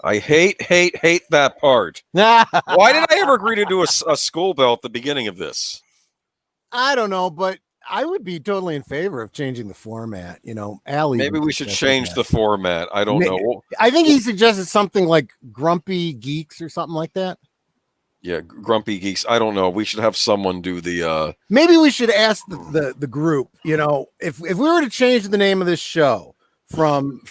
I hate that part. Why did I ever agree to do a school bell at the beginning of this? I don't know, but I would be totally in favor of changing the format. Allie. Maybe we should change the format. I don't know. I think he suggested something like Grumpy Geeks or something like that. Yeah, Grumpy Geeks. I don't know. We should have someone do the. Maybe we should ask the group. If we were to change the name of this show from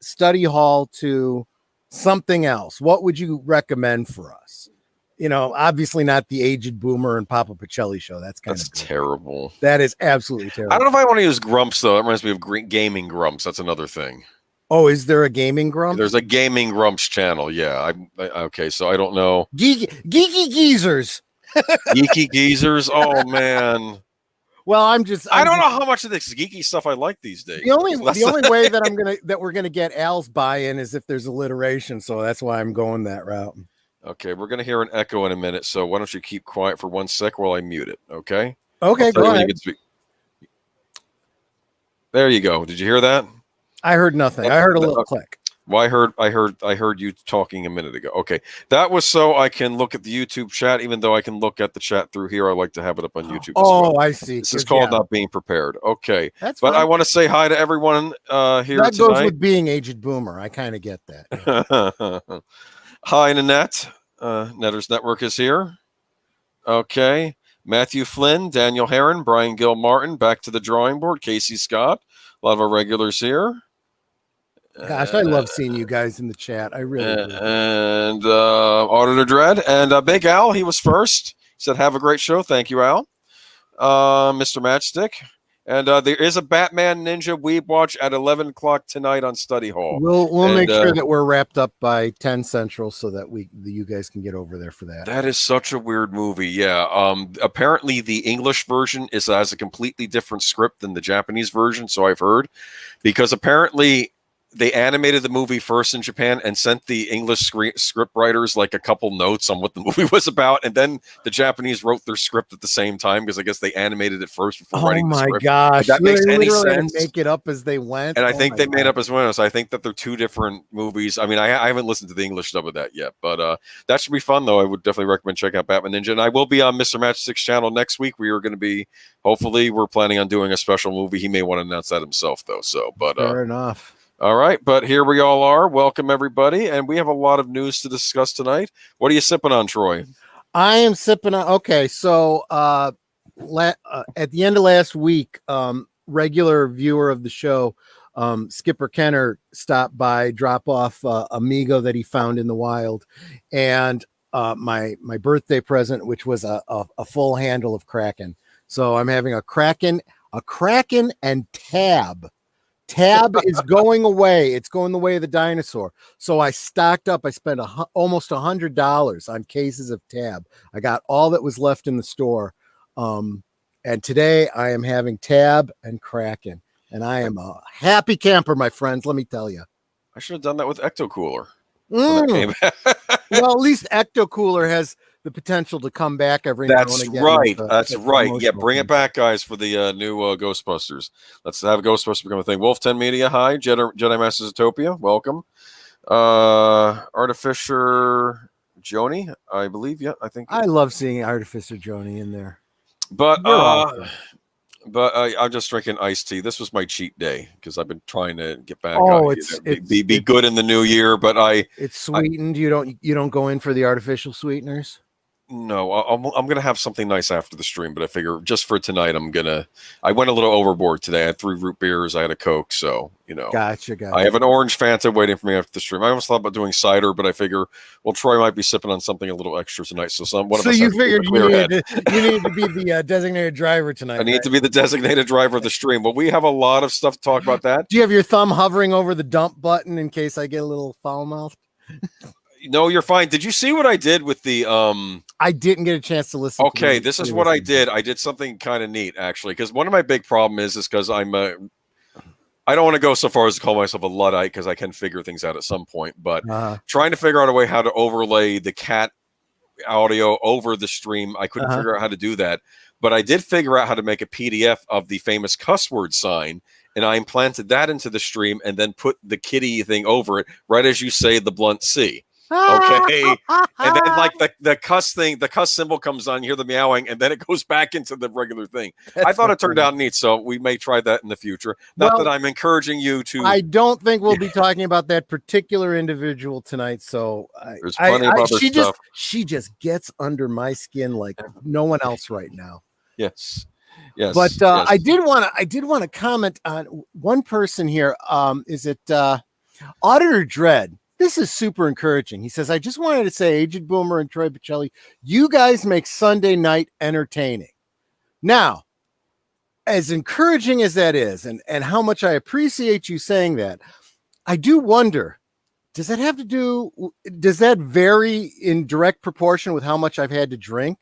Study Hall to something else, what would you recommend for us? Obviously not the Aged Boomer and Papa Pacelli show. That's terrible. That is absolutely terrible. I don't know if I want to use Grumps though. It reminds me of Gaming Grumps. That's another thing. Oh, is there a Gaming Grumps? There's a Gaming Grumps channel. Yeah. Okay. So I don't know. Geeky Geezers. Geeky Geezers. Oh man. Well, I don't know how much of this geeky stuff I like these days. The only way that we're gonna get Al's buy-in is if there's alliteration. So that's why I'm going that route. Okay, we're gonna hear an echo in a minute. So why don't you keep quiet for 1 sec while I mute it? Okay. Okay. Go ahead. There you go. Did you hear that? I heard nothing. I heard a little click. Well, I heard you talking a minute ago. Okay, that was so I can look at the YouTube chat, even though I can look at the chat through here. I like to have it up on YouTube. Oh, I see. This is called not being prepared. Okay, that's but fine. I want to say hi to everyone here that tonight. goes with being Aged Boomer. I kind of get that. Hi, Nanette. Netters Network is here. Okay, Matthew Flynn, Daniel Heron, Brian Gilmartin, back to the drawing board. Casey Scott, a lot of our regulars here. Gosh, I love seeing you guys in the chat. I really do. And Auditor Dread and Big Al, he was first. He said, "Have a great show." Thank you, Al. Mr. Matchstick. And there is a Batman Ninja Weeb Watch at 11 o'clock tonight on Study Hall. We'll make sure that we're wrapped up by 10 Central so that you guys can get over there for that. That is such a weird movie. Yeah. Apparently the English version has a completely different script than the Japanese version, so I've heard, because apparently they animated the movie first in Japan and sent the English script writers like a couple notes on what the movie was about, and then the Japanese wrote their script at the same time because I guess they animated it first before writing the script. Oh my gosh, if that makes any sense. Make it up as they went, and I think they made up as well. So I think that they're two different movies. I mean, I haven't listened to the English dub of that yet, but that should be fun though. I would definitely recommend checking out Batman Ninja, and I will be on Mr. Matchstick's channel next week. We are going to be, hopefully, we're planning on doing a special movie. He may want to announce that himself though. So, but fair enough. All right, but here we all are. Welcome, everybody. And we have a lot of news to discuss tonight. What are you sipping on, Troy? I am sipping on... Okay, so at the end of last week, regular viewer of the show, Skipper Kenner stopped by, drop off Amigo that he found in the wild, and my birthday present, which was a full handle of Kraken. So I'm having a Kraken and Tab. Tab is going away. It's going the way of the dinosaur. So I stocked up. I spent almost $100 on cases of Tab. I got all that was left in the store. And today I am having Tab and Kraken. And I am a happy camper, my friends. Let me tell you. I should have done that with Ecto Cooler. Well, at least Ecto Cooler has the potential to come back every now and again. That's right. Yeah, bring it back, guys, for the new Ghostbusters. Let's have Ghostbusters become a thing. Wolf 10 Media, hi. Jedi Masters Utopia, welcome. Artificer Joni, I believe. Yeah, I think. I love seeing Artificer Joni in there. But I'm just drinking iced tea. This was my cheat day because I've been trying to get back. Be good in the new year, but it's sweetened. You don't go in for the artificial sweeteners. No, I'm gonna have something nice after the stream, but I figure just for tonight, I went a little overboard today. I had 3 root beers, I had a Coke, so Gotcha. I have an orange Fanta waiting for me after the stream. I almost thought about doing cider, but I figure, well, Troy might be sipping on something a little extra tonight. So you figured you needed to be the designated driver tonight. I need to be the designated driver of the stream. But we have a lot of stuff to talk about that. Do you have your thumb hovering over the dump button in case I get a little foul mouthed? No, you're fine. Did you see what I did with the I didn't get a chance to listen. Okay, this is what I did. I did something kind of neat, actually, because one of my big problems is because I don't want to go so far as to call myself a Luddite because I can figure things out at some point, but trying to figure out a way how to overlay the cat audio over the stream, I couldn't figure out how to do that. But I did figure out how to make a PDF of the famous cuss word sign and I implanted that into the stream and then put the kitty thing over it, right as you say the blunt C. Okay. And then like the cuss thing, the cuss symbol comes on, you hear the meowing, and then it goes back into the regular thing. I thought it turned out neat, so we may try that in the future. Not that I'm encouraging you to. I don't think we'll be talking about that particular individual tonight. So there's plenty of other stuff. She just gets under my skin like no one else right now. Yes. But yes. I did want to comment on one person here. Is it Auditor Dread? This is super encouraging. He says, I just wanted to say, Aged Boomer and Troy Pacelli, you guys make Sunday night entertaining. Now, as encouraging as that is, and how much I appreciate you saying that, I do wonder, does that vary in direct proportion with how much I've had to drink?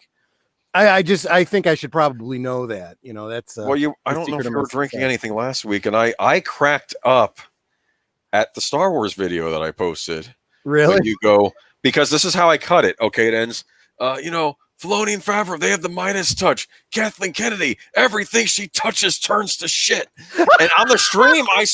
I think I should probably know that. That's I don't know if you were drinking anything last week, and I cracked up at the Star Wars video that I posted. Really? When you go, because this is how I cut it. Okay, it ends, Filoni and Favreau, they have the Midas touch. Kathleen Kennedy, everything she touches turns to shit. And on the stream, I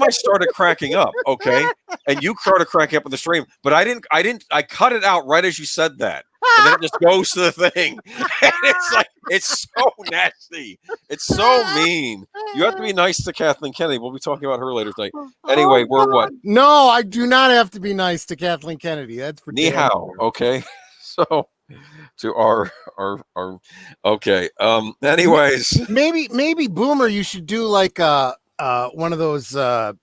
started cracking up, okay? And you started cracking up on the stream, but I cut it out right as you said that. And then it just goes to the thing. And it's like, it's so nasty. It's so mean. You have to be nice to Kathleen Kennedy. We'll be talking about her later tonight. Anyway, we're what? No, I do not have to be nice to Kathleen Kennedy. That's for Ni hao, okay? So to our okay. Anyways. Maybe Boomer, you should do like one of those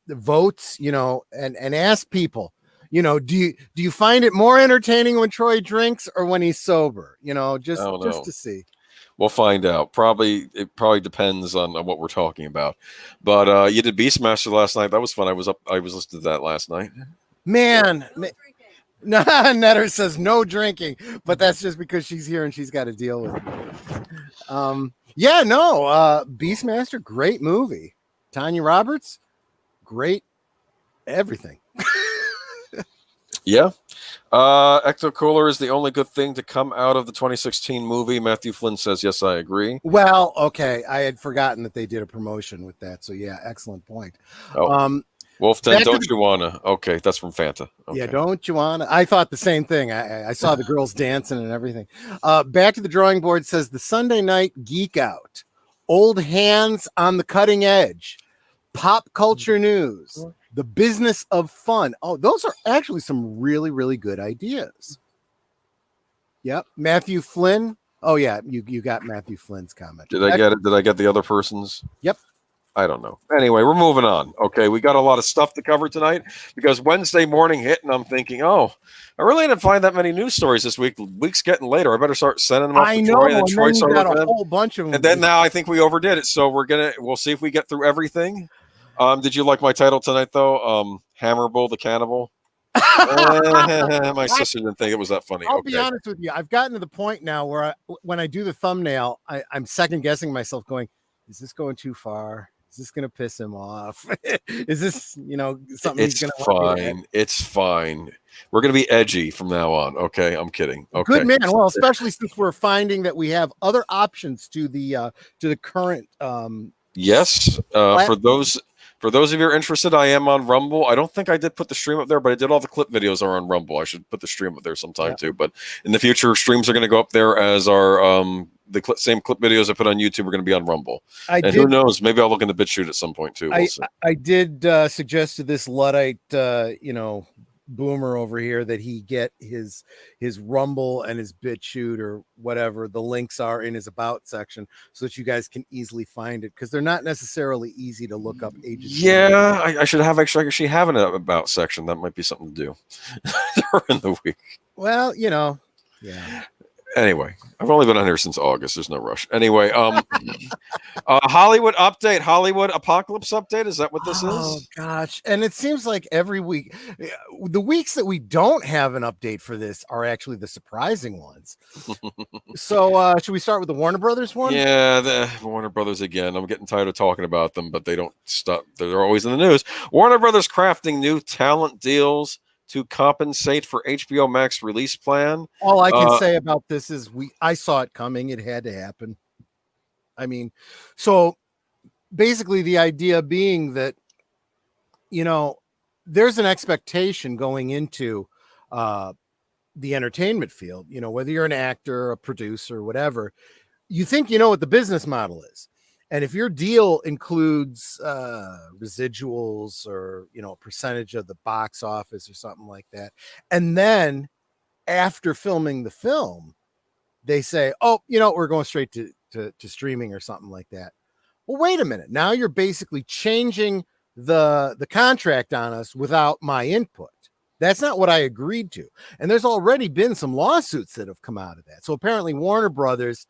votes, and ask people. Do you find it more entertaining when Troy drinks or when he's sober? Just to see. We'll find out. It probably depends on what we're talking about. But you did Beastmaster last night. That was fun. I was listening to that last night. Man, Netter says no drinking, but that's just because she's here and she's got to deal with it. Beastmaster, great movie. Tanya Roberts, great everything. Yeah. Ecto Cooler is the only good thing to come out of the 2016 movie. Matthew Flynn says, yes, I agree. Well, okay. I had forgotten that they did a promotion with that. So, yeah, excellent point. Oh. Wolf 10, don't you wanna? Okay, that's from Fanta. Okay. Yeah, don't you wanna? I thought the same thing. I saw the girls dancing and everything. Back to the drawing board says the Sunday night geek out. Old hands on the cutting edge. Pop culture news. The business of fun. Oh, those are actually some really, really good ideas. Yep. Matthew Flynn. Oh, yeah. You got Matthew Flynn's comment. Did I get it? Did I get the other person's? Yep. I don't know. Anyway, we're moving on. Okay, we got a lot of stuff to cover tonight because Wednesday morning hit, and I'm thinking, I really didn't find that many news stories this week. The week's getting later. I better start sending them off to Troy, and Troy got a whole bunch of them. And then now I think we overdid it, so we'll see if we get through everything. Did you like my title tonight, though? Hammerbal, the Cannibal? My sister didn't think it was that funny. I'll be honest with you. I've gotten to the point now where when I do the thumbnail, I'm second guessing myself going, is this going too far? Is this going to piss him off? Is this, something he's going to fine. It's fine. We're going to be edgy from now on. Okay. I'm kidding. Okay. Good man. Well, especially since we're finding that we have other options to the current. Yes. For those of you who are interested, I am on Rumble. I don't think I did put the stream up there, but I did all the clip videos are on Rumble. I should put the stream up there sometime too. But in the future, streams are going to go up there as our same clip videos I put on YouTube are going to be on Rumble. Who knows? Maybe I'll look into BitChute at some point too. We'll see. I did suggest to this Luddite, Boomer over here that he get his Rumble and his BitChute or whatever the links are in his about section so that you guys can easily find it because they're not necessarily easy to look up ages. Yeah, I should actually have an about section. That might be something to do during the week. Well, yeah. Anyway, I've only been on here since August. There's no rush. Anyway, Hollywood update, Hollywood apocalypse update. Is that what this is? Oh gosh, and it seems like every week, the weeks that we don't have an update for this are actually the surprising ones. So, should we start with the Warner Brothers one? Yeah, the Warner Brothers again. I'm getting tired of talking about them, but they don't stop. They're always in the news. Warner Brothers crafting new talent deals to compensate for HBO Max release plan. All I can say about this is I saw it coming. It had to happen. I mean, so basically the idea being that, you know, there's an expectation going into the entertainment field, you know, whether you're an actor, a producer, whatever, you think you know what the business model is. And if your deal includes residuals or, you know, a percentage of the box office or something like that, and then after filming the film, they say, oh, you know, we're going straight to streaming or something like that. Well, wait a minute. Now you're basically changing the contract on us without my input. That's not what I agreed to. And there's already been some lawsuits that have come out of that. So apparently Warner Brothers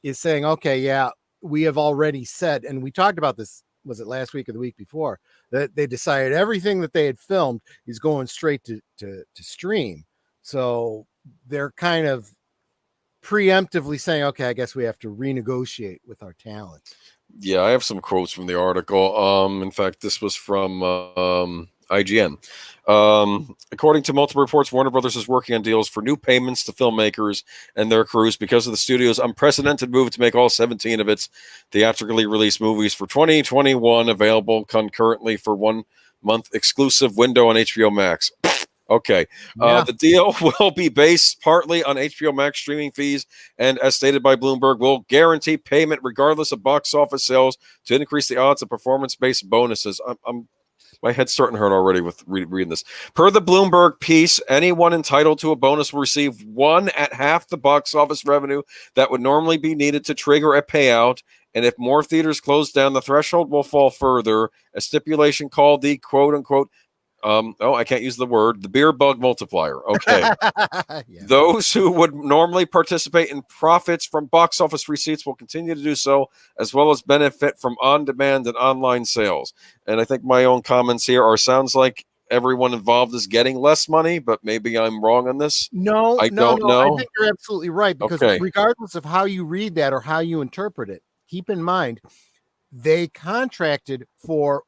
is saying, okay, yeah, we have already said, and we talked about this, was it last week or the week before, that they decided everything that they had filmed is going straight to stream. So they're kind of preemptively saying, okay, I guess we have to renegotiate with our talent. Yeah, I have some quotes from the article. In fact, this was from IGN. According to multiple reports, Warner Brothers is working on deals for new payments to filmmakers and their crews because of the studio's unprecedented move to make all 17 of its theatrically released movies for 2021 available concurrently for 1 month exclusive window on HBO Max. Okay. Yeah. The deal will be based partly on HBO Max streaming fees, and as stated by Bloomberg, will guarantee payment regardless of box office sales to increase the odds of performance-based bonuses. My head's starting to hurt already with reading this. Per the Bloomberg piece, anyone entitled to a bonus will receive one at half the box office revenue that would normally be needed to trigger a payout. And if more theaters close down, the threshold will fall further. A stipulation called the quote-unquote I can't use the word, the beer bug multiplier. Okay. Yeah. Those who would normally participate in profits from box office receipts will continue to do so, as well as benefit from on-demand and online sales. And I think my own comments here are, sounds like everyone involved is getting less money, but maybe I'm wrong on this. No, I don't know. I think you're absolutely right, because regardless of how you read that or how you interpret it, keep in mind, they contracted for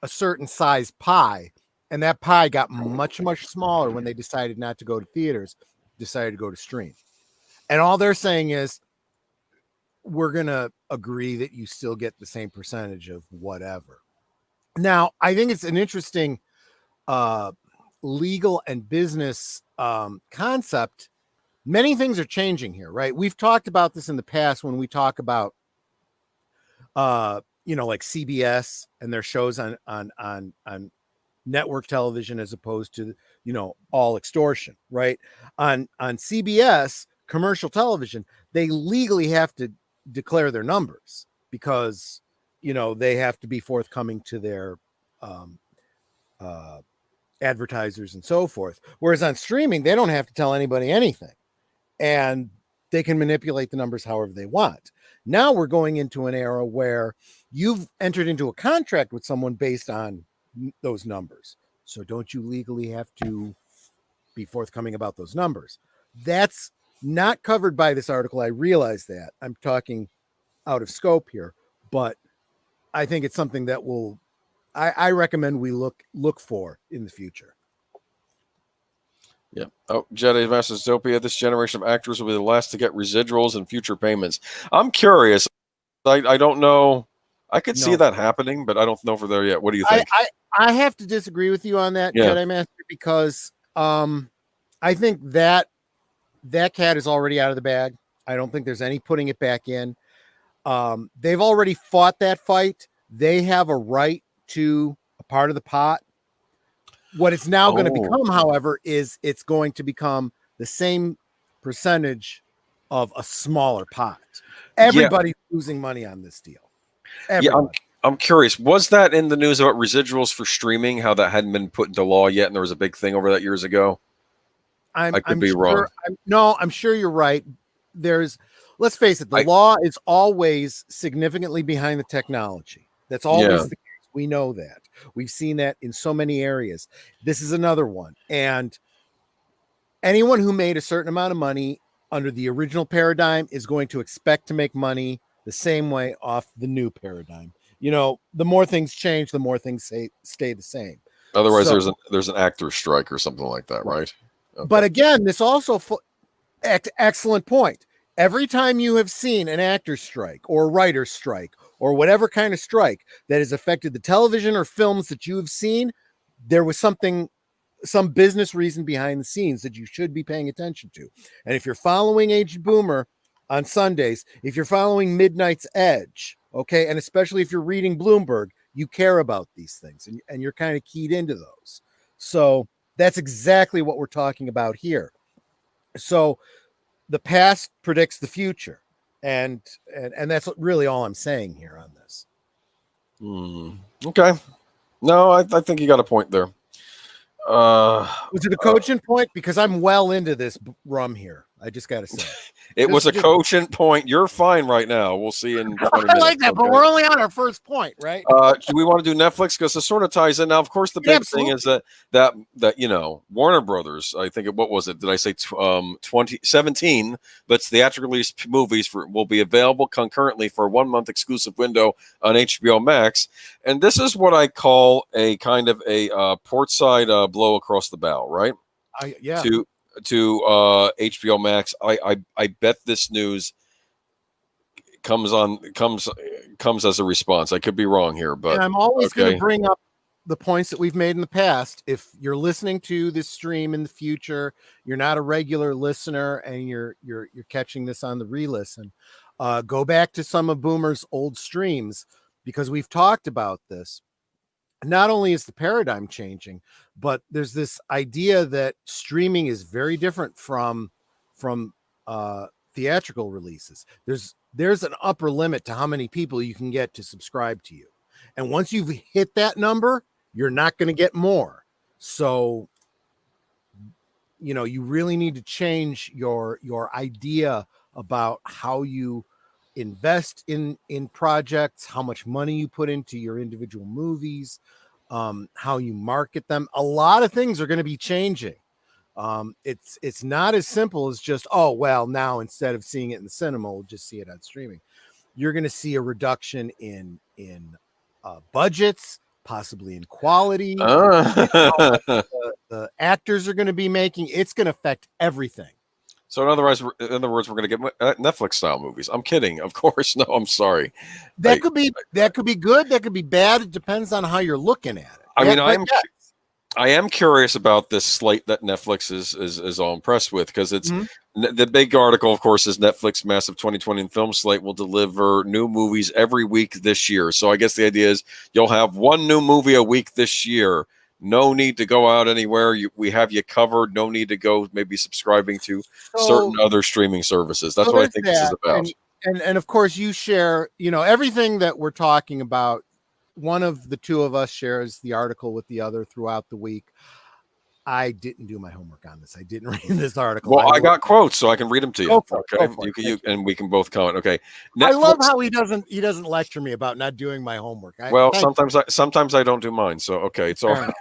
a certain size pie. And that pie got much, much smaller when they decided not to go to theaters, decided to go to stream. And all they're saying is, we're going to agree that you still get the same percentage of whatever. Now, I think it's an interesting legal and business concept. Many things are changing here, right? We've talked about this in the past when we talk about, like CBS and their shows on network television as opposed to, all extortion, right? On CBS commercial television, they legally have to declare their numbers because, they have to be forthcoming to their advertisers and so forth. Whereas on streaming, they don't have to tell anybody anything, and they can manipulate the numbers however they want. Now we're going into an era where you've entered into a contract with someone based on those numbers. So don't you legally have to be forthcoming about those numbers? That's not covered by this article. I realize that I'm talking out of scope here, but I think it's something that I recommend we look for in the future. Yeah. Oh, Jedi Masters Zopia. This generation of actors will be the last to get residuals and future payments. I'm curious. I don't know. I could see that happening, but I don't know if we're there yet. What do you think? I have to disagree with you on that, Jedi Master, because I think that cat is already out of the bag. I don't think there's any putting it back in. They've already fought that fight. They have a right to a part of the pot. What it's now going to become, however, is it's going to become the same percentage of a smaller pot. Everybody's losing money on this deal. Everybody. Yeah, I'm curious. Was that in the news about residuals for streaming? How that hadn't been put into law yet, and there was a big thing over that years ago. I could be wrong. I'm sure you're right. Let's face it, the law is always significantly behind the technology. That's always the case. We know that. We've seen that in so many areas. This is another one. And anyone who made a certain amount of money under the original paradigm is going to expect to make money the same way off the new paradigm. The more things change, the more things stay the same. Otherwise, there's an actor strike or something like that, right? Okay. But again, this also excellent point. Every time you have seen an actor strike or a writer strike or whatever kind of strike that has affected the television or films that you have seen, there was some business reason behind the scenes that you should be paying attention to. And if you're following Aged Boomer on Sundays, if you're following Midnight's Edge, okay, and especially if you're reading Bloomberg, you care about these things and you're kind of keyed into those. So that's exactly what we're talking about here. So the past predicts the future. And that's really all I'm saying here on this. Okay. No, I think you got a point there. Was it a cogent point? Because I'm well into this rum here. I just got to say. It was a cogent point. You're fine right now. We'll see in 20 minutes. I like that, but we're only on our first point, right? Do we want to do Netflix? Because it sort of ties in. Now, of course, the big thing is that Warner Brothers, I think, what was it? Did I say 2017? But theatrically released movies will be available concurrently for a 1-month exclusive window on HBO Max. And this is what I call a kind of a portside blow across the bow, right? To HBO Max. I bet this news comes as a response. I could be wrong here, but and I'm always going to bring up the points that we've made in the past. If you're listening to this stream in the future, you're not a regular listener and you're catching this on the re-listen, go back to some of Boomer's old streams, because we've talked about this. Not only is the paradigm changing, but there's this idea that streaming is very different from theatrical releases. There's an upper limit to how many people you can get to subscribe to you. And once you've hit that number, you're not going to get more. So, you really need to change your idea about how you invest in projects, how much money you put into your individual movies, how you market them. A lot of things are going to be changing. It's not as simple as just, now instead of seeing it in the cinema, we'll just see it on streaming. You're going to see a reduction in budgets, possibly in quality. The actors are going to be making. It's going to affect everything. So in other words, we're going to get Netflix style movies. I'm kidding, of course. No, I'm sorry. That could be good. That could be bad. It depends on how you're looking at it. I am curious about this slate that Netflix is all impressed with, because it's the big article, of course, is Netflix massive 2020 film slate will deliver new movies every week this year. So I guess the idea is you'll have one new movie a week this year. No need to go out anywhere. We have you covered. No need to go maybe subscribing to certain other streaming services. That's what I think this is about. And of course, you share, everything that we're talking about. One of the two of us shares the article with the other throughout the week. I didn't do my homework on this. I didn't read this article. Well, I got quotes, so I can read them to you. Okay, and we can both comment. Okay. Netflix, I love how he doesn't lecture me about not doing my homework. Sometimes I don't do mine. So okay, it's all right.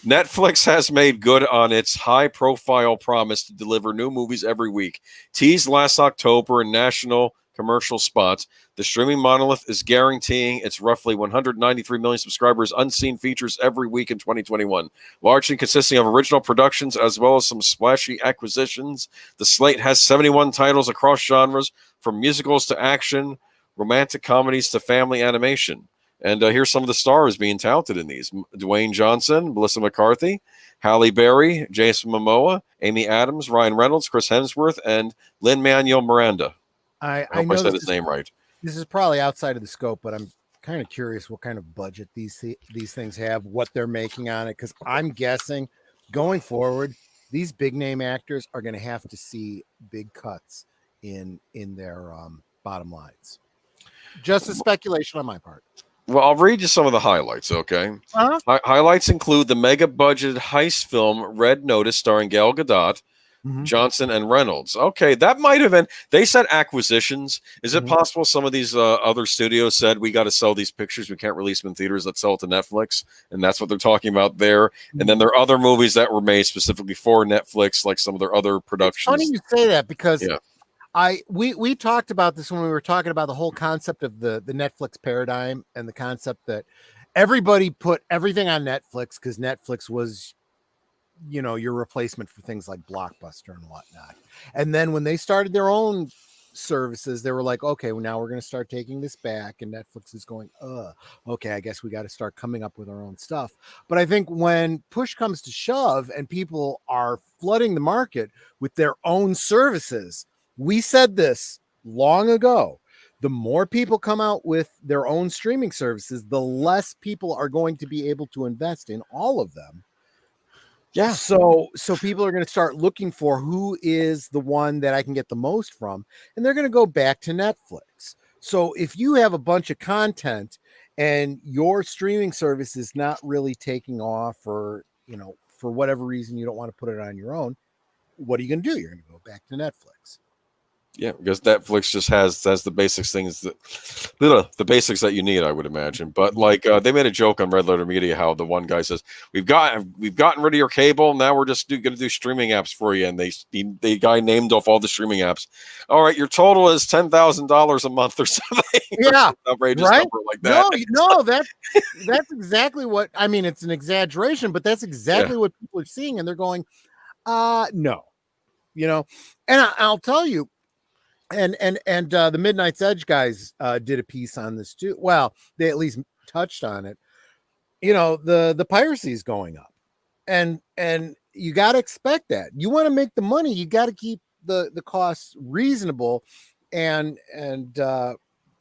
Netflix has made good on its high-profile promise to deliver new movies every week. Teased last October in national commercial spots, the streaming monolith is guaranteeing its roughly 193 million subscribers unseen features every week in 2021, largely consisting of original productions as well as some splashy acquisitions. The slate has 71 titles across genres, from musicals to action, romantic comedies to family animation. And here's some of the stars being touted in these: Dwayne Johnson, Melissa McCarthy, Halle Berry, Jason Momoa, Amy Adams, Ryan Reynolds, Chris Hemsworth, and Lin-Manuel Miranda. I hope I said his name right. This is probably outside of the scope, but I'm kind of curious what kind of budget these things have, what they're making on it, because I'm guessing going forward, these big name actors are going to have to see big cuts in their bottom lines. Just a speculation on my part. Well, I'll read you some of the highlights, okay? Highlights include the mega-budgeted heist film Red Notice starring Gal Gadot, Johnson, and Reynolds. Okay, that might have been... They said acquisitions. Is it possible some of these other studios said, we got to sell these pictures, we can't release them in theaters, let's sell it to Netflix? And that's what they're talking about there. And then there are other movies that were made specifically for Netflix, like some of their other productions. It's funny you say that, because... Yeah. We talked about this when we were talking about the whole concept of the Netflix paradigm, and the concept that everybody put everything on Netflix because Netflix was, your replacement for things like Blockbuster and whatnot. And then when they started their own services, they were like, okay, well, now we're going to start taking this back, and Netflix is going, okay, I guess we got to start coming up with our own stuff. But I think when push comes to shove and people are flooding the market with their own services, we said this long ago, the more people come out with their own streaming services, the less people are going to be able to invest in all of them. Yeah. So people are going to start looking for who is the one that I can get the most from, and they're going to go back to Netflix. So if you have a bunch of content and your streaming service is not really taking off, or, you know, for whatever reason you don't want to put it on your own, what are you going to do? You're going to go back to Netflix. Yeah, because Netflix just has the basics things that the basics that you need, I would imagine. But like they made a joke on Red Letter Media how the one guy says we've gotten rid of your cable, now we're just going to do streaming apps for you, and the guy named off all the streaming apps. All right, your total is $10,000 a month or something. Yeah, or outrageous right? number like that. No, that's exactly what I mean. It's an exaggeration, but that's exactly what people are seeing, and they're going, no, you know. And I'll tell you. And the Midnight's Edge guys did a piece on this too. Well, they at least touched on it. You know, the piracy is going up, and you got to expect that. You want to make the money, you got to keep the costs reasonable. And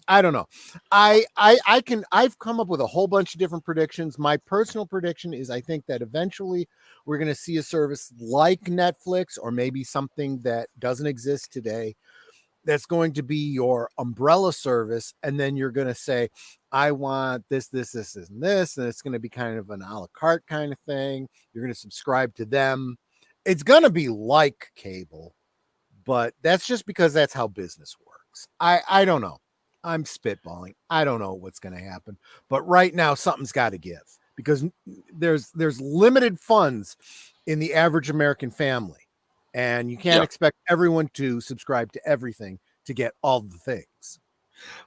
I don't know. I've come up with a whole bunch of different predictions. My personal prediction is I think that eventually we're going to see a service like Netflix, or maybe something that doesn't exist today, that's going to be your umbrella service. And then you're going to say, I want this, and this. And it's going to be kind of an a la carte kind of thing. You're going to subscribe to them. It's going to be like cable, but that's just because that's how business works. I don't know. I'm spitballing. I don't know what's going to happen, but right now something's got to give, because there's limited funds in the average American family. And you can't expect everyone to subscribe to everything to get all the things.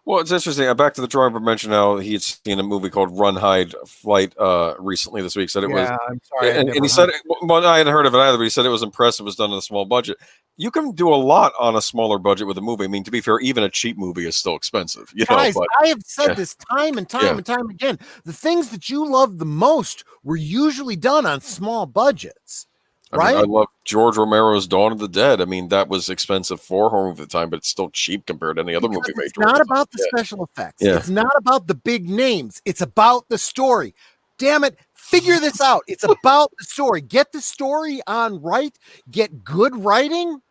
Well, it's interesting. Back to the driver mentioned how he had seen a movie called Run, Hide, Flight recently this week. Said it was. I'm sorry. And he said, well, I hadn't heard of it either, but he said it was impressive. It was done on a small budget. You can do a lot on a smaller budget with a movie. I mean, to be fair, even a cheap movie is still expensive. You Guys, know, but, I have said this time and time again. The things that you love the most were usually done on small budgets. Right? I love George Romero's Dawn of the Dead. I mean, that was expensive for horror movie at the time, but it's still cheap compared to any other movie made. It's not about the special effects. It's not about the big names. It's about the story. Damn it. Figure this out. It's about the story. Get the story on right. Get good writing,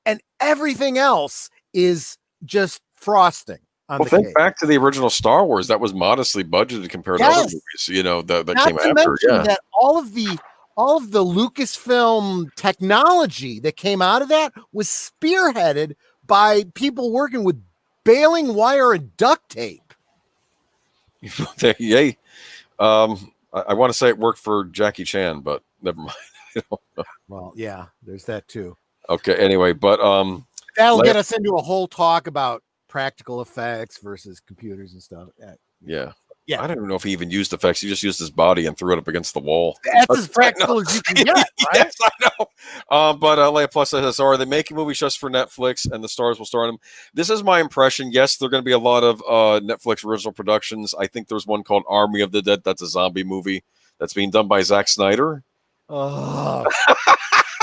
and everything else is just frosting. Well, think back to the original Star Wars. That was modestly budgeted compared to other movies, you know, that came after. That all of the Lucasfilm technology that came out of that was spearheaded by people working with baling wire and duct tape. Yay. I want to say it worked for Jackie Chan, but never mind. Well, yeah, there's that too. Okay, anyway, but that'll get us into a whole talk about practical effects versus computers and stuff. Yeah. I don't even know if he even used effects. He just used his body and threw it up against the wall. That's as practical as you can get, right? Yes, I know. But Leia Plus says, are they making movies just for Netflix and the stars will star in them? This is my impression. Yes, there are going to be a lot of Netflix original productions. I think there's one called Army of the Dead. That's a zombie movie that's being done by Zack Snyder. Oh.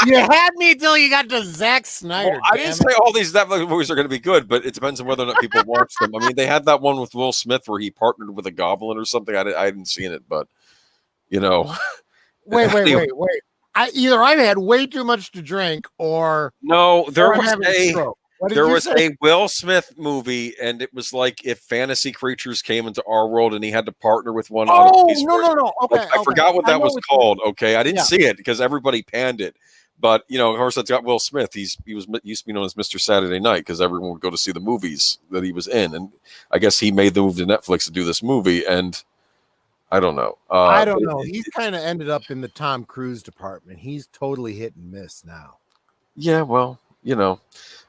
You had me until you got to Zack Snyder. Well, I didn't say all these Netflix movies are going to be good, but it depends on whether or not people watch them. I mean, they had that one with Will Smith where he partnered with a goblin or something. I hadn't seen it, but you know. Wait. Either I've had way too much to drink, or no. There was say? a Will Smith movie, and it was like if fantasy creatures came into our world, and he had to partner with one. Oh no. Okay, I forgot what that was called. Okay, I didn't see it because everybody panned it. But, you know, of course, that's got Will Smith. He used to be known as Mr. Saturday Night because everyone would go to see the movies that he was in. And I guess he made the move to Netflix to do this movie. And I don't know. I don't know. He's kind of ended up in the Tom Cruise department. He's totally hit and miss now. Yeah, well, you know.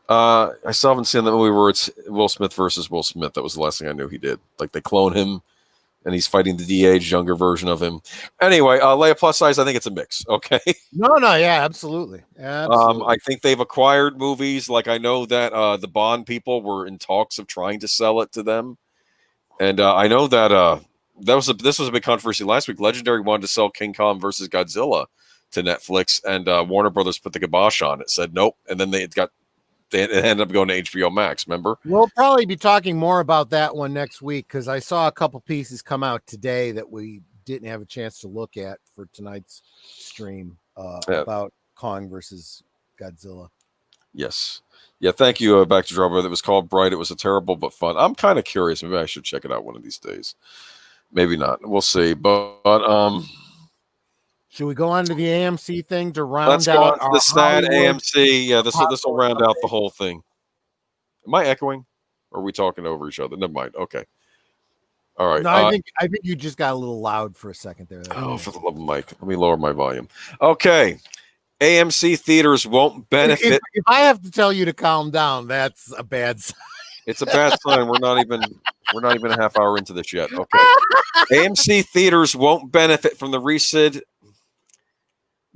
I still haven't seen the movie where it's Will Smith versus Will Smith. That was the last thing I knew he did. Like, they clone him. and he's fighting the de-aged younger version of him. Anyway, Leia plus size, I think it's a mix. Okay. No, yeah, absolutely. I think they've acquired movies. Like I know that the Bond people were in talks of trying to sell it to them, and I know that this was a big controversy last week. Legendary wanted to sell King Kong versus Godzilla to Netflix, and Warner Brothers put the kibosh on it. Said nope, and then it ended up going to HBO Max. Remember? We'll probably be talking more about that one next week because I saw a couple pieces come out today that we didn't have a chance to look at for tonight's stream about Kong versus Godzilla. Yes. Yeah, thank you, Back to Draw Brother. It was called Bright. It was a terrible but fun. I'm kind of curious. Maybe I should check it out one of these days. Maybe not. We'll see. But should we go on to the AMC thing to round let's out go on to the sad AMC. Yeah, this will round out the whole thing. Am I echoing? Or are we talking over each other? Never mind. Okay. All right. No, I think you just got a little loud for a second there. For the love of Mike, let me lower my volume. Okay. AMC theaters won't benefit. If I have to tell you to calm down, that's a bad sign. It's a bad sign. We're not even a half hour into this yet. Okay. AMC theaters won't benefit from the recent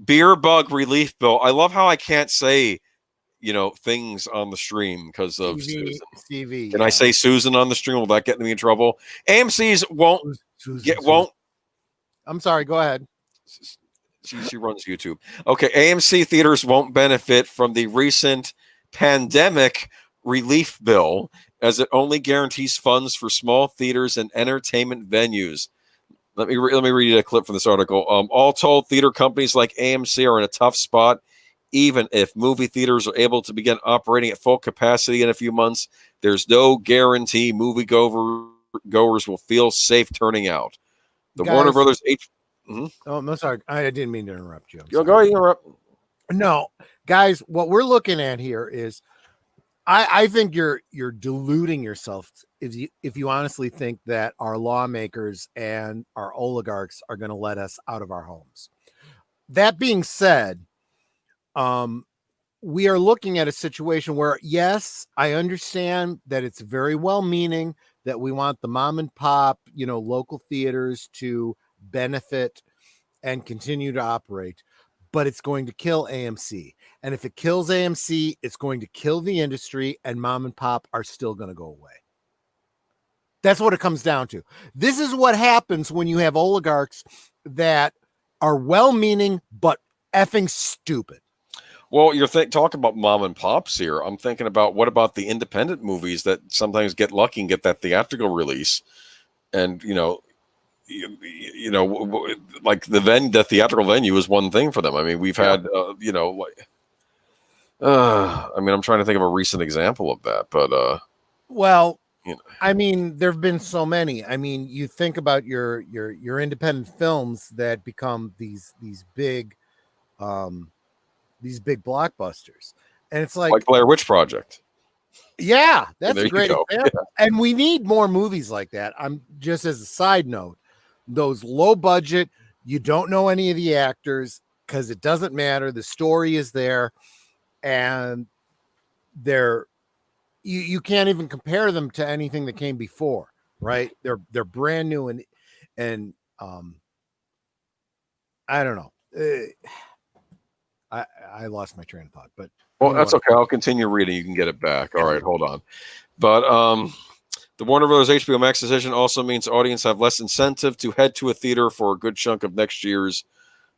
beer bug relief bill. I love how I can't say, things on the stream because of Susan. CV, Can I say Susan on the stream? Will that get me in trouble? AMC's won't. I'm sorry. Go ahead. She runs YouTube. Okay, AMC theaters won't benefit from the recent pandemic relief bill as it only guarantees funds for small theaters and entertainment venues. Let me read you a clip from this article. All told, theater companies like AMC are in a tough spot. Even if movie theaters are able to begin operating at full capacity in a few months, there's no guarantee moviegoers will feel safe turning out. The Warner Brothers Oh, no, sorry. I didn't mean to interrupt you. Go ahead, interrupt. No, guys, what we're looking at here is I think you're deluding yourself if you honestly think that our lawmakers and our oligarchs are going to let us out of our homes. That being said, we are looking at a situation where, yes, I understand that it's very well-meaning that we want the mom and pop, local theaters to benefit and continue to operate, but it's going to kill AMC. And if it kills AMC, it's going to kill the industry, and mom and pop are still going to go away. That's what it comes down to. This is what happens when you have oligarchs that are well-meaning but effing stupid. Well, you're talking about mom and pops here. I'm thinking about what about the independent movies that sometimes get lucky and get that theatrical release, and like the theatrical venue is one thing for them. I mean, we've had, I'm trying to think of a recent example of that, but I mean, there've been so many. I mean, you think about your independent films that become these big blockbusters, and it's like Blair Witch Project. Yeah, that's a great example. Yeah. And we need more movies like that. I'm just as a side note, those low budget, you don't know any of the actors because it doesn't matter. The story is there, and you can't even compare them to anything that came before, right? They're brand new and I don't know. I lost my train of thought, but well, that's okay. I'll continue reading. You can get it back. All right, hold on. But the Warner Brothers HBO Max decision also means audience have less incentive to head to a theater for a good chunk of next year's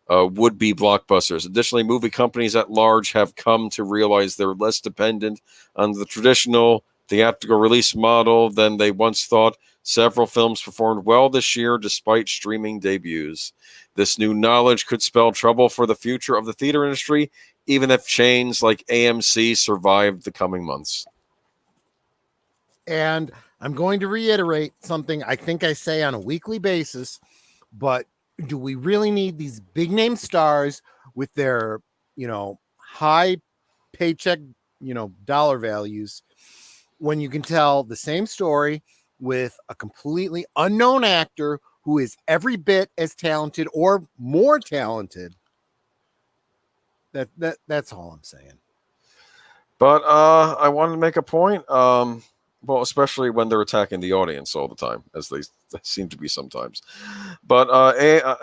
would-be blockbusters. Additionally, movie companies at large have come to realize they're less dependent on the traditional theatrical release model than they once thought. Several films performed well this year despite streaming debuts. This new knowledge could spell trouble for the future of the theater industry, even if chains like AMC survive the coming months. And I'm going to reiterate something I think I say on a weekly basis, but do we really need these big name stars with their, high paycheck, dollar values when you can tell the same story with a completely unknown actor who is every bit as talented or more talented? That's all I'm saying. But I wanted to make a point. Well, especially when they're attacking the audience all the time, as they seem to be sometimes. But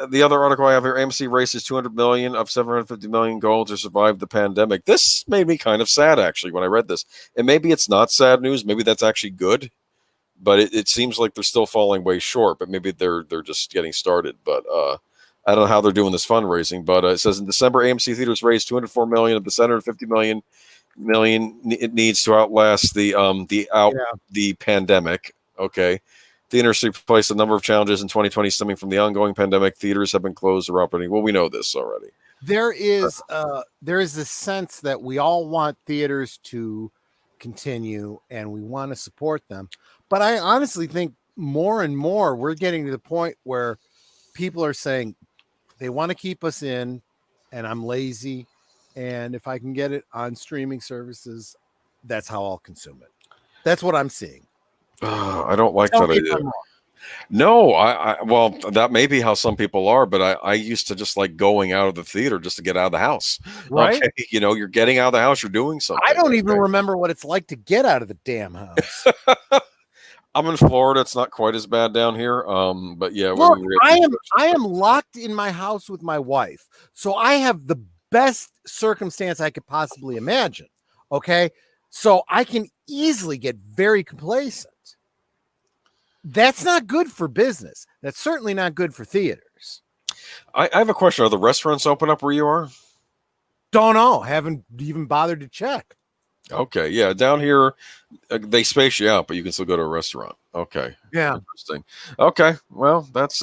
the other article I have here: AMC raises 200 million of 750 million goal to survive the pandemic. This made me kind of sad, actually, when I read this. And maybe it's not sad news. Maybe that's actually good. But it seems like they're still falling way short. But maybe they're just getting started. But I don't know how they're doing this fundraising. But it says in December, AMC theaters raised 204 million of the 750 million it needs to outlast the pandemic. Okay. The industry faced a number of challenges in 2020 stemming from the ongoing pandemic. Theaters have been closed or operating. Well, we know this already. There is this sense that we all want theaters to continue and we want to support them. But I honestly think more and more we're getting to the point where people are saying they want to keep us in, and I'm lazy. And if I can get it on streaming services, that's how I'll consume it. That's what I'm seeing. I don't like that idea. No, well, that may be how some people are, but I used to just like going out of the theater just to get out of the house. Right? Okay, you're getting out of the house, you're doing something. I don't even remember what it's like to get out of the damn house. I'm in Florida. It's not quite as bad down here. But yeah, look, I am locked in my house with my wife, so I have the best circumstance I could possibly imagine. Okay, so I can easily get very complacent. That's not good for business. That's certainly not good for theaters. I have a question. Are the restaurants open up where you are? Don't know. Haven't even bothered to check. Okay, yeah, down here they space you out, but you can still go to a restaurant. Okay, yeah, interesting. Okay, well, that's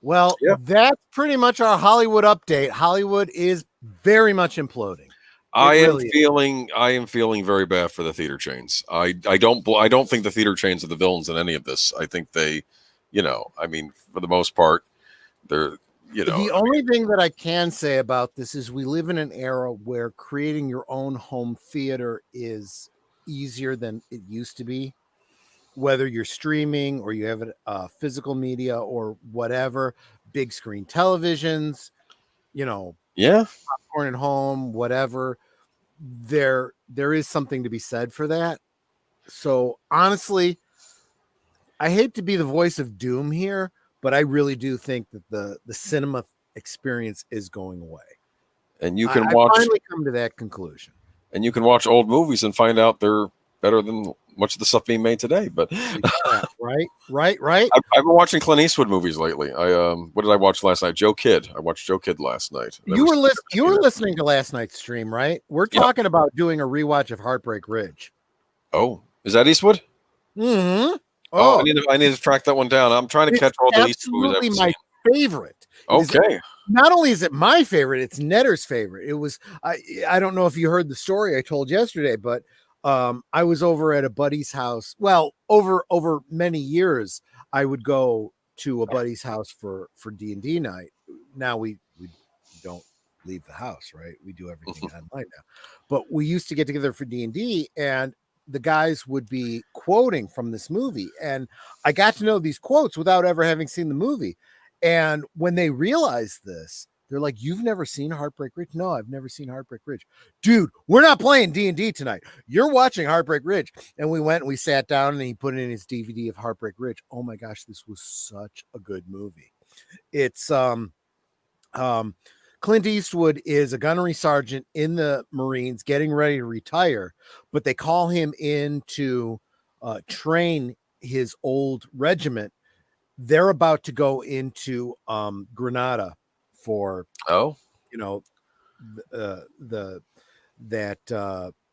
that's pretty much our Hollywood update. Hollywood is very much imploding. I am feeling very bad for the theater chains. I don't think the theater chains are the villains in any of this. I think they, I mean, for the most part, they're. The only thing that I can say about this is we live in an era where creating your own home theater is easier than it used to be. Whether you're streaming or you have physical media or whatever, big screen televisions, popcorn at home, whatever. There is something to be said for that. So honestly, I hate to be the voice of doom here, but I really do think that the cinema experience is going away. And you can I finally come to that conclusion. And you can watch old movies and find out they're better than much of the stuff being made today. But right. I've been watching Clint Eastwood movies lately. What did I watch last night? Joe Kidd. I watched Joe Kidd last night. You were listening to last night's stream, right? We're talking about doing a rewatch of Heartbreak Ridge. Oh, is that Eastwood? Mm-hmm. Oh, I need to track that one down. I'm trying to catch all the Eastwood movies. Absolutely my favorite. Okay. Not only is it my favorite, it's Netter's favorite. It was I don't know if you heard the story I told yesterday, but I was over at a buddy's house. Well, over many years, I would go to a buddy's house for D&D night. Now we don't leave the house, right? We do everything online now. But we used to get together for D&D, and the guys would be quoting from this movie. And I got to know these quotes without ever having seen the movie. And when they realized this, they're like, "You've never seen Heartbreak Ridge?" "No, I've never seen Heartbreak Ridge." "Dude, we're not playing D&D tonight. You're watching Heartbreak Ridge." And we went and we sat down and he put in his DVD of Heartbreak Ridge. Oh my gosh, this was such a good movie. It's Clint Eastwood is a gunnery sergeant in the Marines getting ready to retire, but they call him in to train his old regiment. They're about to go into Grenada for that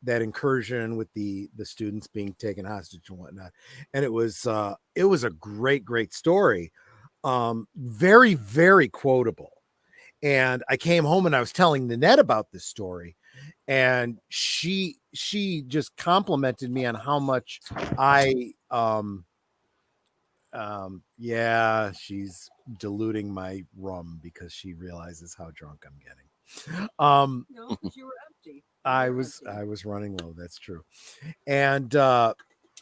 incursion with the students being taken hostage and whatnot. And it was a great story. Very, very quotable. And I came home and I was telling Nanette about this story, and she just complimented me on how much she's diluting my rum because she realizes how drunk I'm getting. No, you were empty. I was running low. That's true. And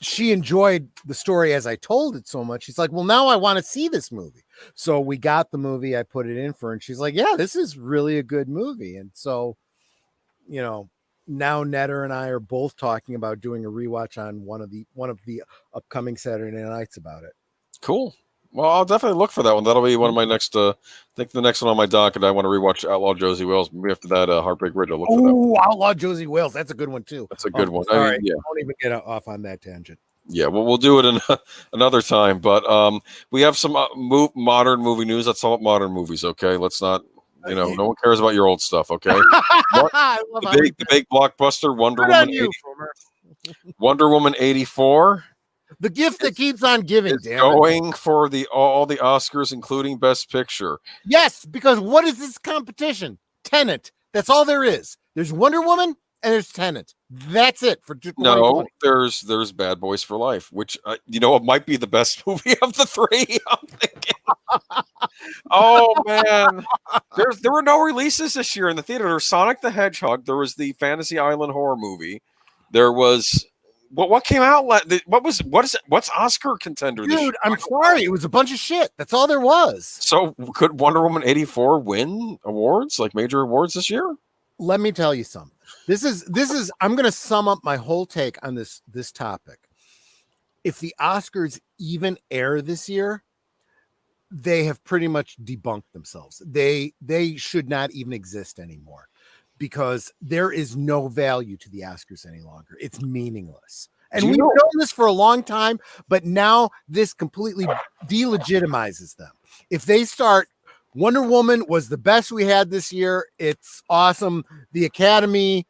she enjoyed the story as I told it so much. She's like, "Well, now I want to see this movie." So we got the movie. I put it in for her, and she's like, "Yeah, this is really a good movie." And so, now Netter and I are both talking about doing a rewatch on one of the upcoming Saturday nights about it. Cool. Well, I'll definitely look for that one. That'll be one of my next. I think the next one on my docket. I want to rewatch Outlaw Josie Wales. Maybe after that, Heartbreak Ridge. I'll look for that. Oh, Outlaw Josie Wales. That's a good one too. That's a good one. Sorry, I mean, yeah. don't even get off on that tangent. Yeah, well, we'll do it in another time. But we have some modern movie news. Let's talk about modern movies, okay? Let's not, no one cares about your old stuff, okay? I love the big blockbuster, Wonder Woman 84. The gift that keeps on giving, damn it. Going for all the Oscars, including Best Picture. Yes, because what is this competition? Tenet. That's all there is. There's Wonder Woman and there's Tenet. That's it for 2020. No, there's Bad Boys for Life, which it might be the best movie of the three. I'm thinking. Oh man, there were no releases this year in the theater. There was Sonic the Hedgehog. There was the Fantasy Island horror movie. There was. What came out? What's Oscar contender? Dude, this year? I'm sorry. It was a bunch of shit. That's all there was. So could Wonder Woman 84 win awards, like major awards this year? Let me tell you something. This is. I'm going to sum up my whole take on this topic. If the Oscars even air this year, they have pretty much debunked themselves. They should not even exist anymore. Because there is no value to the Oscars any longer. It's meaningless. And we've known this for a long time, but now this completely delegitimizes them. If they start, Wonder Woman was the best we had this year. It's awesome. The Academy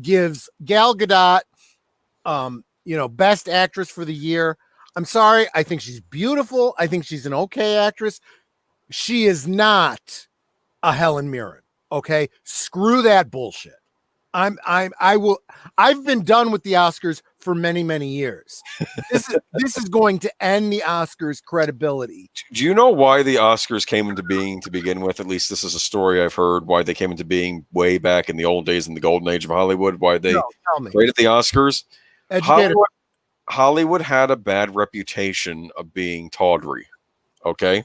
gives Gal Gadot, best actress for the year. I'm sorry. I think she's beautiful. I think she's an okay actress. She is not a Helen Mirren. Okay, screw that bullshit. I've been done with the Oscars for many, many years. This is going to end the Oscars' credibility. Do you know why the Oscars came into being to begin with? At least this is a story I've heard, why they came into being way back in the old days in the golden age of Hollywood, why they created the Oscars. Hollywood had a bad reputation of being tawdry. Okay.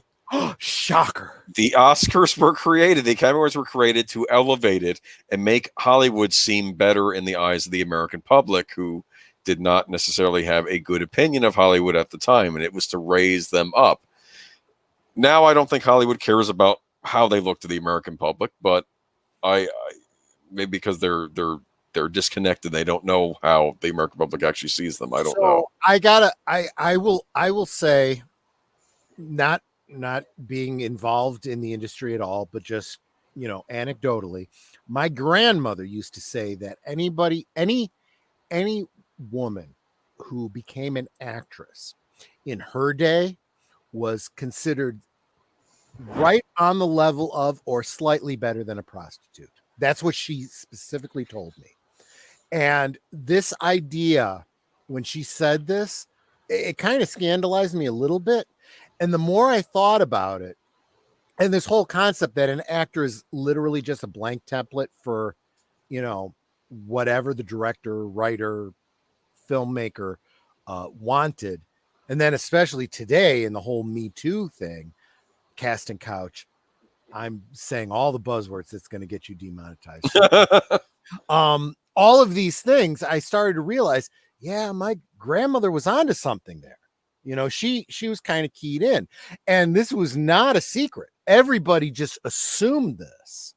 Shocker. The Oscars were created, the Academy Awards were created to elevate it and make Hollywood seem better in the eyes of the American public, who did not necessarily have a good opinion of Hollywood at the time, and it was to raise them up. Now I don't think Hollywood cares about how they look to the American public, but I maybe because they're disconnected, they don't know how the American public actually sees them. I don't know. I will say, not being involved in the industry at all, but just, anecdotally, my grandmother used to say that any woman who became an actress in her day was considered right on the level of or slightly better than a prostitute. That's what she specifically told me. And this idea, when she said this, it kind of scandalized me a little bit. And the more I thought about it, and this whole concept that an actor is literally just a blank template for, whatever the director, writer, filmmaker wanted. And then especially today in the whole Me Too thing, casting couch, I'm saying all the buzzwords that's going to get you demonetized. All of these things, I started to realize, yeah, my grandmother was onto something there. She was kind of keyed in, and this was not a secret. Everybody just assumed this.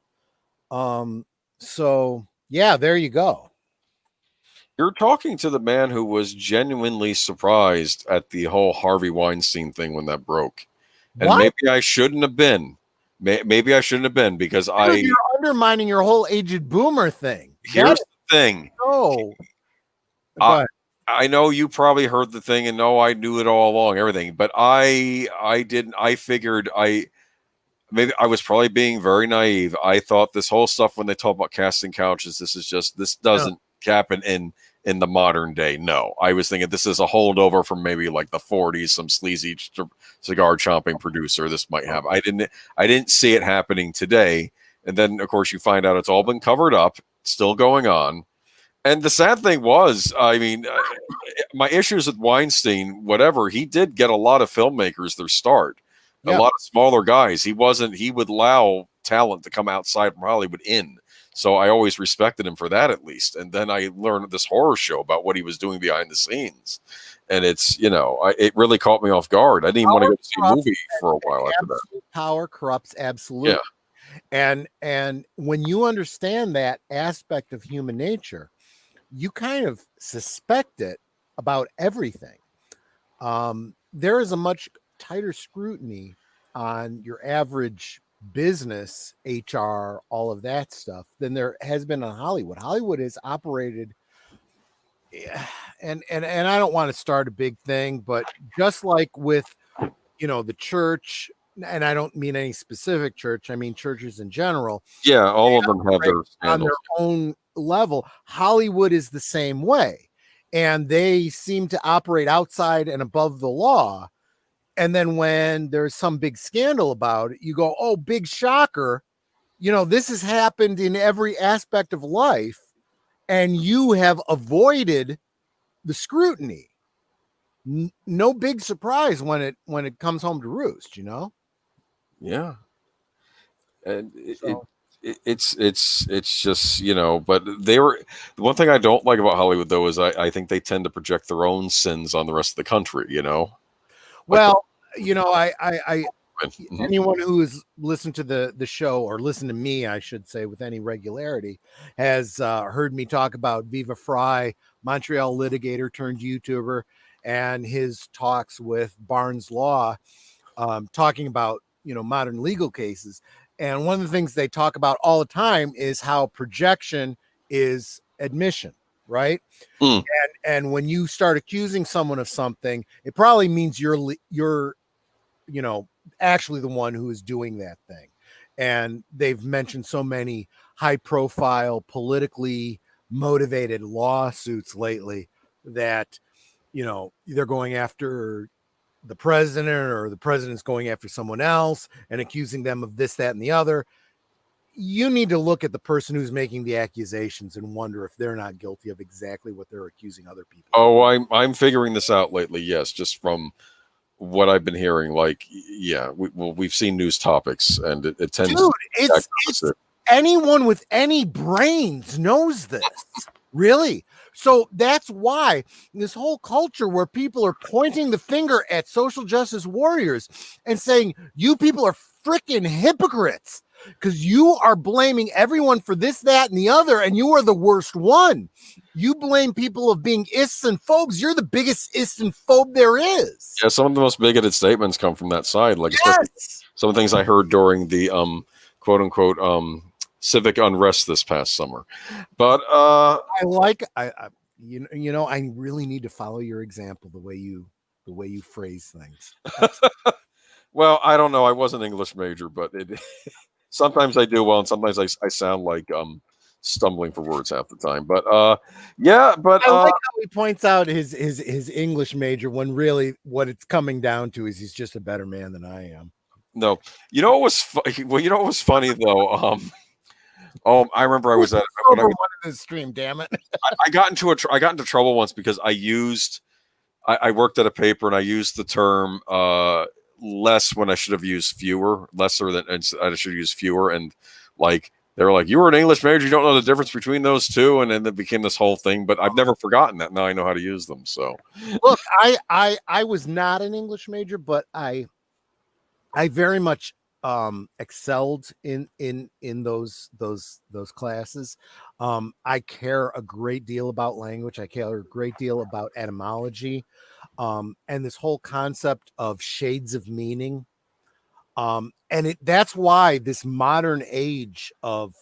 So yeah, there you go. You're talking to the man who was genuinely surprised at the whole Harvey Weinstein thing when that broke. And what? Maybe I shouldn't have been. Maybe I shouldn't have been because you're undermining your whole aged boomer thing. Here's the thing. Oh, I know you probably heard the thing and I knew it all along, everything, but I didn't. I figured maybe I was probably being very naive. I thought this whole stuff when they talk about casting couches, this doesn't happen in the modern day. No, I was thinking this is a holdover from maybe like the 40s, some sleazy cigar chomping producer. This might have. I didn't see it happening today. And then of course you find out it's all been covered up, still going on. And the sad thing was, my issues with Weinstein, whatever, he did get a lot of filmmakers their start. A lot of smaller guys. He would allow talent to come outside from Hollywood in. So I always respected him for that, at least. And then I learned this horror show about what he was doing behind the scenes. And it's, it really caught me off guard. I didn't even want to go see a movie for a while after that. Power corrupts absolutely. Yeah. And when you understand that aspect of human nature, you kind of suspect it about everything. There is a much tighter scrutiny on your average business, HR, all of that stuff than there has been on Hollywood. Hollywood has operated, and I don't want to start a big thing, but just like with, the church, and I don't mean any specific church, I mean churches in general. Yeah, all of them have their scandals. On their own level. Hollywood is the same way, and they seem to operate outside and above the law. And then when there's some big scandal about it, you go, oh, big shocker. This has happened in every aspect of life, and you have avoided the scrutiny. No big surprise when it comes home to roost, Yeah. And it's just, but the one thing I don't like about Hollywood, though, is I think they tend to project their own sins on the rest of the country, Well, anyone who has listened to the show, or listened to me, I should say, with any regularity, has heard me talk about Viva Fry, Montreal litigator turned YouTuber, and his talks with Barnes Law, talking about, modern legal cases. And one of the things they talk about all the time is how projection is admission, right? And when you start accusing someone of something, it probably means you're actually the one who is doing that thing. And they've mentioned so many high profile, politically motivated lawsuits lately that, they're going after the president, or the president's going after someone else and accusing them of this, that, and the other. You need to look at the person who's making the accusations and wonder if they're not guilty of exactly what they're accusing other people of. Oh, I'm figuring this out lately. Yes. Just from what I've been hearing, we've seen news topics, and it tends Dude, it's anyone with any brains knows this. Really? So that's why this whole culture where people are pointing the finger at social justice warriors and saying, you people are freaking hypocrites because you are blaming everyone for this, that, and the other, and you are the worst one. You blame people of being ists and phobes. You're the biggest ist and phobe there is. Yeah, some of the most bigoted statements come from that side. Especially some of the things I heard during the quote unquote civic unrest this past summer. But I really need to follow your example, the way you phrase things. Well, I don't know. I was an English major, but sometimes I do well, and sometimes I sound like stumbling for words half the time. But I like how he points out his English major, when really what it's coming down to is he's just a better man than I am. No, what was funny though. I remember I was at the stream. Damn it! I got into trouble once because I worked at a paper, and I used the term less when I should have used fewer, lesser than I should use fewer, and they were like, you were an English major, you don't know the difference between those two, and then it became this whole thing. But I've never forgotten that. Now I know how to use them. So look, I was not an English major, but I very much excelled in those classes. I care a great deal about language. I care a great deal about etymology, and this whole concept of shades of meaning. And that's why this modern age of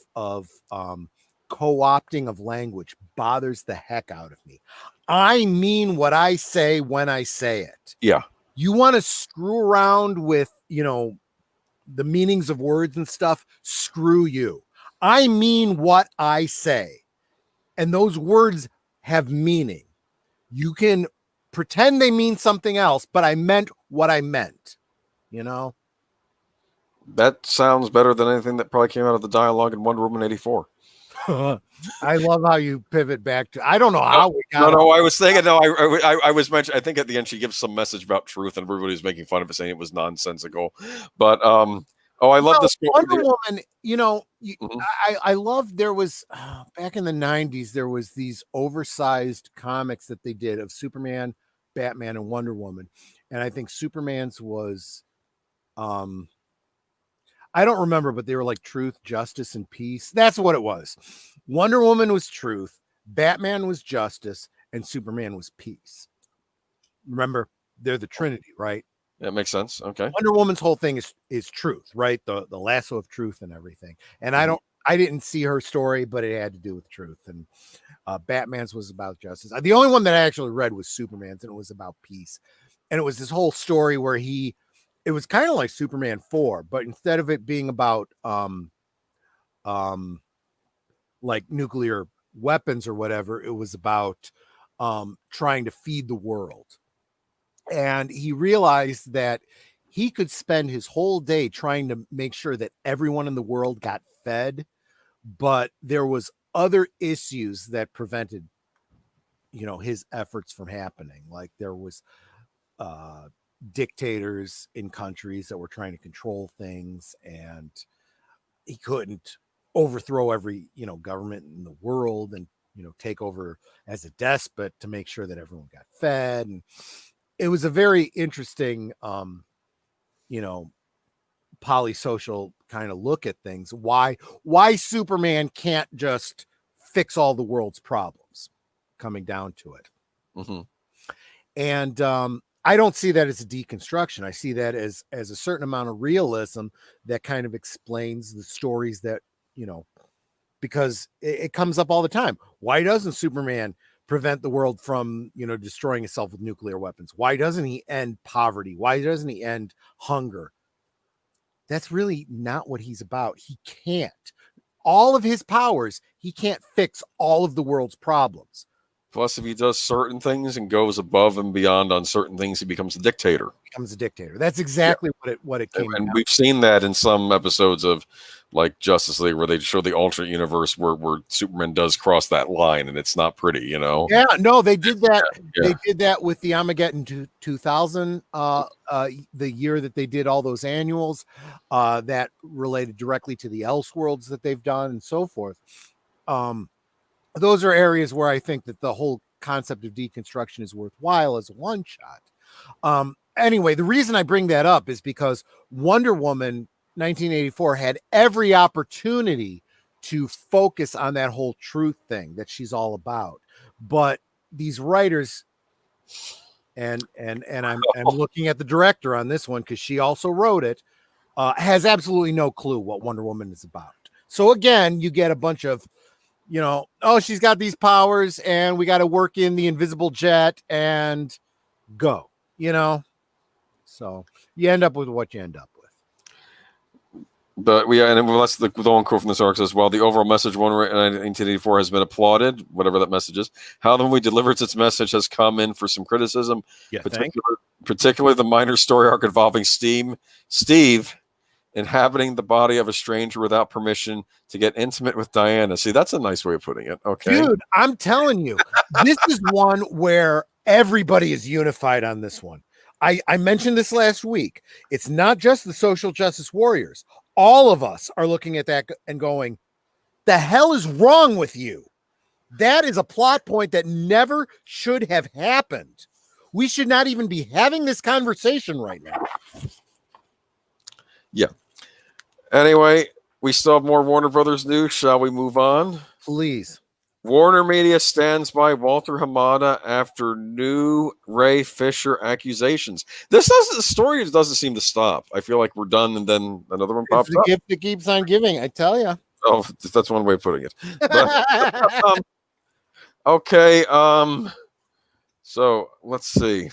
co-opting of language bothers the heck out of me. I mean what I say when I say it. Yeah. You want to screw around with, the meanings of words and stuff, screw you. I mean what I say. And those words have meaning. You can pretend they mean something else, but I meant what I meant. That sounds better than anything that probably came out of the dialogue in Wonder Woman 84. I love how you pivot back to. I don't know how we got. No. I was thinking. No, I was mentioning. I think at the end she gives some message about truth, and everybody was making fun of it, saying it was nonsensical. But Oh, I love Well, this. Wonder Woman, Mhm. I love there was back in the 90s, there was these oversized comics that they did of Superman, Batman, and Wonder Woman. And I think Superman's was um I don't remember, but they were like truth, justice, and peace. That's what it was. Wonder Woman was truth, Batman was justice, and Superman was peace. Remember, they're the Trinity, right? That makes sense. Okay. Wonder Woman's whole thing is truth, right? The lasso of truth and everything. And Mhm. I didn't see her story, but it had to do with truth. And Batman's was about justice. The only one that I actually read was Superman's, and it was about peace. And it was this whole story where it was kind of like Superman 4, but instead of it being about um like nuclear weapons or whatever, it was about trying to feed the world. And he realized that he could spend his whole day trying to make sure that everyone in the world got fed, but there was other issues that prevented his efforts from happening. Like there was uh dictators in countries that were trying to control things, and he couldn't overthrow every government in the world and take over as a despot to make sure that everyone got fed. And it was a very interesting you know polysocial kind of look at things. Why Superman can't just fix all the world's problems, coming down to it. Hmm. And I don't see that as a deconstruction. I see that as a certain amount of realism that kind of explains the stories that because it comes up all the time. Why doesn't Superman prevent the world from destroying itself with nuclear weapons? Why doesn't he end poverty? Why doesn't he end hunger? That's really not what he's about. He can't. All of his powers, he can't fix all of the world's problems. Plus, if he does certain things and goes above and beyond on certain things, he becomes a dictator. Becomes a dictator. That's exactly what it came And down. we've seen that in some episodes of like Justice League where they show the alternate universe where Superman does cross that line and it's not pretty, Yeah, no, they did that. Yeah. They did that with the Armageddon 2000, the year that they did all those annuals that related directly to the Elseworlds that they've done and so forth. Those are areas where I think that the whole concept of deconstruction is worthwhile as a one shot. Anyway, the reason I bring that up is because Wonder Woman 1984 had every opportunity to focus on that whole truth thing that she's all about. But these writers, and I'm looking at the director on this one because she also wrote it, has absolutely no clue what Wonder Woman is about. So again, you get a bunch of oh, she's got these powers and we got to work in the invisible jet and go, so you end up with what you end up with. But and that's the one quote from this arc says, while the overall message Wonder Woman 1984 has been applauded, whatever that message is, how the movie delivers its message has come in for some criticism, particularly the minor story arc involving Steve inhabiting the body of a stranger without permission to get intimate with Diana. See, that's a nice way of putting it. Okay. Dude, I'm telling you, this is one where everybody is unified on this one. I mentioned this last week. It's not just the social justice warriors. All of us are looking at that and going, the hell is wrong with you? That is a plot point that never should have happened. We should not even be having this conversation right now. Yeah. Anyway, we still have more Warner Brothers news. Shall we move on? Please. Warner Media stands by Walter Hamada after new Ray Fisher accusations. The story doesn't seem to stop. I feel like we're done, and then another one pops up. Gift that keeps on giving, I tell you. Oh, that's one way of putting it. But, okay. So let's see.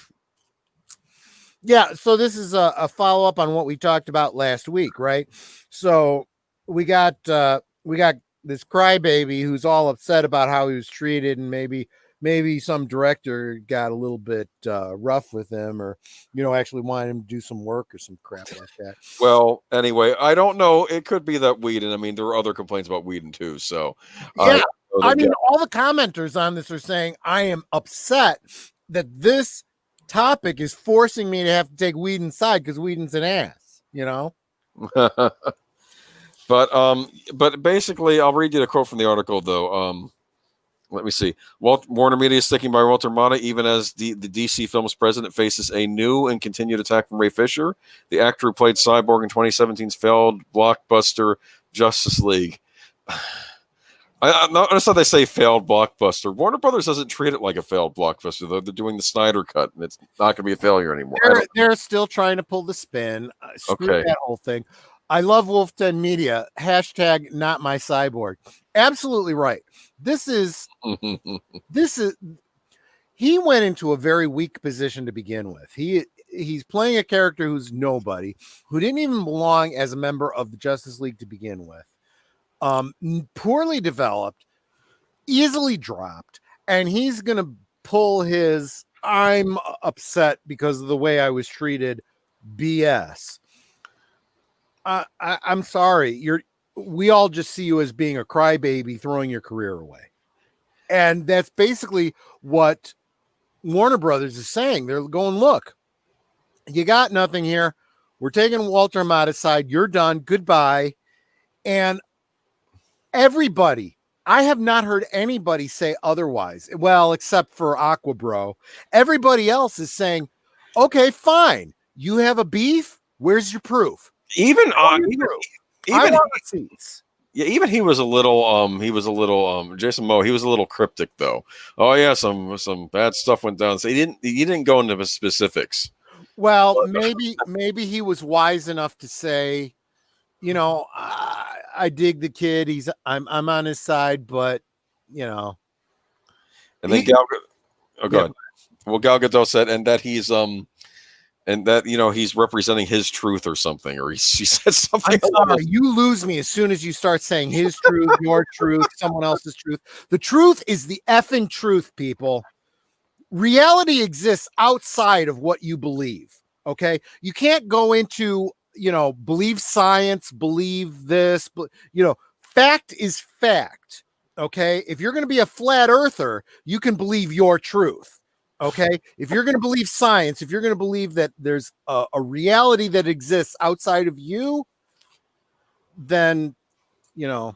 Yeah, so this is a follow up on what we talked about last week, right? So we got this crybaby who's all upset about how he was treated, and maybe some director got a little bit rough with him, or actually wanted him to do some work or some crap like that. Well, anyway, I don't know. It could be that Whedon. I mean, there were other complaints about Whedon too. So yeah, I mean, all the commenters on this are saying I am upset that this topic is forcing me to have to take Whedon's side because Whedon's an ass. But basically, I'll read you the quote from the article though. Let me see. Warner Media is sticking by Walter Hamada even as the DC Films president faces a new and continued attack from Ray Fisher, the actor who played Cyborg in 2017's failed blockbuster Justice League. Notice how they say failed blockbuster. Warner Brothers doesn't treat it like a failed blockbuster, though. They're doing the Snyder cut, and it's not going to be a failure anymore. They're still trying to pull the spin. Screw Okay. that whole thing. I love Wolf Den Media. # not my cyborg. Absolutely right. This is he went into a very weak position to begin with. He's playing a character who's nobody, who didn't even belong as a member of the Justice League to begin with. Poorly developed, easily dropped, and he's gonna pull his "I'm upset because of the way I was treated" BS. I'm sorry. We all just see you as being a crybaby, throwing your career away, and that's basically what Warner Brothers is saying. They're going, look, you got nothing here. We're taking Walter Hamada's side. You're done. Goodbye. And everybody, I have not heard anybody say otherwise. Well, except for Aqua Bro. Everybody else is saying, okay, fine. You have a beef. Where's your proof? Even I want receipts. Yeah, even he was a little Jason Moe, he was a little cryptic though. Oh yeah, some bad stuff went down. So he didn't go into the specifics. Well, maybe he was wise enough to say, you know, I dig the kid. I'm on his side, but you know. And then go ahead. Well, Gal Gadot said, and that he's and that, you know, he's representing his truth or something, or she said something. I'm sorry, you lose me as soon as you start saying his truth, your truth, someone else's truth. The truth is the effing truth, people. Reality exists outside of what you believe. Okay, you can't go into, you know, believe science, believe this, you know, fact is fact. Okay, if you're going to be a flat earther, you can believe your truth. Okay, if you're going to believe science, if you're going to believe that there's a reality that exists outside of you, then, you know,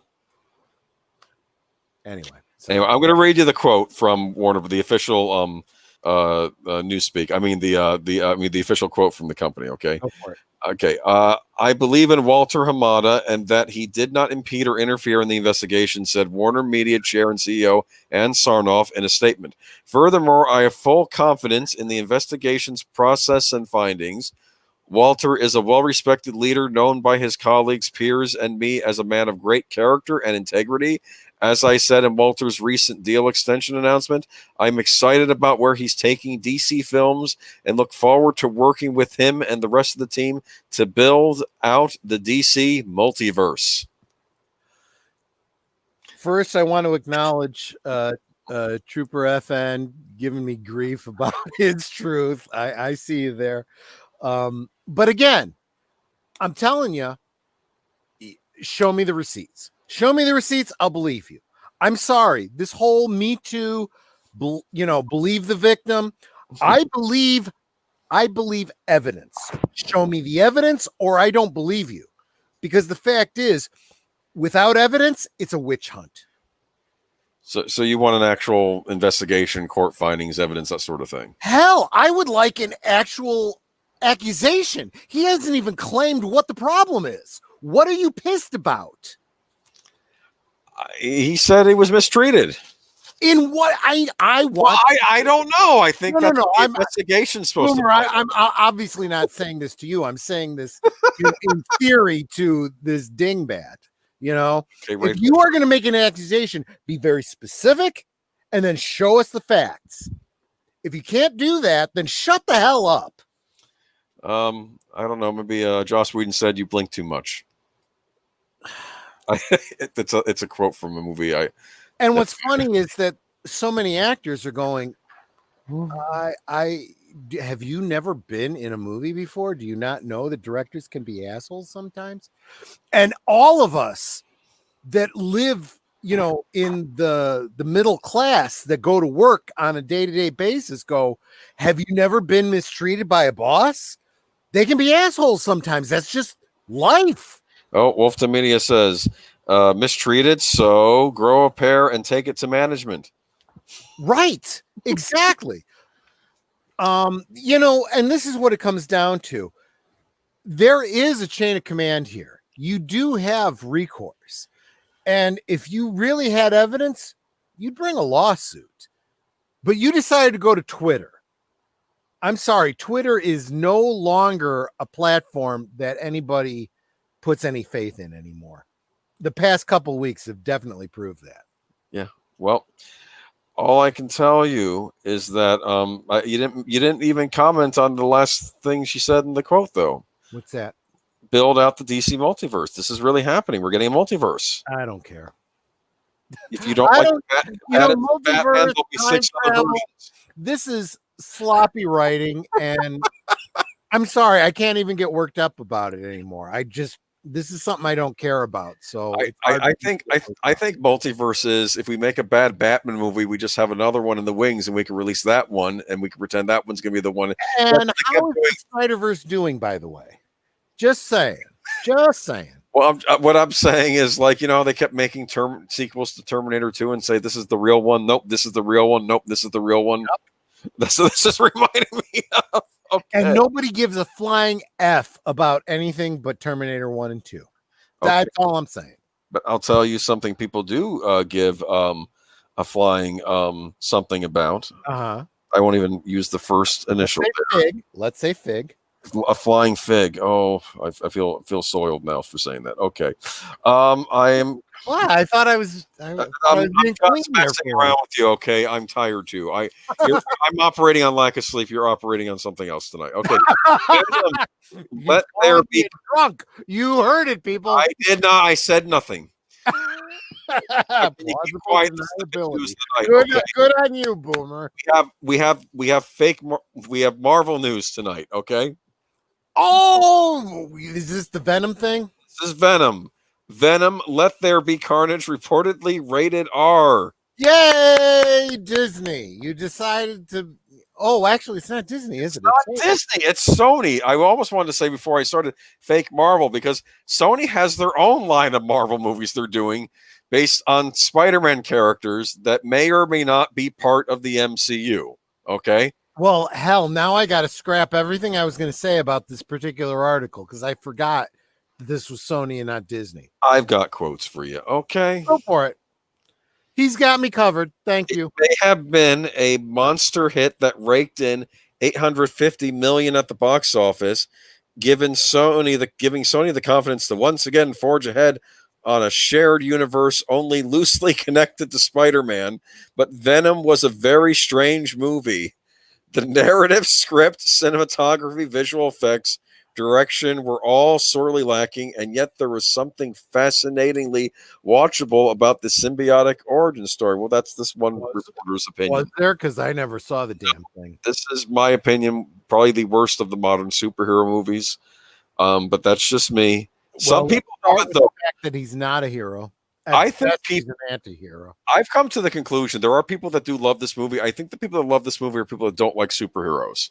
anyway. Anyway, I'm going to read you the quote from Warner, the official newspeak. I mean the official quote from the company. Okay. Go for it. Okay. I believe in Walter Hamada and that he did not impede or interfere in the investigation, said Warner Media Chair and CEO Ann Sarnoff in a statement. Furthermore, I have full confidence in the investigation's process and findings. Walter is a well-respected leader known by his colleagues, peers, and me as a man of great character and integrity. As I said in Walter's recent deal extension announcement, I'm excited about where he's taking DC Films and look forward to working with him and the rest of the team to build out the DC multiverse. First, I want to acknowledge Trooper FN giving me grief about his truth. I see you there. But again, I'm telling you, show me the receipts. Show me the receipts. I'll believe you. I'm sorry. This whole Me Too, believe the victim. I believe evidence. Show me the evidence or I don't believe you. Because the fact is, without evidence, it's a witch hunt. So you want an actual investigation, court findings, evidence, that sort of thing? Hell, I would like an actual accusation. He hasn't even claimed what the problem is. What are you pissed about? He said he was mistreated. In what I want? Well, I don't know. I think that's no. what the investigation's supposed Boomer, to. I'm obviously not saying this to you. I'm saying this in theory to this dingbat. You know, Okay, if you are going to make an accusation, be very specific, and then show us the facts. If you can't do that, then shut the hell up. I don't know. Maybe Joss Whedon said you blink too much. It's a quote from a movie. And what's funny is that so many actors are going, I have you never been in a movie before? Do you not know that directors can be assholes sometimes? And all of us that live, in the middle class that go to work on a day-to-day basis go, have you never been mistreated by a boss? They can be assholes sometimes. That's just Life. Oh, Wolf to Media says, mistreated, so grow a pair and take it to management. Right. Exactly. And this is what it comes down to. There is a chain of command here. You do have recourse. And if you really had evidence, you'd bring a lawsuit. But you decided to go to Twitter. I'm sorry, Twitter is no longer a platform that anybody puts any faith in anymore. The past couple of weeks have definitely proved that. Yeah. Well, all I can tell you is that you didn't even comment on the last thing she said in the quote, though. What's that? Build out the DC multiverse. This is really happening. We're getting a multiverse. I don't care. If you don't I like don't, multiverse, multiverse, there'll be time 6 other travel. versions. This is sloppy writing, and I'm sorry, I can't even get worked up about it anymore. This is something I don't care about. So I think multiverse is, if we make a bad Batman movie, we just have another one in the wings, and we can release that one, and we can pretend that one's gonna be the one. And how is the Spider-Verse doing, by the way? Just saying. Well, what I'm saying is, like, they kept making sequels to Terminator 2 and say this is the real one. Nope, this is the real one. Nope, this is the real one. Yep. This is reminding me of. Okay. And nobody gives a flying F about anything but Terminator 1 and 2. That's all I'm saying. But I'll tell you something people do give a flying something about. Uh-huh. I won't even use the first initial. Let's say fig. A flying fig. Oh, I feel soiled now for saying that. Okay. I am. Well, I thought I was. I'm just messing around with you. Okay, I'm tired too. I'm operating on lack of sleep. You're operating on something else tonight. Okay. Let there be drunk. You heard it, people. I did not. I said nothing. Good on you, Boomer. We have Marvel news tonight. Okay. Oh, is this the Venom thing? This is Venom. Venom, Let There Be Carnage, reportedly rated R. Yay, Disney. You decided to... Oh, actually, it's not Disney, is it? It's not Disney. It's Sony. I almost wanted to say before I started fake Marvel, because Sony has their own line of Marvel movies they're doing based on Spider-Man characters that may or may not be part of the MCU. Okay? Well, hell, now I got to scrap everything I was going to say about this particular article because I forgot that this was Sony and not Disney. I've got quotes for you. Okay. Go for it. He's got me covered. Thank you. They have been a monster hit that raked in $850 million at the box office, giving Sony the confidence to once again forge ahead on a shared universe only loosely connected to Spider-Man. But Venom was a very strange movie. The narrative, script, cinematography, visual effects, direction were all sorely lacking, and yet there was something fascinatingly watchable about the symbiotic origin story. Well, that's this one reporter's opinion. Was there? Because I never saw the damn thing. This is my opinion, probably the worst of the modern superhero movies. But that's just me. Some people know it, though. The fact that he's not a hero. I think he's an anti-hero. I've come to the conclusion there are people that do love this movie. I think the people that love this movie are people that don't like superheroes.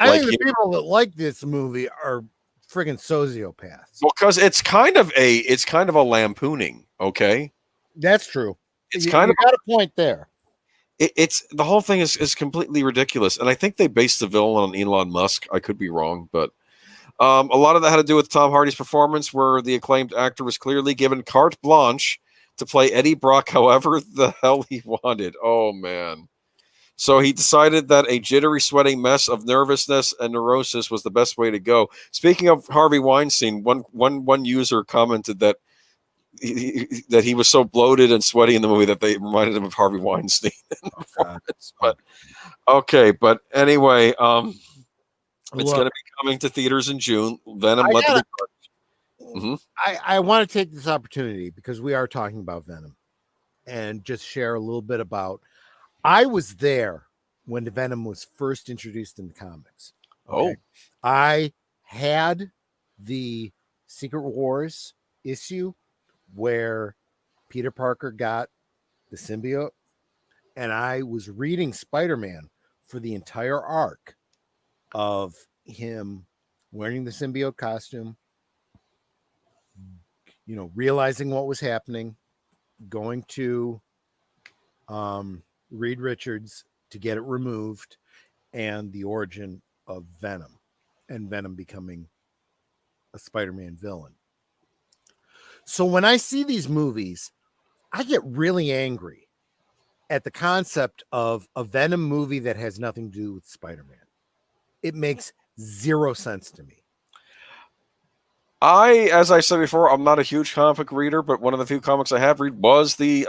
I think the people that like this movie are friggin' sociopaths. Well, because it's kind of a lampooning. Okay, that's true. It's you got a point there. It's the whole thing is completely ridiculous, and I think they based the villain on Elon Musk. I could be wrong, but a lot of that had to do with Tom Hardy's performance, where the acclaimed actor was clearly given carte blanche to play Eddie Brock however the hell he wanted. Oh, man. So he decided that a jittery, sweating mess of nervousness and neurosis was the best way to go. Speaking of Harvey Weinstein, one user commented that he was so bloated and sweaty in the movie that they reminded him of Harvey Weinstein. But anyway, it's going to be coming to theaters in June. Venom. I want to take this opportunity because we are talking about Venom and just share a little bit about. I was there when the Venom was first introduced in the comics. Okay? I had the Secret Wars issue where Peter Parker got the symbiote, and I was reading Spider-Man for the entire arc of him wearing the symbiote costume, realizing what was happening, going to Reed Richards to get it removed, and the origin of Venom, and Venom becoming a Spider-Man villain. So when I see these movies, I get really angry at the concept of a Venom movie that has nothing to do with Spider-Man. It makes zero sense to me. As I said before, I'm not a huge comic book reader, but one of the few comics I have read was the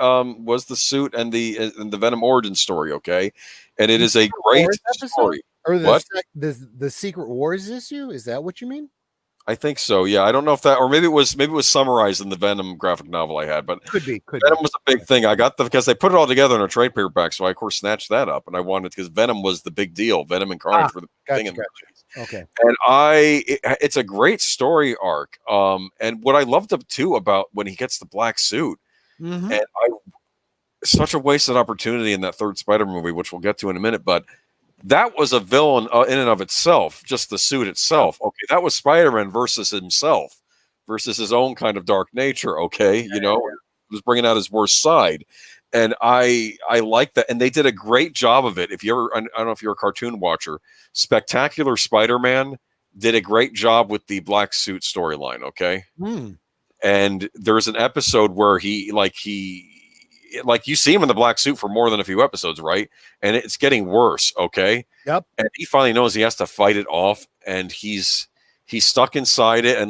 suit and the Venom origin story. Okay, and it is a great story. Or What? The Secret Wars issue? Is that what you mean? I think so. Yeah, I don't know if that, or maybe it was summarized in the Venom graphic novel I had, but Could be. Venom was a big thing. I got because they put it all together in a trade paperback, so I of course snatched that up, and I wanted because Venom was the big deal. Venom and Carnage were the big thing. Okay. And it's a great story arc. And what I loved too about when he gets the black suit, and such a wasted opportunity in that third Spider movie, which we'll get to in a minute, but. That was a villain in and of itself, just the suit itself. Okay, that was Spider-Man versus himself, versus his own kind of dark nature. Okay, he was bringing out his worst side, and I like that. And they did a great job of it. If you're, I don't know if you're a cartoon watcher, Spectacular Spider-Man did a great job with the black suit storyline. Okay, and there's an episode where he you see him in the black suit for more than a few episodes, right? And it's getting worse, okay? Yep. And he finally knows he has to fight it off, and he's stuck inside it, and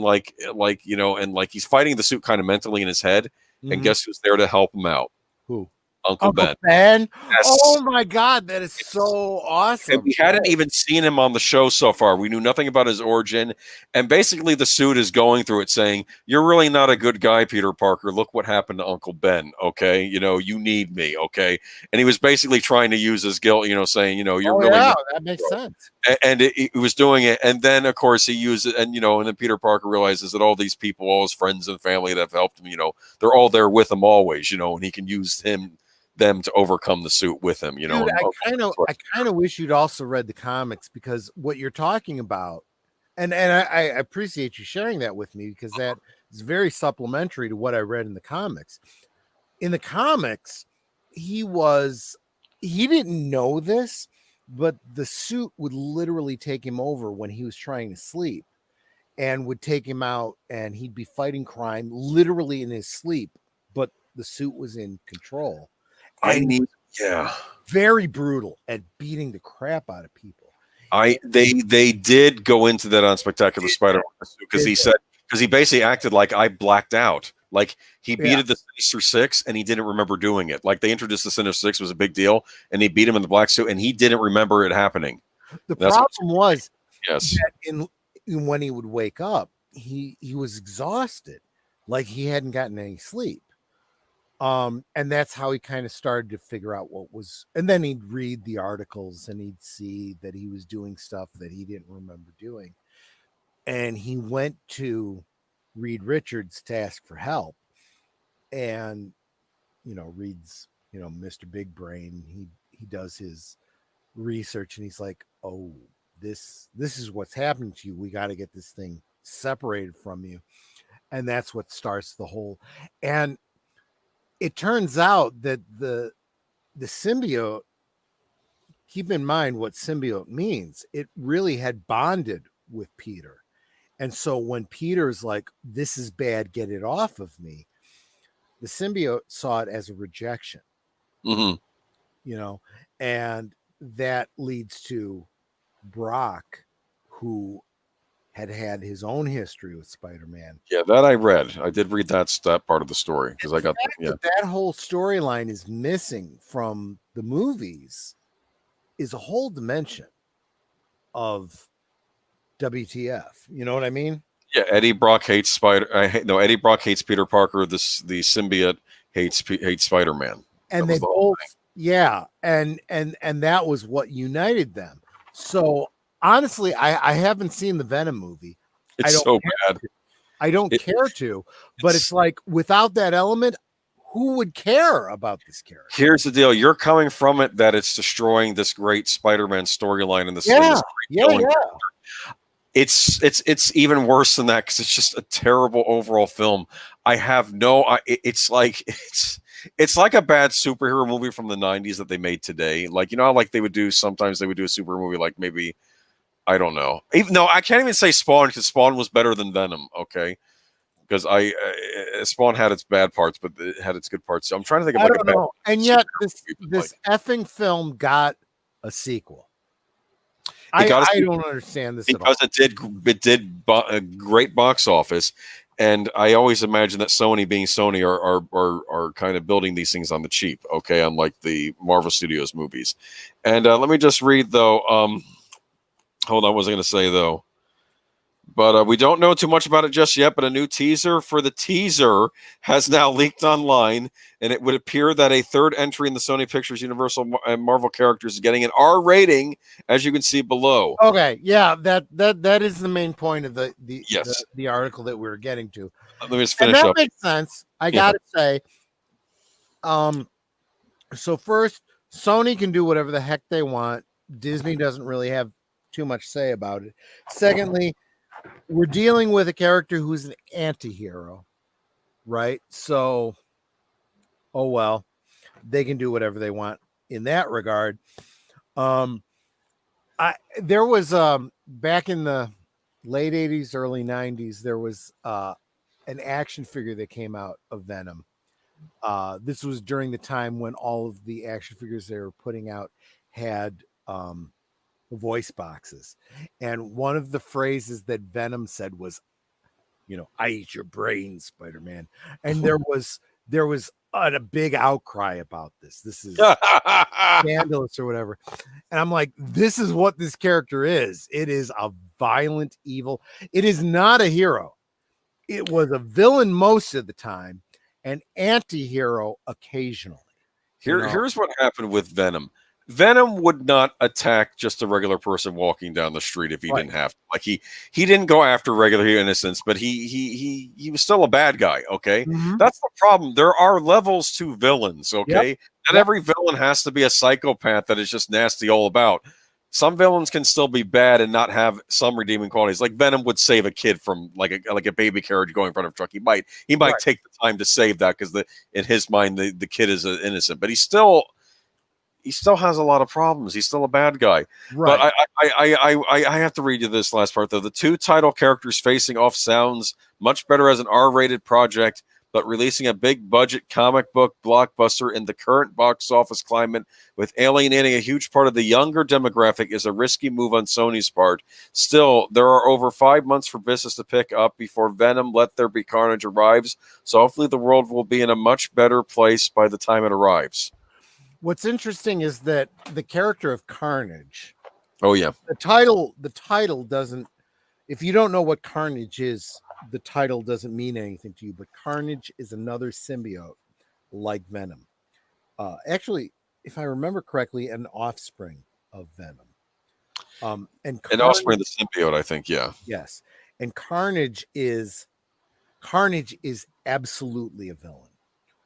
he's fighting the suit kind of mentally in his head. And guess who's there to help him out? Who? Uncle Ben. Ben? Yes. Oh my God, that is so awesome. And we hadn't even seen him on the show so far. We knew nothing about his origin. And basically the suit is going through it saying, you're really not a good guy, Peter Parker. Look what happened to Uncle Ben, okay? You need me, okay? And he was basically trying to use his guilt, saying, you're really not that makes sense. And it was doing it. And then, of course, he used it. And, and then Peter Parker realizes that all these people, all his friends and family that have helped him, they're all there with him always, and he can use them to overcome the suit with him, Dude, I kind of wish you'd also read the comics, because what you're talking about, and I appreciate you sharing that with me, because that is very supplementary to what I read in the comics. In the comics, he didn't know this, but the suit would literally take him over when he was trying to sleep, and would take him out, and he'd be fighting crime literally in his sleep, but the suit was in control. Very brutal at beating the crap out of people. They did go into that on Spectacular Spider-Man, because he basically acted like I blacked out. Like he beat the Sinister Six and he didn't remember doing it. Like they introduced the Sinister Six was a big deal, and he beat him in the black suit and he didn't remember it happening. The problem was that when he would wake up, he was exhausted, like he hadn't gotten any sleep. And that's how he kind of started to figure out what was, and then he'd read the articles and he'd see that he was doing stuff that he didn't remember doing. And he went to Reed Richards to ask for help. And, Reed's, Mr. Big Brain, he does his research and he's like, oh, this is what's happening to you. We got to get this thing separated from you. And that's what starts the whole, and it turns out that the symbiote, keep in mind what symbiote means. It really had bonded with Peter. And so when Peter's like, this is bad, get it off of me, the symbiote saw it as a rejection, and that leads to Brock, who had his own history with Spider-Man. Yeah, that I read. I did read that part of the story, because I got that whole storyline is missing from the movies. Is a whole dimension of WTF. You know what I mean? Yeah, Eddie Brock hates Eddie Brock hates Peter Parker. The symbiote hates Spider-Man. And they both, and that was what united them. So honestly, I haven't seen the Venom movie. It's so bad. I don't care to, but it's like without that element, who would care about this character? Here's the deal: you're coming from it that it's destroying this great Spider-Man storyline in the It's even worse than that because it's just a terrible overall film. I have no. It's like it's like a bad superhero movie from the '90s that they made today. Like, you know how like they would do sometimes they would do a super movie like maybe I don't know. Even no, I can't even say Spawn because Spawn was better than Venom. Okay, because Spawn had its bad parts, but it had its good parts. So I'm trying to think of I like a don't bad know. And superhero yet movie, but, this effing film got a sequel. It got I us don't understand this at all. because it did a great box office, and I always imagine that Sony, being Sony, are kind of building these things on the cheap. Okay, unlike the Marvel Studios movies. And let me just read though. Hold on, what was I going to say though? But we don't know too much about it just yet. But a new teaser for the teaser has now leaked online, and it would appear that a third entry in the Sony Pictures Universal and Marvel characters is getting an R rating, as you can see below. Okay, yeah, that is the main point of Yes. the article that we were getting to. Let me just And finish that up. makes sense. I Yeah. gotta say. So first, Sony can do whatever the heck they want. Disney doesn't really have too much say about it. Secondly, we're dealing with a character who's an anti-hero, right? So, oh well, they can do whatever they want in that regard. There was back in the late 80s, early 90s, there was an action figure that came out of Venom. This was during the time when all of the action figures they were putting out had voice boxes. And one of the phrases that Venom said was, I eat your brain, Spider-Man. And there was a big outcry about this. This is scandalous or whatever. And I'm like, this is what this character is. It is a violent evil. It is not a hero. It was a villain most of the time, an anti-hero occasionally. Here's what happened with Venom. Venom would not attack just a regular person walking down the street if he didn't have to. Like he didn't go after regular innocents, but he was still a bad guy. Okay, that's the problem. There are levels to villains. Okay, not every villain has to be a psychopath that is just nasty all about. Some villains can still be bad and not have some redeeming qualities. Like Venom would save a kid from like a baby carriage going in front of a truck. He might take the time to save that because in his mind the kid is innocent, but he still has a lot of problems. He's still a bad guy. Right. But I have to read you this last part though. The two title characters facing off sounds much better as an R-rated project, but releasing a big budget comic book blockbuster in the current box office climate with alienating a huge part of the younger demographic is a risky move on Sony's part. Still, there are over 5 months for business to pick up before Venom Let There Be Carnage arrives. So hopefully the world will be in a much better place by the time it arrives. What's interesting is that the character of Carnage. Oh yeah. The title doesn't, if you don't know what Carnage is, the title doesn't mean anything to you, but Carnage is another symbiote like Venom. Actually, if I remember correctly, an offspring of Venom. And an offspring of the symbiote, I think, yeah. Yes. And Carnage is absolutely a villain.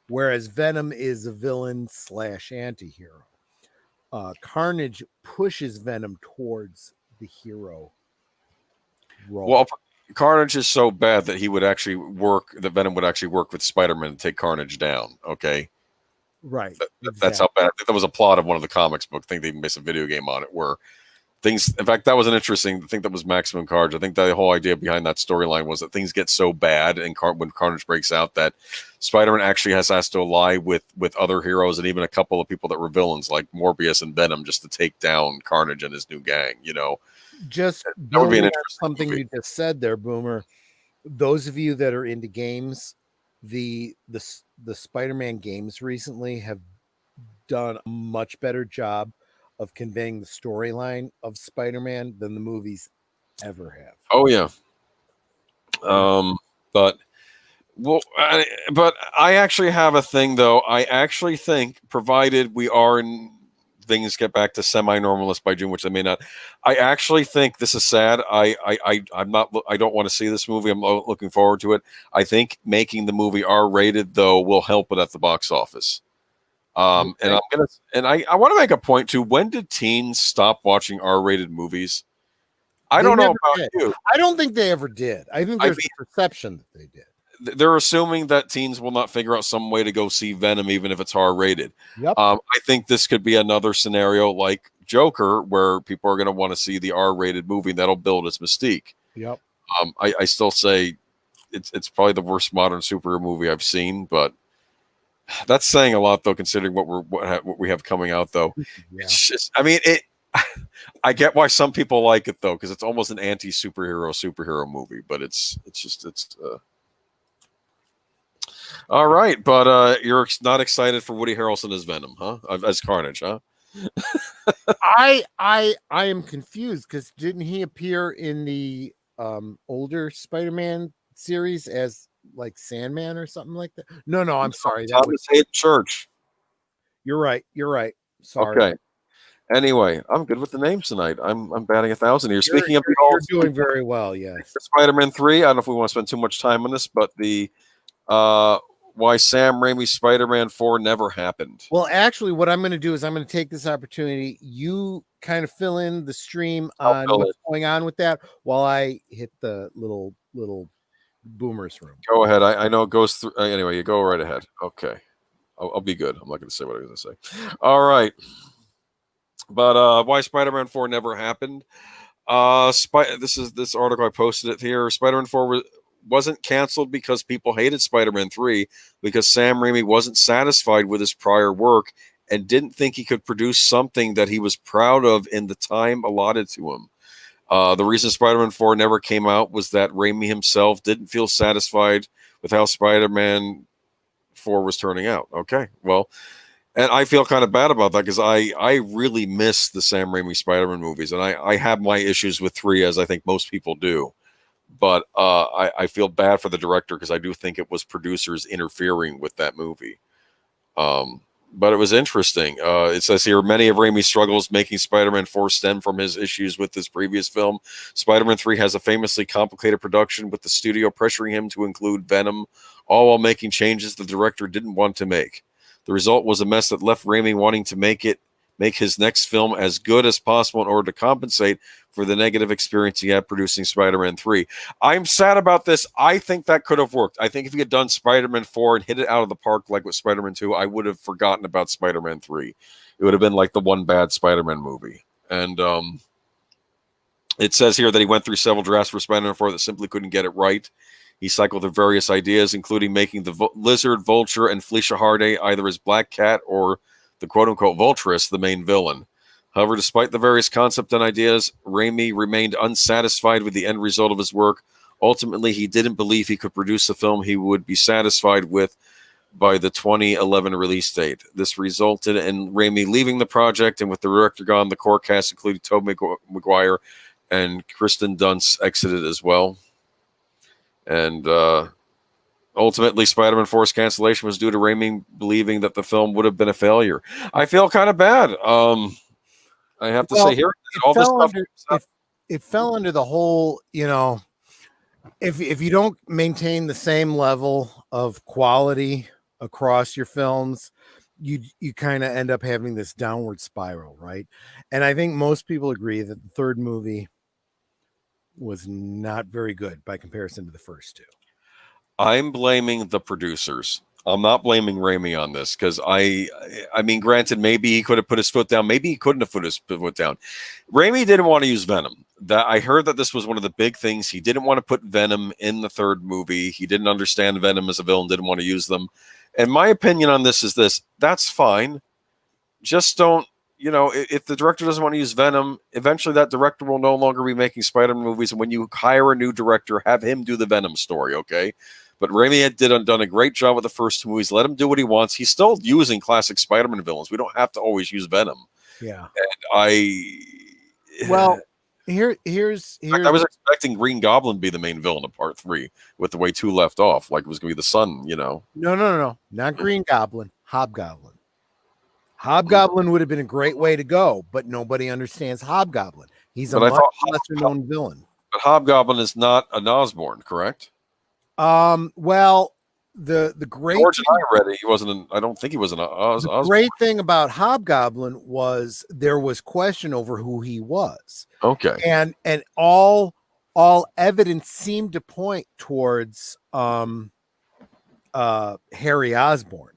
Whereas Venom is a villain / anti-hero. Carnage pushes Venom towards the hero role. Well, Carnage is so bad that Venom would actually work with Spider-Man to take Carnage down. Okay. Right. That's how bad. I think that was a plot of one of the comics book. I think they even made a video game on it where things, in fact, that was an interesting, I think that was Maximum Carnage. I think the whole idea behind that storyline was that things get so bad and when Carnage breaks out that Spider-Man actually has to ally with other heroes and even a couple of people that were villains like Morbius and Venom just to take down Carnage and his new gang, Just that would be an interesting something movie. You just said there, Boomer. Those of you that are into games, the Spider-Man games recently have done a much better job of conveying the storyline of Spider-Man than the movies ever have. Oh yeah. But I actually have a thing though. I actually think, provided we are in things get back to semi-normalist by June, which they may not, I actually think this is sad. I don't want to see this movie. I'm looking forward to it. I think making the movie R-rated though will help it at the box office. And I want to make a point too. When did teens stop watching R-rated movies? I They don't know never about did. you. I don't think they ever did. I think there's a perception that they did. They're assuming that teens will not figure out some way to go see Venom, even if it's R-rated. Yep. I think this could be another scenario like Joker, where people are going to want to see the R-rated movie, and that'll build its mystique. Yep. I still say it's probably the worst modern superhero movie I've seen, but that's saying a lot, though, considering what we have coming out. Though, Yeah. it's just, I mean, I get why some people like it, though, because it's almost an anti-superhero movie, but it's all right. But you're not excited for Woody Harrelson as Venom, huh? As Carnage, huh? I am confused because didn't he appear in the older Spider-Man series as like Sandman or something like that? No, I'm sorry. That was Thomas Hayden Church. You're right. Sorry. Okay. Anyway, I'm good with the names tonight. I'm batting 1,000 here. Speaking of the you're old doing very well. Yes. Spider-Man 3, I don't know if we want to spend too much time on this, but the why Sam Raimi's Spider-Man 4 never happened. Well, actually, what I'm going to do is I'm going to take this opportunity. You kind of fill in the stream on what's going on with that while I hit the little boomers room. Go ahead. I know it goes through. Anyway, you go right ahead. Okay. I'll be good. I'm not going to say what I was going to say. All right. But why Spider-Man 4 never happened? This article I posted it here. Spider-Man 4 wasn't canceled because people hated Spider-Man 3 because Sam Raimi wasn't satisfied with his prior work and didn't think he could produce something that he was proud of in the time allotted to him. The reason Spider-Man 4 never came out was that Raimi himself didn't feel satisfied with how Spider-Man 4 was turning out. Okay, well, and I feel kind of bad about that because I really miss the Sam Raimi Spider-Man movies, and I have my issues with 3, as I think most people do. But I feel bad for the director because I do think it was producers interfering with that movie. But it was interesting. It says here, many of Raimi's struggles making Spider-Man 4 stem from his issues with his previous film. Spider-Man 3 has a famously complicated production, with the studio pressuring him to include Venom, all while making changes the director didn't want to make. The result was a mess that left Raimi wanting to make his next film as good as possible in order to compensate for the negative experience he had producing Spider-Man 3. I'm sad about this. I think that could have worked. I think if he had done Spider-Man 4 and hit it out of the park like with Spider-Man 2, I would have forgotten about Spider-Man 3. It would have been like the one bad Spider-Man movie. And it says here that he went through several drafts for Spider-Man 4 that simply couldn't get it right. He cycled through various ideas, including making the Lizard, Vulture, and Felicia Hardy either as Black Cat or the quote-unquote Vulturess, the main villain. However, despite the various concepts and ideas, Raimi remained unsatisfied with the end result of his work. Ultimately, he didn't believe he could produce a film he would be satisfied with by the 2011 release date. This resulted in Raimi leaving the project, and with the director gone, the core cast, including Tobey Maguire and Kristen Dunst, exited as well. And ultimately, Spider-Man 4's cancellation was due to Raimi believing that the film would have been a failure. I feel kind of bad. I have to say here, all this stuff. It fell under the whole, if you don't maintain the same level of quality across your films, you kind of end up having this downward spiral, right? And I think most people agree that the third movie was not very good by comparison to the first two. I'm blaming the producers. I'm not blaming Raimi on this because I mean, granted, maybe he could have put his foot down. Maybe he couldn't have put his foot down. Raimi didn't want to use Venom. That I heard that this was one of the big things. He didn't want to put Venom in the third movie. He didn't understand Venom as a villain. Didn't want to use them. And my opinion on this is this: that's fine. Just don't. If the director doesn't want to use Venom, eventually that director will no longer be making Spider-Man movies. And when you hire a new director, have him do the Venom story, okay? But Raimi had done a great job with the first two movies. Let him do what he wants. He's still using classic Spider-Man villains. We don't have to always use Venom. Yeah. And here's I was expecting Green Goblin to be the main villain of Part 3 with the way 2 left off. Like it was going to be the son, No. Not Green Goblin. Hobgoblin. Hobgoblin would have been a great way to go, but nobody understands Hobgoblin. He's a much lesser known villain. But Hobgoblin is not an Osborn, correct? Well, the great George and I read it. He wasn't. I don't think he was an Oz. the great thing about Hobgoblin was there was question over who he was, Okay. and all evidence seemed to point towards Harry Osborn,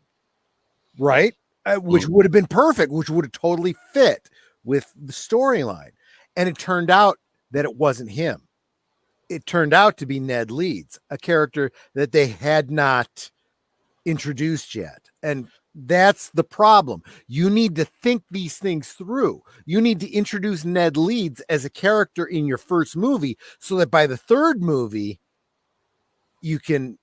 right? Which would have been perfect, which would have totally fit with the storyline. And it turned out that it wasn't him. It turned out to be Ned Leeds, a character that they had not introduced yet. And that's the problem. You need to think these things through. You need to introduce Ned Leeds as a character in your first movie so that by the third movie, you can,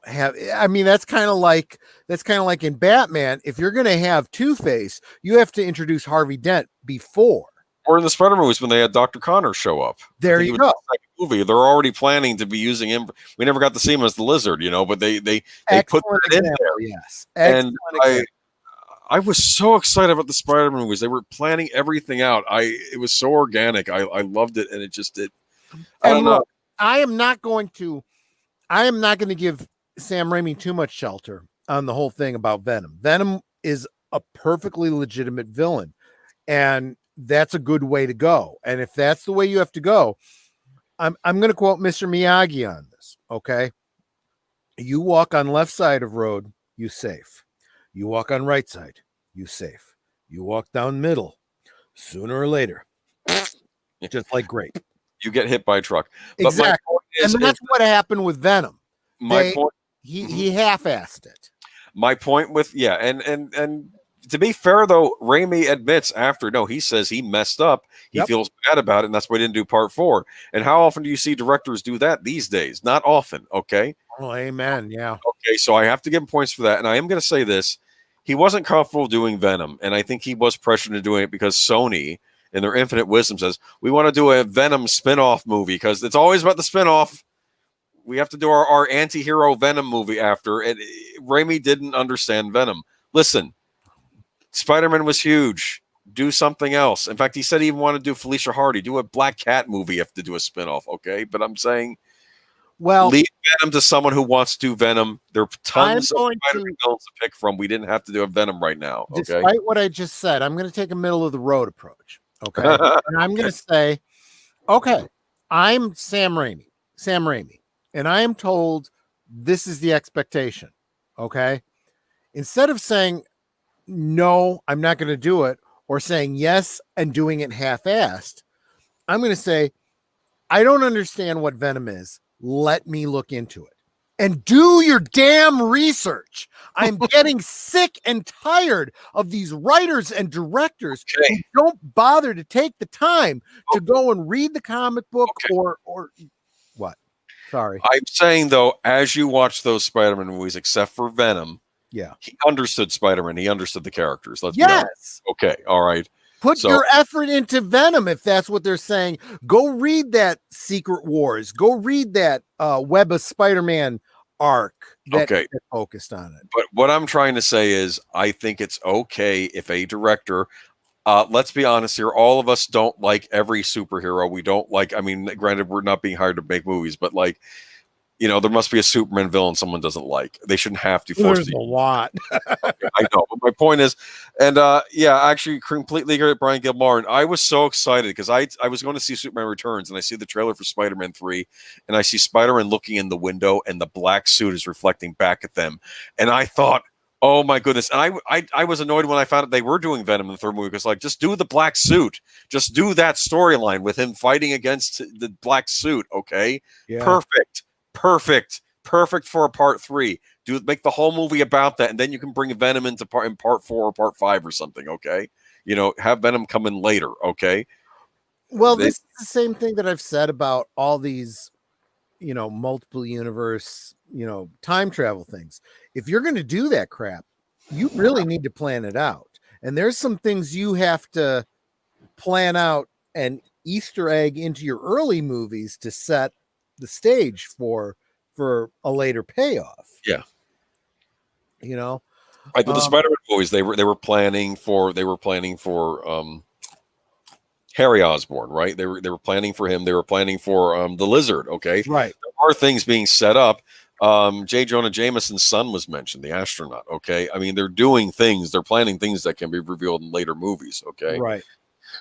have, I mean, that's kind of like in Batman. If you're going to have Two-Face, you have to introduce Harvey Dent before. Or in the Spider movies when they had Dr. Connor show up. There you go. The second movie, they're already planning to be using him. We never got to see him as the Lizard, but they put that in there. Yes, and I was so excited about the Spider movies. They were planning everything out. It was so organic. I loved it, and it just did. I don't know. I am not going to give Sam Raimi too much shelter on the whole thing about Venom. Venom is a perfectly legitimate villain, and that's a good way to go. And if that's the way you have to go, I'm going to quote Mr. Miyagi on this. Okay. You walk on left side of road, you safe. You walk on right side, you safe. You walk down middle, sooner or later, just like grape. You get hit by a truck. But exactly. And that's what happened with Venom. He half-assed it. My point with, and to be fair, though, Raimi admits he says he messed up. He feels bad about it, and that's why he didn't do part 4. And how often do you see directors do that these days? Not often, okay? Oh, amen, yeah. Okay, so I have to give him points for that, and I am going to say this. He wasn't comfortable doing Venom, and I think he was pressured into doing it because Sony, in their infinite wisdom, says, we want to do a Venom spin-off movie because it's always about the spin-off. We have to do our anti-hero Venom movie after, and Raimi didn't understand Venom. Listen, Spider-Man was huge. Do something else. In fact, he said he even wanted to do Felicia Hardy. Do a Black Cat movie if to do a spinoff, okay? But I'm saying, leave Venom to someone who wants to do Venom. There are tons of Spider-Man villains to pick from. We didn't have to do a Venom right now, okay? Despite what I just said, I'm going to take a middle-of-the-road approach, okay? And I'm going to say, okay, I'm Sam Raimi, and I am told this is the expectation, okay? Instead of saying, no, I'm not going to do it, or saying yes and doing it half-assed, I'm going to say, I don't understand what Venom is. Let me look into it. And do your damn research. I'm getting sick and tired of these writers and directors who don't bother to take the time to go and read the comic book or what? Sorry. I'm saying, though, as you watch those Spider-Man movies, except for Venom, he understood Spider-Man. He understood the characters. Let's be honest. Okay, all right. Put your effort into Venom if that's what they're saying. Go read that Secret Wars. Go read that Web of Spider-Man arc that focused on it. But what I'm trying to say is I think it's okay if a director, let's be honest here, all of us don't like every superhero. We don't like, I mean, granted, we're not being hired to make movies, but like, there must be a Superman villain someone doesn't like. They shouldn't have to force There's a lot. I know, but my point is, and I actually completely agree with Brian Gilmore. And I was so excited because I was going to see Superman Returns, and I see the trailer for Spider-Man 3, and I see Spider-Man looking in the window, and the black suit is reflecting back at them, and I thought, oh my goodness! And I was annoyed when I found out they were doing Venom in the third movie because, like, just do the black suit, just do that storyline with him fighting against the black suit. Okay, Perfect for a part 3. Make the whole movie about that, and then you can bring Venom into part 4 or part 5 or something. Okay, have Venom come in later. Okay. Well, this is the same thing that I've said about all these, multiple universe, time travel things. If you're going to do that crap, you really need to plan it out. And there's some things you have to plan out and Easter egg into your early movies to set the stage for a later payoff. Like with the Spider-Man movies, they were planning for Harry Osborn, right? They were planning for him. They were planning for the Lizard. Okay, right. There are things being set up. J. Jonah Jameson's son was mentioned, the astronaut. Okay, I mean they're doing things, they're planning things that can be revealed in later movies. Okay, Right.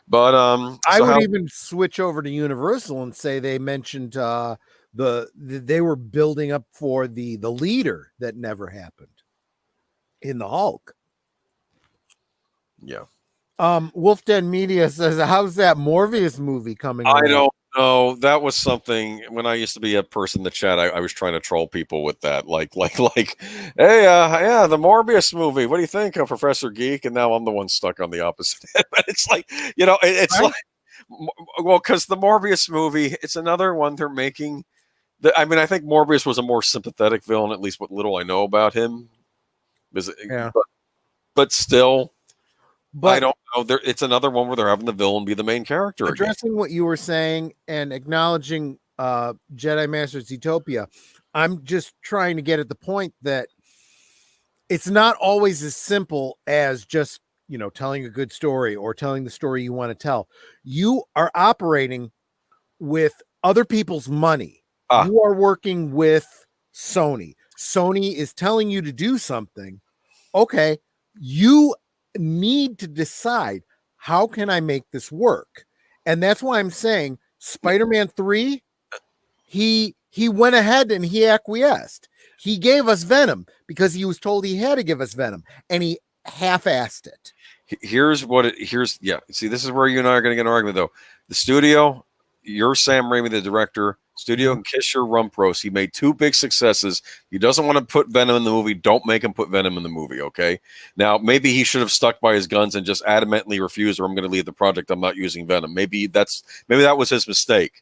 but I so would how, even switch over to Universal and say they mentioned they were building up for the leader that never happened in the Hulk. yeah. Wolf Den Media says, how's that Morbius movie coming I along? don't know. That was something when I used to be a person in the chat. I was trying to troll people with that, like, hey, yeah, the Morbius movie. What do you think of Professor Geek? And now I'm the one stuck on the opposite end. But it's like, it's Right? like, well, because the Morbius movie, it's another one they're making. I mean, I think Morbius was a more sympathetic villain, at least what little I know about him. Yeah. But still, I But don't know. It's another one where they're having the villain be the main character again. addressing what you were saying and acknowledging Jedi Masters Utopia, I'm just trying to get at the point that it's not always as simple as just, telling a good story or telling the story you want to tell. You are operating with other people's money. Ah. You are working with Sony. Sony is telling you to do something. Okay, you need to decide, how can I make this work? And that's why I'm saying Spider-Man 3, he went ahead and he acquiesced. He gave us Venom because he was told he had to give us Venom, and he half-assed it. Here's yeah. See, this is where you and I are going to get an argument, though. The studio, you're Sam Raimi, the director. Studio and kiss your rump roast. He made 2 big successes. He doesn't want to put Venom in the movie. Don't make him put Venom in the movie, okay? Now, maybe he should have stuck by his guns and just adamantly refused, or I'm going to leave the project. I'm not using Venom. Maybe that was his mistake.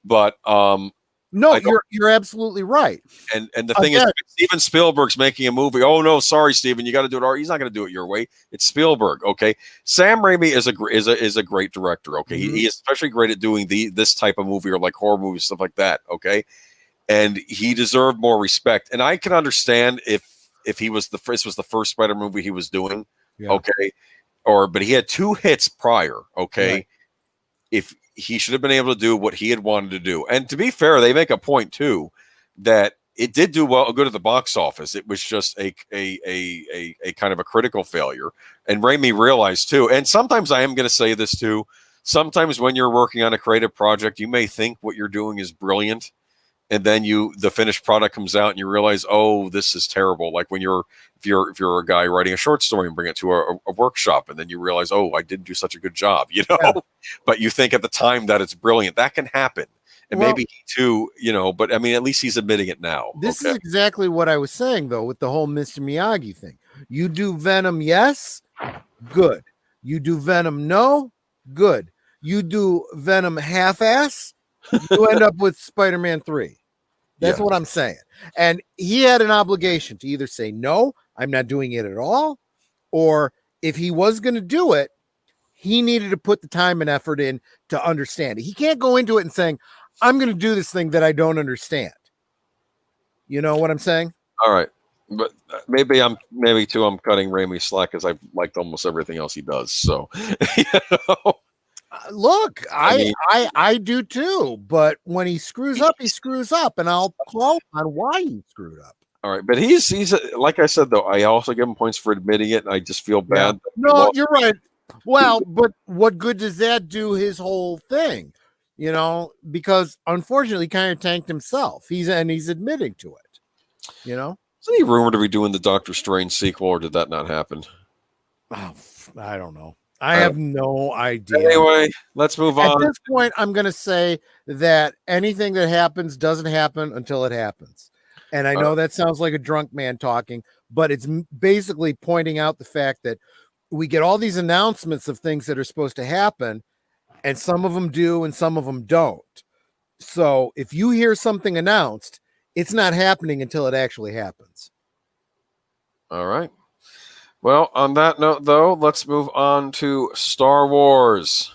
But no, you're absolutely right. And the thing is, Steven Spielberg's making a movie. Oh no, sorry, Steven, you got to do it. He's not going to do it your way. It's Spielberg. Okay, Sam Raimi is a great director. Okay, he is especially great at doing this type of movie or like horror movies, stuff like that. Okay, and he deserved more respect. And I can understand if this was the first Spider movie he was doing. Yeah. Okay, but he had 2 hits prior. Okay, right. If he should have been able to do what he had wanted to do. And to be fair, they make a point too that it did do good at the box office. It was just a kind of a critical failure. And Raimi realized too, and sometimes I am going to say this too, sometimes when you're working on a creative project, you may think what you're doing is brilliant, and then the finished product comes out and you realize, oh, this is terrible. Like when if you're a guy writing a short story and bring it to a workshop, and then you realize, oh, I didn't do such a good job, Yeah. But you think at the time that it's brilliant. That can happen. And maybe he too, but I mean, at least he's admitting it now. This is exactly what I was saying, though, with the whole Mr. Miyagi thing. You do Venom, yes, good. You do Venom, no, good. You do Venom half-ass, you end up with Spider-Man 3. That's what I'm saying. And he had an obligation to either say, no, I'm not doing it at all, or if he was going to do it, he needed to put the time and effort in to understand it. He can't go into it and saying, I'm going to do this thing that I don't understand. You know what I'm saying? All right. But maybe I'm cutting Raimi slack because I've liked almost everything else he does. So, Look, I do too, but when he screws up, he screws up, and I'll call on why he screwed up. All right, but he's like I said though, I also give him points for admitting it, and I just feel bad. Yeah. No, you're right. Well, but what good does that do his whole thing? Because unfortunately, he kind of tanked himself. He's admitting to it. Isn't he rumored to be doing the Doctor Strange sequel, or did that not happen? Oh, I don't know. I have no idea. Anyway, let's move on. At this point, I'm going to say that anything that happens doesn't happen until it happens. And I know that sounds like a drunk man talking, but it's basically pointing out the fact that we get all these announcements of things that are supposed to happen, and some of them do and some of them don't. So if you hear something announced, it's not happening until it actually happens. All right. Well, on that note, though, let's move on to Star Wars.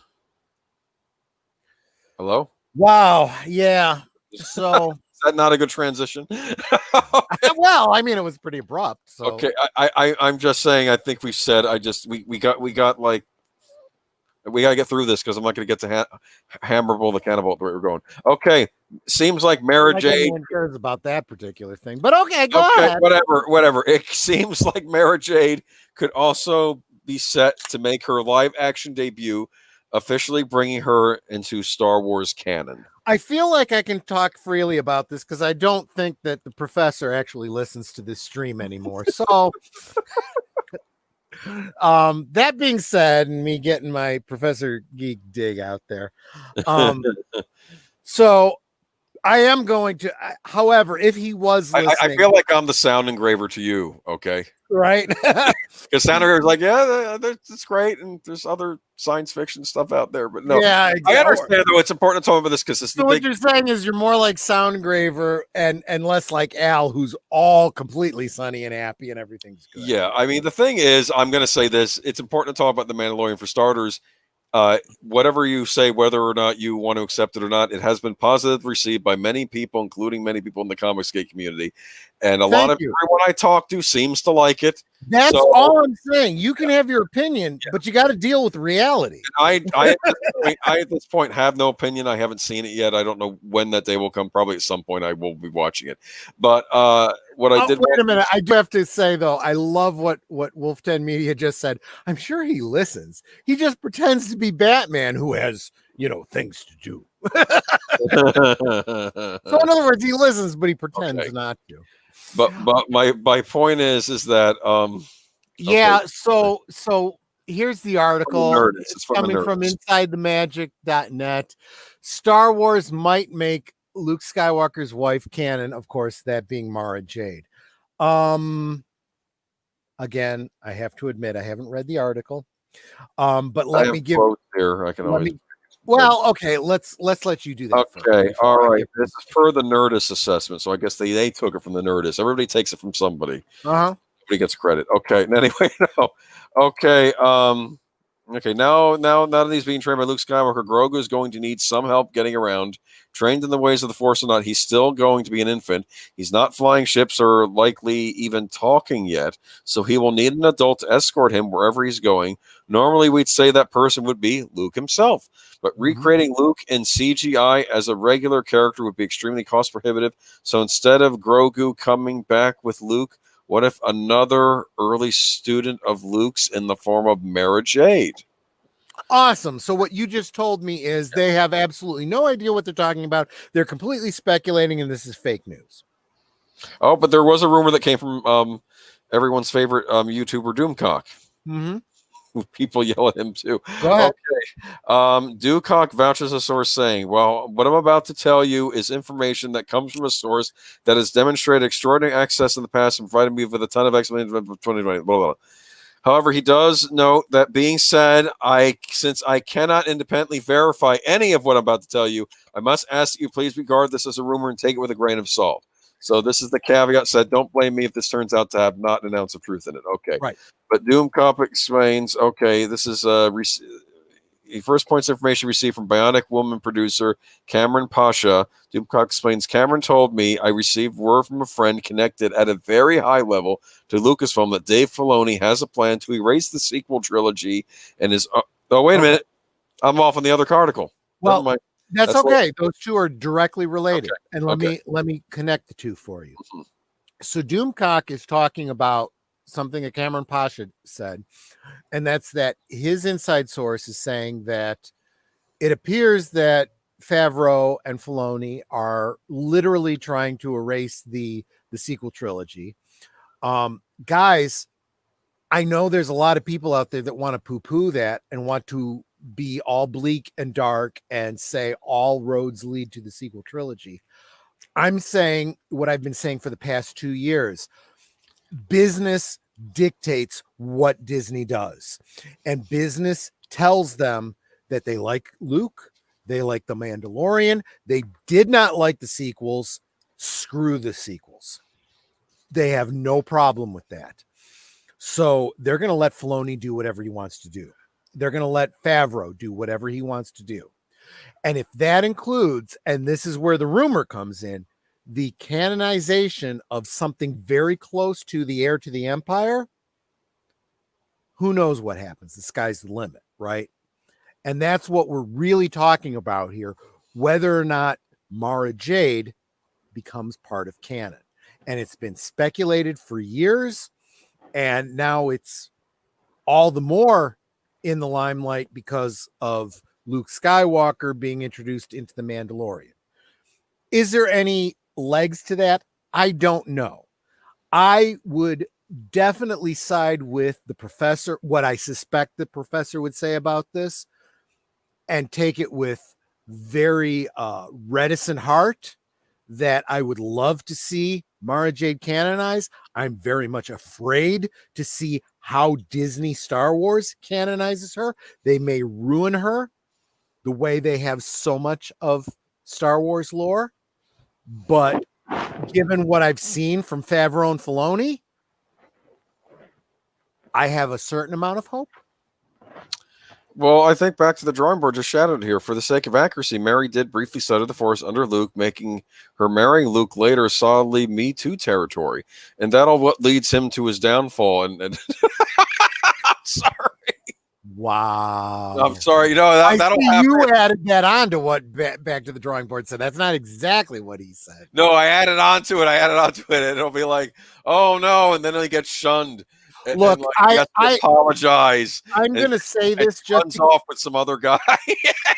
Hello? Wow. Yeah. So is that not a good transition? Well, I mean, it was pretty abrupt. So okay, I'm just saying. I think we said. We got like We got to get through this because I'm not going to get to Hammerbal the Cannibal the way we're going. Okay. Seems like Mara Like Jade. anyone cares about that particular thing, but okay, go ahead. Whatever. It seems like Mara Jade could also be set to make her live action debut, officially bringing her into Star Wars canon. I feel like I can talk freely about this because I don't think that the professor actually listens to this stream anymore. So, that being said, and me getting my Professor Geek dig out there, so I am going to. However, if he was listening, I feel like I'm the sound engraver to you. Okay. right? Because sound engraver's like, yeah, it's great, and there's other science fiction stuff out there, but no, Yeah, I understand though. It's important to talk about this because it's so what you're saying is you're more like sound engraver and less like Al, who's all completely sunny and happy and everything's good. Yeah, I mean the thing is, I'm going to say this. It's important to talk about the Mandalorian for starters. Whatever you say, whether or not you want to accept it or not, it has been positively received by many people, including many people in the Comicsgate community, and everyone I talk to seems to like it. That's all I'm saying. You can have your opinion, but you got to deal with reality. I at this point have no opinion. I haven't seen it yet. I don't know when that day will come. Probably at some point I will be watching it. But what I did. Wait a minute. I do have to say though, I love what Wolf 10 Media just said. I'm sure he listens. He just pretends to be Batman, who has things to do. So in other words, he listens, but he pretends not to. But my point is that yeah. Okay. So here's the article. It's coming from InsideTheMagic.net. Star Wars might make Luke Skywalker's wife canon, of course, that being Mara Jade. Again, I have to admit I haven't read the article. But let me give here. I can always. Well, okay, let's let you do that. Okay, all right. This is per the Nerdist assessment, so I guess they took it from the Nerdist. Everybody takes it from somebody. Nobody gets credit. Okay. Anyway, no. Okay. Okay. Now that he's being trained by Luke Skywalker, Grogu is going to need some help getting around. Trained in the ways of the Force or not, he's still going to be an infant. He's not flying ships or likely even talking yet, so he will need an adult to escort him wherever he's going. Normally, we'd say that person would be Luke himself, but recreating Luke in CGI as a regular character would be extremely cost prohibitive. So instead of Grogu coming back with Luke, what if another early student of Luke's in the form of Mara Jade? Awesome. So what you just told me is they have absolutely no idea what they're talking about. They're completely speculating, and this is fake news. Oh, but there was a rumor that came from everyone's favorite YouTuber, Doomcock. People yell at him too. Go ahead. Okay. Doomcock vouches a source saying, well, what I'm about to tell you is information that comes from a source that has demonstrated extraordinary access in the past and provided me with a ton of explanations of 2020. Blah, blah, blah. However, he does note that being said, since I cannot independently verify any of what I'm about to tell you, I must ask that you please regard this as a rumor and take it with a grain of salt. So this is the caveat said, don't blame me if this turns out to have not an ounce of truth in it. Okay. Right. But Doomcock explains, okay, this is he first points information received from Bionic Woman producer Cameron Pasha. Doomcock explains, Cameron told me I received word from a friend connected at a very high level to Lucasfilm that Dave Filoni has a plan to erase the sequel trilogy and is... oh, wait a minute. I'm off on the other article. Well, that's okay. Those two are directly related. Okay. And let me connect the two for you. So Doomcock is talking about something that Cameron Pasha said, and that's that his inside source is saying that it appears that Favreau and Filoni are literally trying to erase the sequel trilogy. Guys, I know there's a lot of people out there that want to poo-poo that and want to be all bleak and dark and say all roads lead to the sequel trilogy. I'm saying what I've been saying for the past 2 years. Business dictates what Disney does, and business tells them that they like Luke, they like The Mandalorian, they did not like the sequels. Screw the sequels. They have no problem with that. So they're going to let Filoni do whatever he wants to do. They're going to let Favreau do whatever he wants to do. And if that includes, and this is where the rumor comes in, the canonization of something very close to the heir to the empire, who knows what happens? The sky's the limit, right? And that's what we're really talking about here, whether or not Mara Jade becomes part of canon. And it's been speculated for years, and now it's all the more in the limelight because of Luke Skywalker being introduced into the Mandalorian. Is there any legs to that? I don't know. I would definitely side with the professor, what I suspect the professor would say about this, and take it with very reticent heart that I would love to see Mara Jade canonized. I'm very much afraid to see how Disney Star Wars canonizes her. They may ruin her the way they have so much of Star Wars lore. But given what I've seen from Favreau and Filoni, I have a certain amount of hope. Well, I think back to the drawing board just shadowed here. For the sake of accuracy, Mary did briefly study the Force under Luke, making her marrying Luke later solidly Me Too territory. And that'll what leads him to his downfall. And I'm sorry. Wow. I'm sorry. That'll happen. You added that on to what back to the drawing board said. That's not exactly what he said. No, I added on to it. And it'll be like, oh no. And then he gets shunned. Look, I apologize. I'm going to say this just off with some other guy.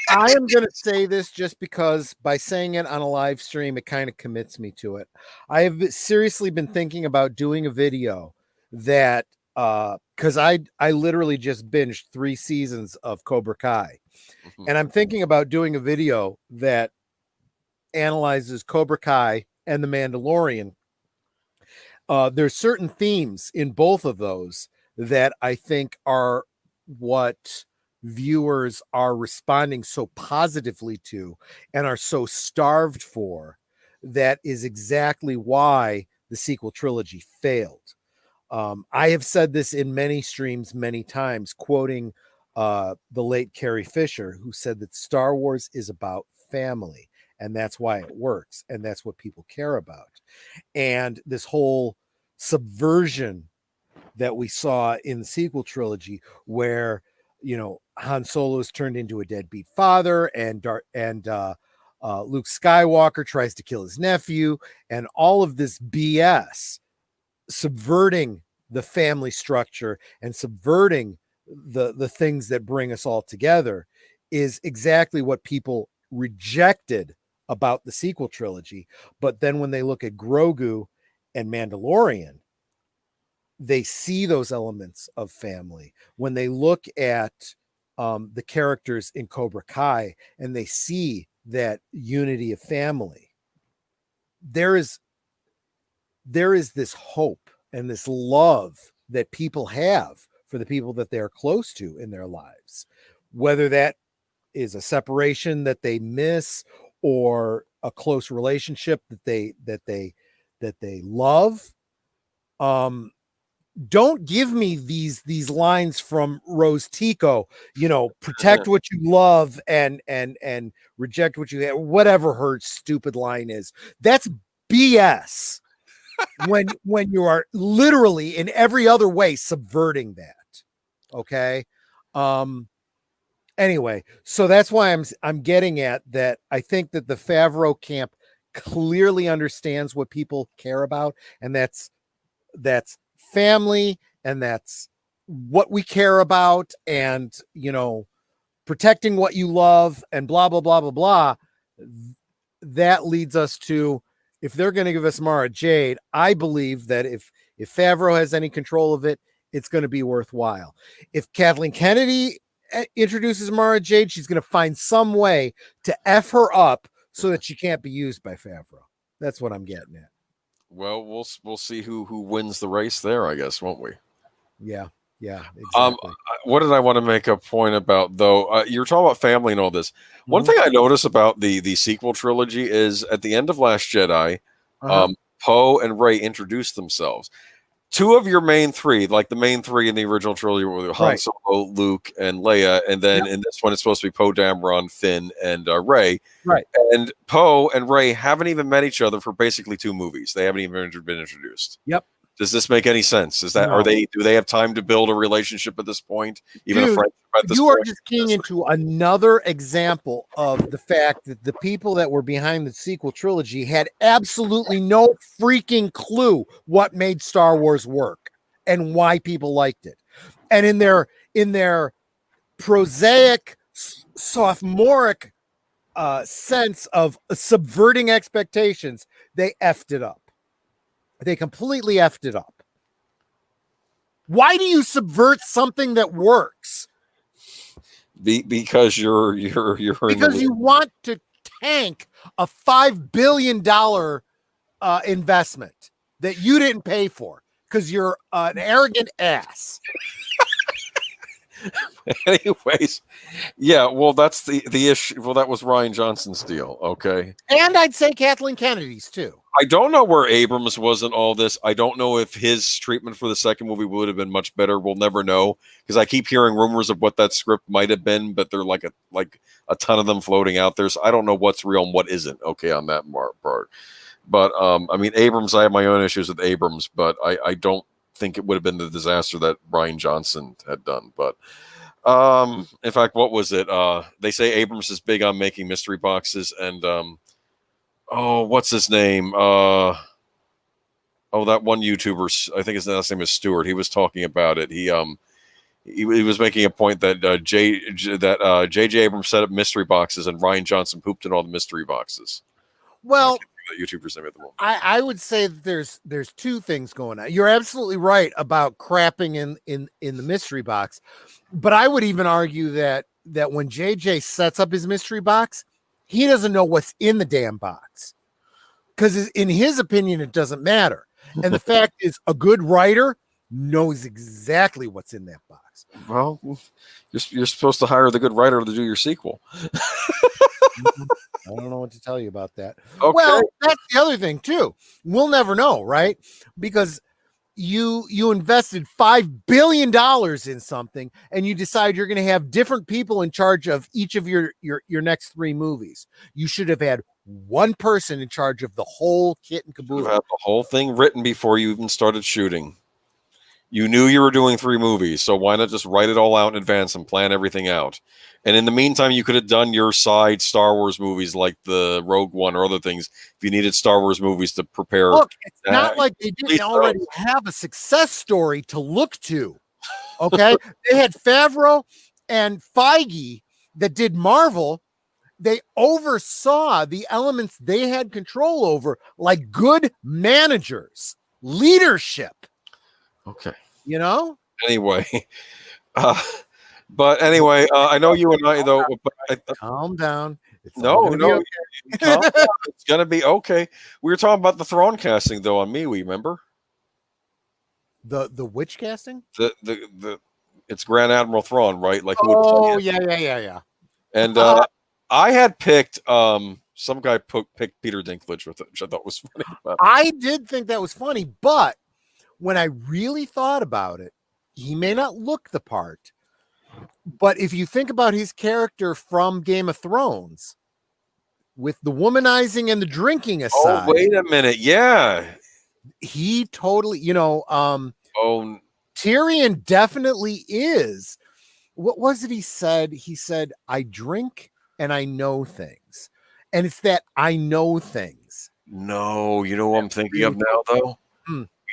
I am going to say this just because by saying it on a live stream, it kind of commits me to it. I have seriously been thinking about doing a video that, because I literally just binged 3 seasons of Cobra Kai, and I'm thinking about doing a video that analyzes Cobra Kai and The Mandalorian. There's certain themes in both of those that I think are what viewers are responding so positively to and are so starved for. That is exactly why the sequel trilogy failed. I have said this in many streams many times, quoting the late Carrie Fisher, who said that Star Wars is about family. And that's why it works. And that's what people care about. And this whole subversion that we saw in the sequel trilogy, where, Han Solo is turned into a deadbeat father, and Luke Skywalker tries to kill his nephew, and all of this BS, subverting the family structure and subverting the things that bring us all together, is exactly what people rejected about the sequel trilogy. But then when they look at Grogu and Mandalorian, they see those elements of family. When they look at the characters in Cobra Kai and they see that unity of family, there is this hope and this love that people have for the people that they're close to in their lives, whether that is a separation that they miss or a close relationship that they love. Don't give me these lines from Rose Tico, protect what you love and reject what you have, whatever her stupid line is. That's BS. when you are literally in every other way subverting that. Okay. Anyway, so that's why I'm getting at that. I think that the Favreau camp clearly understands what people care about, and that's family, and that's what we care about, and protecting what you love, and blah blah blah blah blah. That leads us to, if they're going to give us Mara Jade, I believe that if Favreau has any control of it, it's going to be worthwhile. If Kathleen Kennedy introduces Mara Jade, she's going to find some way to F her up so that she can't be used by Favreau. That's what I'm getting at. Well, we'll see who wins the race there, I guess, won't we? Yeah, exactly. What did I want to make a point about, though? You're talking about family and all this. One thing I noticed about the sequel trilogy is at the end of Last Jedi, Poe and Rey introduced themselves. 2 of your main 3, like the main 3 in the original trilogy, were Han Solo, Luke, and Leia, and then in this one it's supposed to be Poe Dameron, Finn, and Rey. Right. And Poe and Rey haven't even met each other for basically 2 movies. They haven't even been introduced. Yep. Does this make any sense? Is that No. do they have time to build a relationship at this point? Even Dude, a friendship at this you point? are just keying into another example of the fact that the people that were behind the sequel trilogy had absolutely no freaking clue what made Star Wars work and why people liked it. And in their prosaic, sophomoric sense of subverting expectations, they effed it up. They completely effed it up. Why do you subvert something that works? Because you're Because you want to tank a $5 billion investment that you didn't pay for because you're an arrogant ass. Anyways, yeah, well, that's the issue. Well, that was Ryan Johnson's deal. Okay. And I'd say Kathleen Kennedy's too. I don't know where Abrams was in all this. I don't know if his treatment for the second movie would have been much better. We'll never know because I keep hearing rumors of what that script might have been, but they're like a ton of them floating out there. So I don't know what's real and what isn't. Okay, on that part. But I mean, Abrams. I have my own issues with Abrams, but I don't think it would have been the disaster that Ryan Johnson had done. But in fact, what was it? They say Abrams is big on making mystery boxes and oh, what's his name? Oh, that one YouTuber. I think his last name is Stewart. He was talking about it. He was making a point that J.J. Abrams set up mystery boxes and Ryan Johnson pooped in all the mystery boxes. Well, that YouTuber's name at the moment. I would say that there's two things going on. You're absolutely right about crapping in the mystery box, but I would even argue that when JJ sets up his mystery box, he doesn't know what's in the damn box because in his opinion it doesn't matter. And the fact is, a good writer knows exactly what's in that box. Well, you're supposed to hire the good writer to do your sequel. I don't know what to tell you about that. Okay. Well, that's the other thing too. We'll never know, right? Because you invested $5 billion in something and you decide you're going to have different people in charge of each of your next three movies. You should have had one person in charge of the whole kit and caboodle. Have the whole thing written before you even started shooting. You knew you were doing 3 movies, so why not just write it all out in advance and plan everything out? And in the meantime, you could have done your side Star Wars movies like the Rogue One or other things if you needed Star Wars movies to prepare. Look, it's not like they didn't already have a success story to look to. Okay? They had Favreau and Feige that did Marvel. They oversaw the elements they had control over like good managers, leadership. Okay. You know? Anyway. But anyway, I know you and I, though. But calm down. No. Okay. It's going to be okay. We were talking about the Thrawn casting, though, on me, remember? The which casting? The it's Grand Admiral Thrawn, right? Like yeah. And I had picked some guy picked Peter Dinklage with it, which I thought was funny. I did think that was funny, but when I really thought about it, he may not look the part. But if you think about his character from Game of Thrones, with the womanizing and the drinking aside. Oh, wait a minute. Yeah. He totally, Tyrion definitely is. What was it he said? He said, I drink and I know things. And it's that I know things. No, you know what I'm thinking of now, though?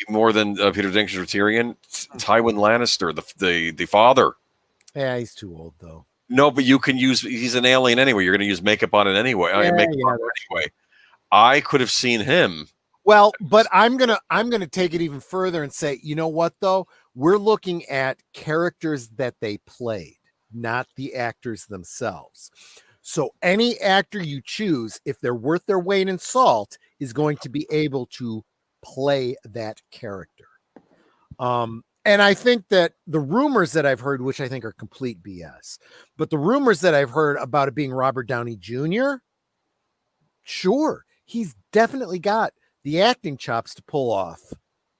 More than Peter Dinklage or Tyrion? Tywin Lannister, the father. Yeah, he's too old, though. No, but you can use, he's an alien anyway. You're going to use makeup on it anyway. Anyway. I could have seen him. Well, but I'm gonna take it even further and say, you know what, though? We're looking at characters that they played, not the actors themselves. So any actor you choose, if they're worth their weight in salt, is going to be able to play that character. And I think that the rumors that I've heard, which I think are complete BS, but the rumors that I've heard about it being Robert Downey Jr., sure, he's definitely got the acting chops to pull off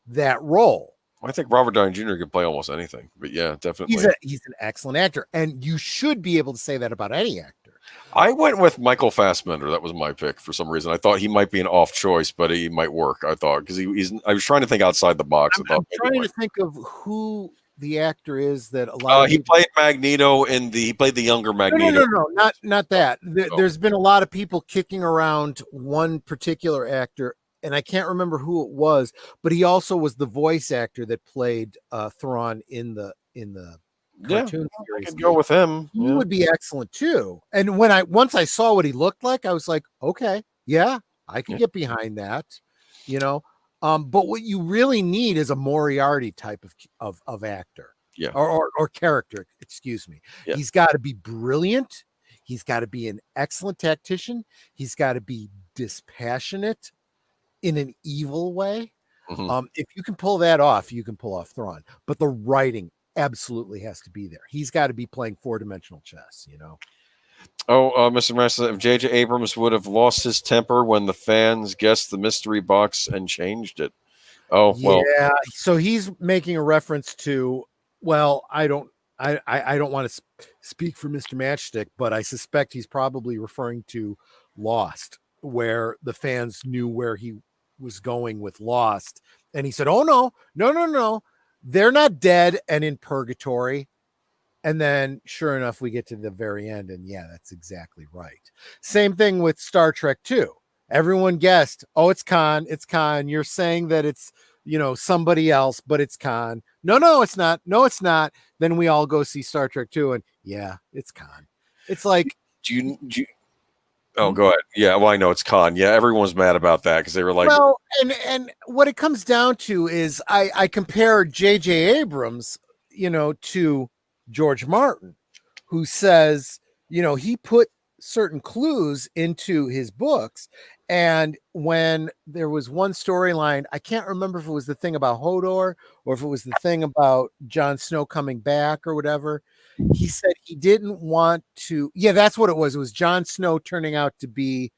that role. I think Robert Downey Jr. can play almost anything, but yeah, definitely. He's an excellent actor, and you should be able to say that about any actor. I went with Michael Fassbender. That was my pick for some reason. I thought he might be an off choice, but he might work. I thought because he's. I was trying to think outside the box. I'm trying to think of who the actor is that a lot of he people... played Magneto in the. He played the younger Magneto. No, not that. There's been a lot of people kicking around one particular actor, and I can't remember who it was, but he also was the voice actor that played Thrawn in the cartoon I series. could go with him. He would be excellent too. And once I saw what he looked like, I was like, okay, yeah, I can get behind that, you know. But what you really need is a Moriarty type of actor, or character. Excuse me. Yeah. He's got to be brilliant. He's got to be an excellent tactician. He's got to be dispassionate in an evil way. Mm-hmm. If you can pull that off, you can pull off Thrawn. But the writing absolutely has to be there. He's got to be playing 4-dimensional chess, you know. Mr. Master, if J.J. Abrams would have lost his temper when the fans guessed the mystery box and changed it. Oh, well. Yeah, so he's making a reference to, well, I don't want to speak for Mr. Matchstick, but I suspect he's probably referring to Lost, where the fans knew where he was going with Lost. And he said, oh, no. They're not dead and in purgatory. And then sure enough, we get to the very end. And yeah, that's exactly right. Same thing with Star Trek 2. Everyone guessed, oh, it's Khan. It's Khan. You're saying that it's, you know, somebody else, but it's Khan. No, it's not. No, it's not. Then we all go see Star Trek 2. And yeah, it's Khan. It's like, do you Oh, go ahead. Yeah, well, I know it's Khan. Yeah, everyone's mad about that because they were like, well, and what it comes down to is I compare J.J. Abrams, you know, to George Martin, who says, you know, he put certain clues into his books. And when there was one storyline, I can't remember if it was the thing about Hodor or if it was the thing about Jon Snow coming back or whatever. He said he didn't want to. Yeah, that's what it was. It was Jon Snow turning out to be,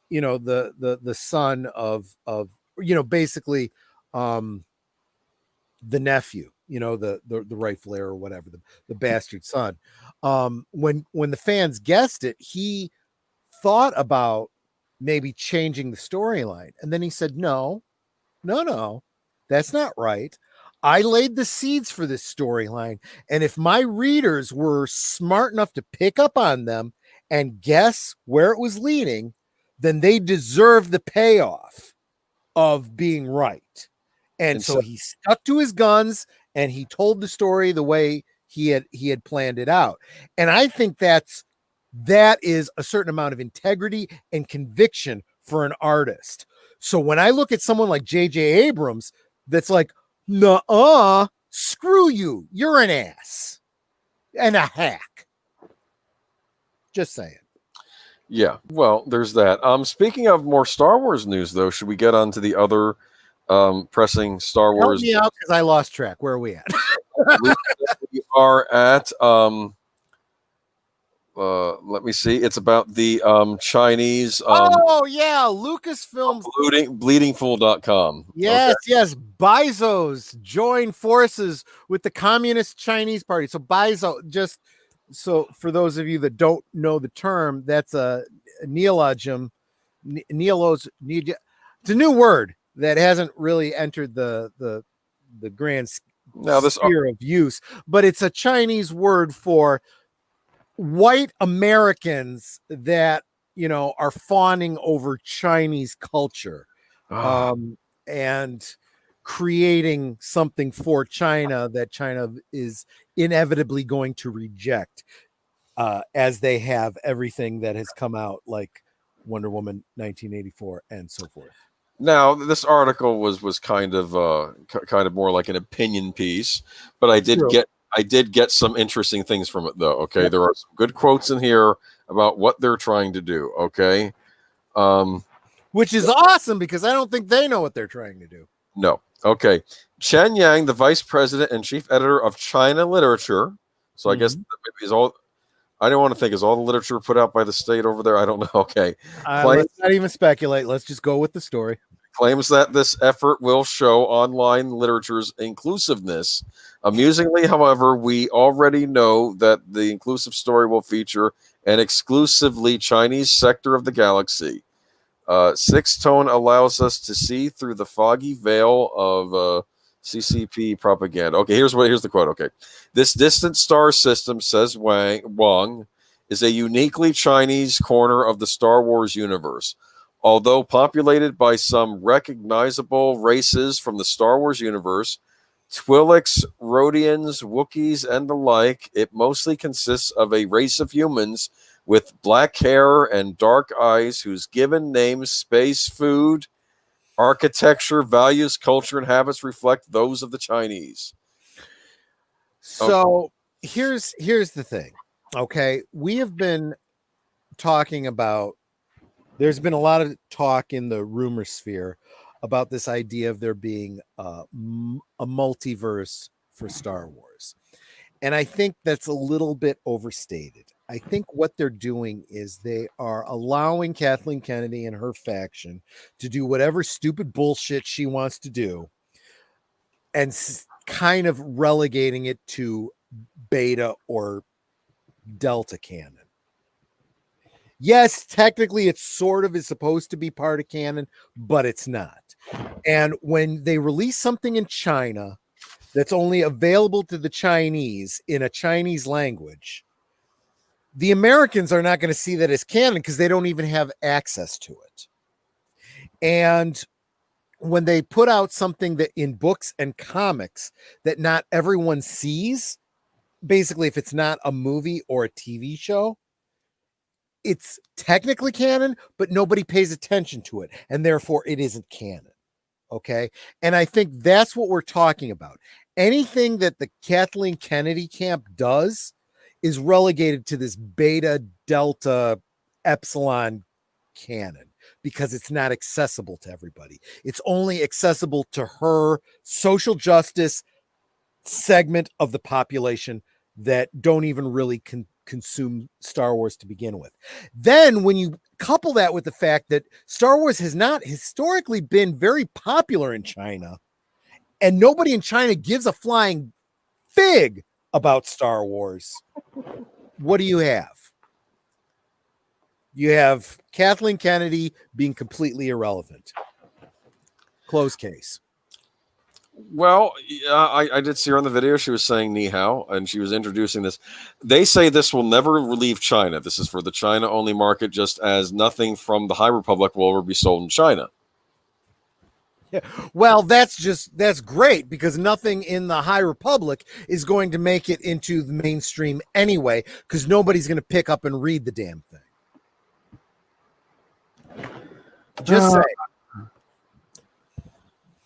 you know, the son of you know, basically the nephew, you know, the rightful heir or whatever, the bastard son. When the fans guessed it, he thought about maybe changing the storyline, and then he said, no, that's not right. I laid the seeds for this storyline, and if my readers were smart enough to pick up on them and guess where it was leading, then they deserve the payoff of being right. And so he stuck to his guns and he told the story the way he had planned it out. And I think that is a certain amount of integrity and conviction for an artist. So when I look at someone like J.J. Abrams, that's like, nuh-uh, screw you. You're an ass and a hack. Just saying. Yeah, well, there's that. Speaking of more Star Wars news, though, should we get on to the other pressing Star Wars? Help me out because I lost track. Where are we at? We are at let me see. It's about the Chinese oh yeah, Lucasfilms bleedingfool.com. Yes, Bezos join forces with the Communist Chinese Party. So Bezos, just so for those of you that don't know the term, that's a neologism. It's a new word that hasn't really entered the grand sphere of use, but it's a Chinese word for white Americans that, you know, are fawning over Chinese culture and creating something for China that China is inevitably going to reject, as they have everything that has come out, like Wonder Woman 1984 and so forth. Now, this article was kind of more like an opinion piece, but I did get some interesting things from it, though. Okay, yep. There are some good quotes in here about what they're trying to do. Okay, which is awesome because I don't think they know what they're trying to do. No. Okay, Chen Yang, the vice president and chief editor of China Literature. So I guess is all. I don't want to think is all the literature put out by the state over there. I don't know. Okay, let's not even speculate. Let's just go with the story. claims that this effort will show online literature's inclusiveness. Amusingly, however, we already know that the inclusive story will feature an exclusively Chinese sector of the galaxy. Sixth tone allows us to see through the foggy veil of CCP propaganda. Okay, here's the quote. Okay, this distant star system, says Wang, is a uniquely Chinese corner of the Star Wars universe. Although populated by some recognizable races from the Star Wars universe, Twi'leks, Rhodians, Wookiees, and the like, it mostly consists of a race of humans with black hair and dark eyes whose given names, space, food, architecture, values, culture, and habits reflect those of the Chinese. So here's the thing. Okay, we have been talking about, there's been a lot of talk in the rumor sphere about this idea of there being a multiverse for Star Wars. And I think that's a little bit overstated. I think what they're doing is they are allowing Kathleen Kennedy and her faction to do whatever stupid bullshit she wants to do and kind of relegating it to beta or delta canon. Yes, technically it sort of is supposed to be part of canon, but it's not. And when they release something in China that's only available to the Chinese in a Chinese language, the Americans are not going to see that as canon because they don't even have access to it. And when they put out something that in books and comics that not everyone sees, basically if it's not a movie or a TV show, it's technically canon, but nobody pays attention to it, and therefore it isn't canon. Okay. And I think that's what we're talking about. Anything that the Kathleen Kennedy camp does is relegated to this beta, delta, epsilon canon because it's not accessible to everybody. It's only accessible to her social justice segment of the population that don't even really consume Star Wars to begin with. Then when you couple that with the fact that Star Wars has not historically been very popular in China, and nobody in China gives a flying fig about Star Wars, what do you have? You have Kathleen Kennedy being completely irrelevant. Close case. Well, I did see her on the video. She was saying ni hao, and she was introducing this. They say this will never leave China. This is for the China-only market, just as nothing from the High Republic will ever be sold in China. Yeah. Well, that's great because nothing in the High Republic is going to make it into the mainstream anyway, because nobody's going to pick up and read the damn thing. Just say.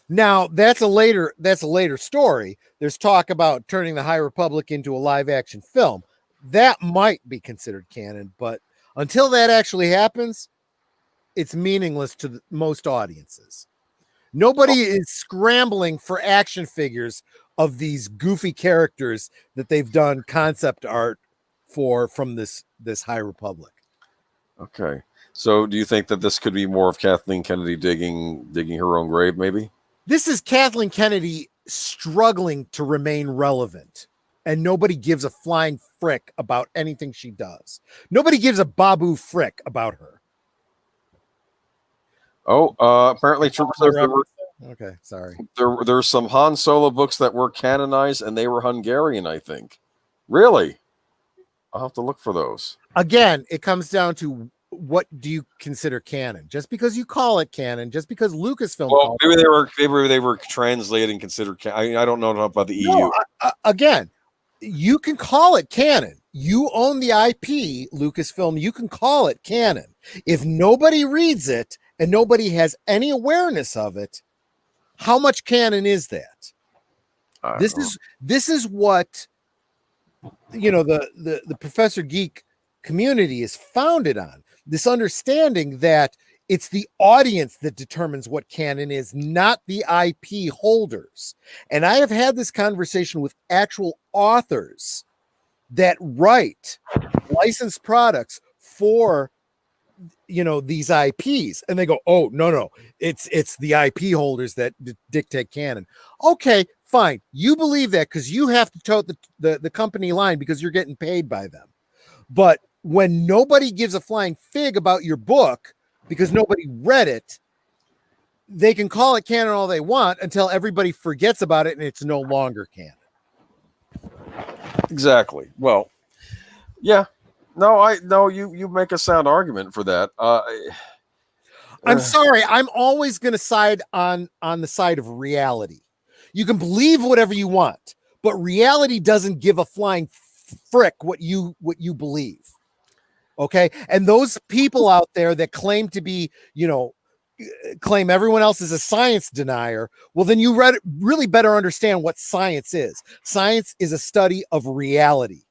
Now that's a later story. There's talk about turning the High Republic into a live action film. That might be considered canon, but until that actually happens, it's meaningless to most audiences. Nobody is scrambling for action figures of these goofy characters that they've done concept art for from this High Republic. Okay. So do you think that this could be more of Kathleen Kennedy digging her own grave, maybe? This is Kathleen Kennedy struggling to remain relevant, and nobody gives a flying frick about anything she does. Nobody gives a babu frick about her. Oh, apparently Trooper says okay, sorry. There's some Han Solo books that were canonized, and they were Hungarian, I think. Really? I'll have to look for those. Again, it comes down to what do you consider canon? Just because you call it canon, just because Lucasfilm. Well, maybe they were translated and considered. I don't know about the EU. Again, you can call it canon. You own the IP, Lucasfilm. You can call it canon. If nobody reads it and nobody has any awareness of it, how much canon is that? This is what the Professor Geek community is founded on. This understanding that it's the audience that determines what canon is, not the IP holders. And I have had this conversation with actual authors that write licensed products for these IPs, and they go, oh no, it's the IP holders that dictate canon. Okay, fine, you believe that because you have to tote the company line because you're getting paid by them. But when nobody gives a flying fig about your book because nobody read it, they can call it canon all they want until everybody forgets about it and it's no longer canon. Exactly. Well, yeah. No, you make a sound argument for that. I'm sorry. I'm always going to side on the side of reality. You can believe whatever you want, but reality doesn't give a flying frick what you believe. Okay. And those people out there that claim to be, claim everyone else is a science denier. Well, then you really better understand what science is. Science is a study of reality,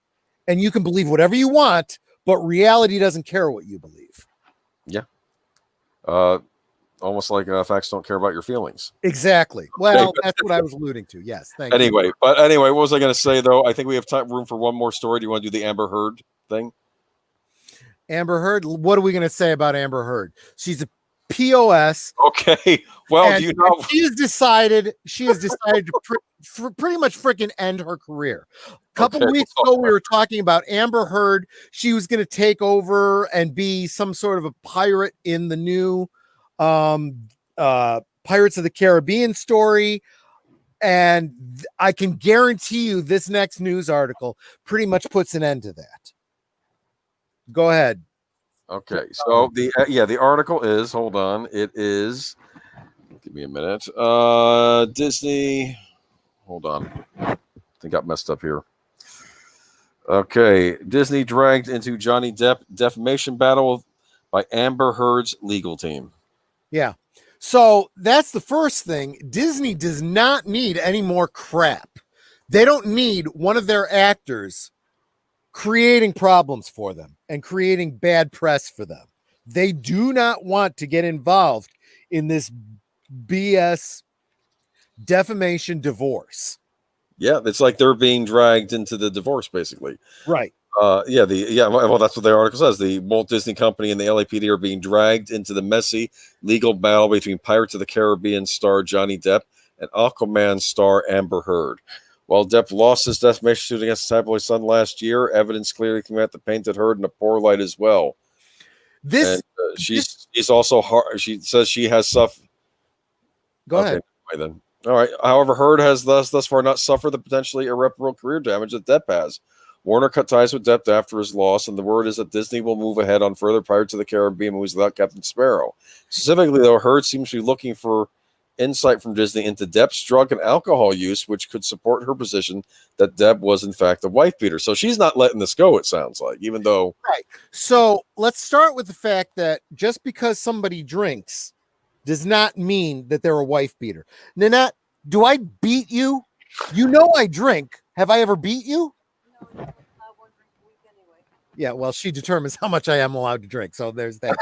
and you can believe whatever you want, but reality doesn't care what you believe. Yeah. Almost like facts don't care about your feelings. Exactly. Well, that's what I was alluding to. Yes. Thank you. Anyway, what was I going to say though? I think we have room for one more story. Do you want to do the Amber Heard thing? Amber Heard. What are we going to say about Amber Heard? She's a POS. Okay. Well, do you know she has decided to pretty much freaking end her career. A couple weeks ago, we were talking about Amber Heard. She was going to take over and be some sort of a pirate in the new Pirates of the Caribbean story. And I can guarantee you this next news article pretty much puts an end to that. Go ahead. Okay, so the article is, hold on, it is, give me a minute. Disney, hold on, I think I got messed up here. Okay, Disney dragged into Johnny Depp defamation battle by Amber Heard's legal team. Yeah. So that's the first thing. Disney does not need any more crap. They don't need one of their actors creating problems for them and creating bad press for them. They do not want to get involved in this BS defamation divorce. Yeah, it's like they're being dragged into the divorce, basically. Right. Well, that's what the article says. The Walt Disney Company and the LAPD are being dragged into the messy legal battle between Pirates of the Caribbean star Johnny Depp and Aquaman star Amber Heard. While Depp lost his defamation suit against the tabloid Sun last year, evidence clearly came out that painted Heard in a poor light as well. She's also hard. She says she has suffered. Go ahead. Then. All right. However, Heard has thus far not suffered the potentially irreparable career damage that Depp has. Warner cut ties with Depp after his loss, and the word is that Disney will move ahead on further Pirates of the Caribbean movies without Captain Sparrow. Specifically, though, Heard seems to be looking for insight from Disney into Depp's drug and alcohol use, which could support her position that Depp was in fact a wife beater. So she's not letting this go, it sounds like, even though. Right. So let's start with the fact that just because somebody drinks does not mean that they're a wife beater. Nanette, do I beat you? You know I drink. Have I ever beat you? No, one drink a week anyway. Yeah, well, she determines how much I am allowed to drink. So there's that.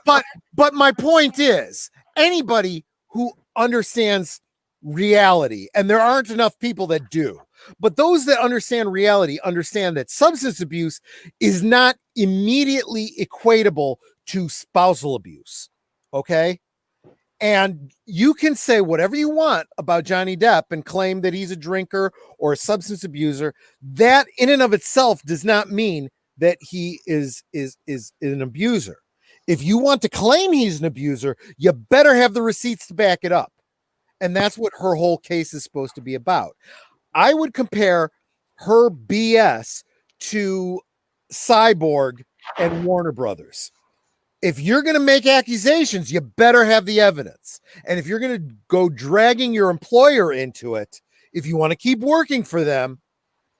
but my point is, anybody who understands reality, and there aren't enough people that do, but those that understand reality understand that substance abuse is not immediately equatable to spousal abuse. Okay. And you can say whatever you want about Johnny Depp and claim that he's a drinker or a substance abuser. That in and of itself does not mean that he is an abuser. If you want to claim he's an abuser, you better have the receipts to back it up. And that's what her whole case is supposed to be about. I would compare her BS to Cyborg and Warner Brothers. If you're going to make accusations, you better have the evidence. And if you're going to go dragging your employer into it, if you want to keep working for them,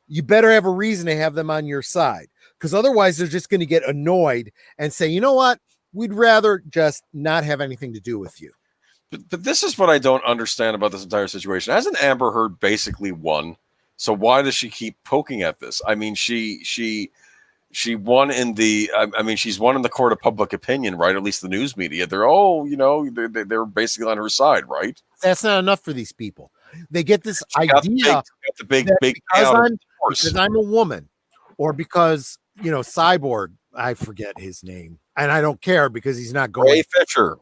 you better have a reason to have them on your side. Because otherwise, they're just going to get annoyed and say, you know what? We'd rather just not have anything to do with you. But this is what I don't understand about this entire situation. Hasn't Amber Heard basically won? So why does she keep poking at this? I mean, she won in the. I mean, she's won in the court of public opinion, right? At least the news media. They're basically on her side, right? That's not enough for these people. They get this idea the big because I'm a woman, or because Cyborg. I forget his name. and I don't care because he's not going. Ray Fisher.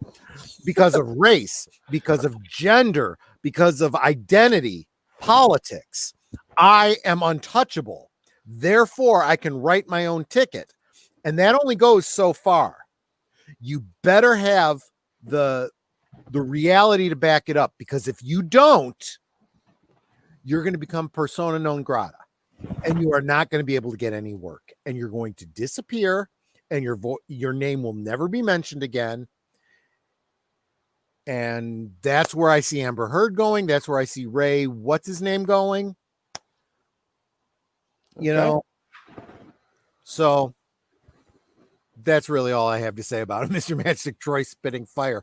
Because of race, because of gender, because of identity, politics. I am untouchable. Therefore, I can write my own ticket. And that only goes so far. You better have the reality to back it up, because if you don't, you're going to become persona non grata, and you are not going to be able to get any work, and you're going to disappear, and your name will never be mentioned again. And that's where I see Amber Heard going. That's where I see Ray, what's his name, going. You know, so that's really all I have to say about it. Mr. Matchstick Troy spitting fire.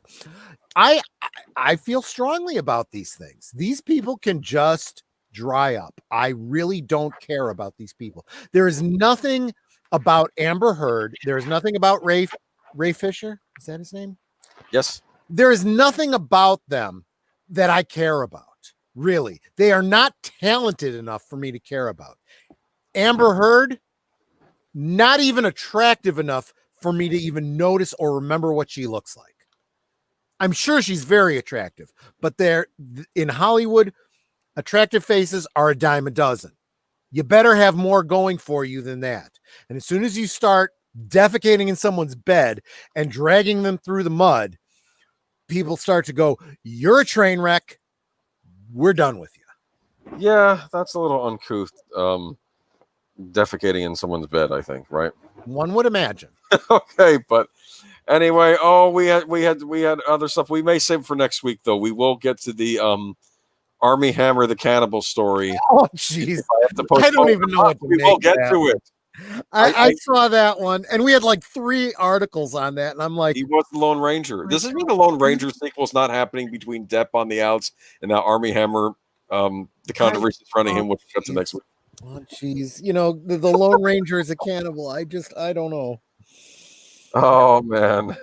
I feel strongly about these things. These people can just dry up. I really don't care about these people. There is nothing about Amber Heard. There is nothing about Ray Fisher. Is that his name? Yes. There is nothing about them that I care about. Really. They are not talented enough for me to care about. Amber Heard, not even attractive enough for me to even notice or remember what she looks like. I'm sure she's very attractive, but they're in Hollywood, attractive faces are a dime a dozen. You better have more going for you than that. And as soon as you start defecating in someone's bed and dragging them through the mud, people start to go, you're a train wreck. We're done with you. Yeah, that's a little uncouth. Defecating in someone's bed, I think, right? One would imagine. Okay, but anyway, we had other stuff. We may save for next week, though. We will get to the Army Hammer the Cannibal story. Oh, jeez. I don't even know what to we make will get that. to it. I saw that one, and we had like 3 articles on that, and I'm like, he was the Lone Ranger. Does this mean the Lone Ranger sequel is not happening between Depp on the outs and now Army Hammer? The controversy surrounding him, which we'll get to next week. oh, jeez. You know, the Lone Ranger is a cannibal. I don't know. Oh, man.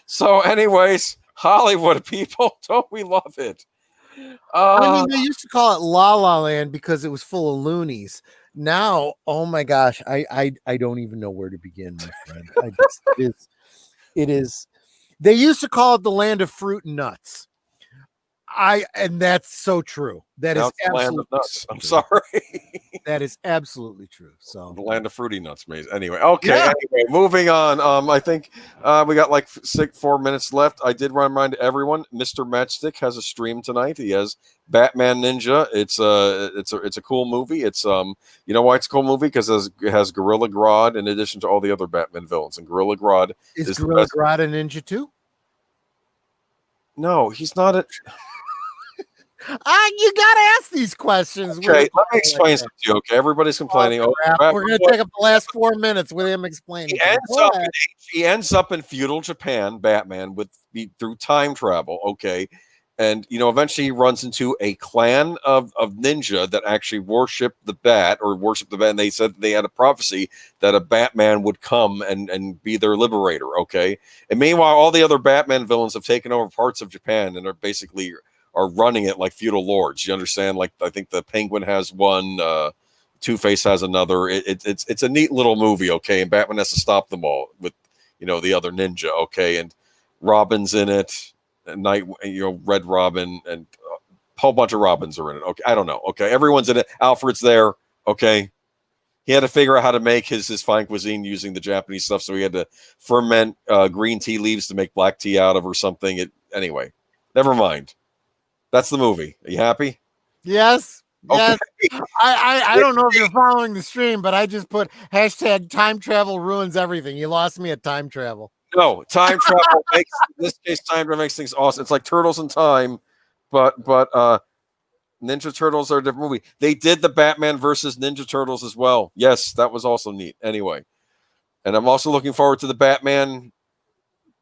So, anyways, Hollywood people, don't we love it? I mean, they used to call it La La Land because it was full of loonies. Now, oh my gosh, I don't even know where to begin, my friend. It is. They used to call it the land of fruit and nuts. And that's so true. That now is it's the land of absolutely nuts. I'm true. sorry. That is absolutely true. So The land of fruity nuts, mate. Anyway, okay. Yeah. Anyway, moving on. I think we got like 4 minutes left. I did remind everyone, Mr. Matchstick has a stream tonight. He has Batman Ninja. It's a cool movie. It's you know why it's a cool movie? Because it has Gorilla Grodd in addition to all the other Batman villains. And Gorilla Grodd is Gorilla Grodd a ninja too? No, he's not a. You gotta ask these questions. Okay, let me explain something to you. Okay, everybody's complaining. Crap. We're gonna take up the last 4 minutes with him explaining. He ends up in feudal Japan, Batman, through time travel. Okay, and eventually he runs into a clan of ninja that actually worship the bat, and they said they had a prophecy that a Batman would come and be their liberator. Okay, and meanwhile, all the other Batman villains have taken over parts of Japan and are running it like feudal lords. You understand? Like, I think the Penguin has one, Two-Face has another. It's a neat little movie, okay? And Batman has to stop them all with, the other ninja, okay? And Robin's in it, and Red Robin, and a whole bunch of Robins are in it. Okay, I don't know. Okay, everyone's in it. Alfred's there. Okay, he had to figure out how to make his fine cuisine using the Japanese stuff, so he had to ferment green tea leaves to make black tea out of or something. Anyway, never mind. That's the movie. Are you happy? Yes. Okay. Yes. I don't know if you're following the stream, but I just put hashtag time travel ruins everything. You lost me at time travel. No, time travel makes, in this case, time travel makes things awesome. It's like Turtles in Time, but Ninja Turtles are a different movie. They did the Batman versus Ninja Turtles as well. Yes, that was also neat. Anyway, and I'm also looking forward to the Batman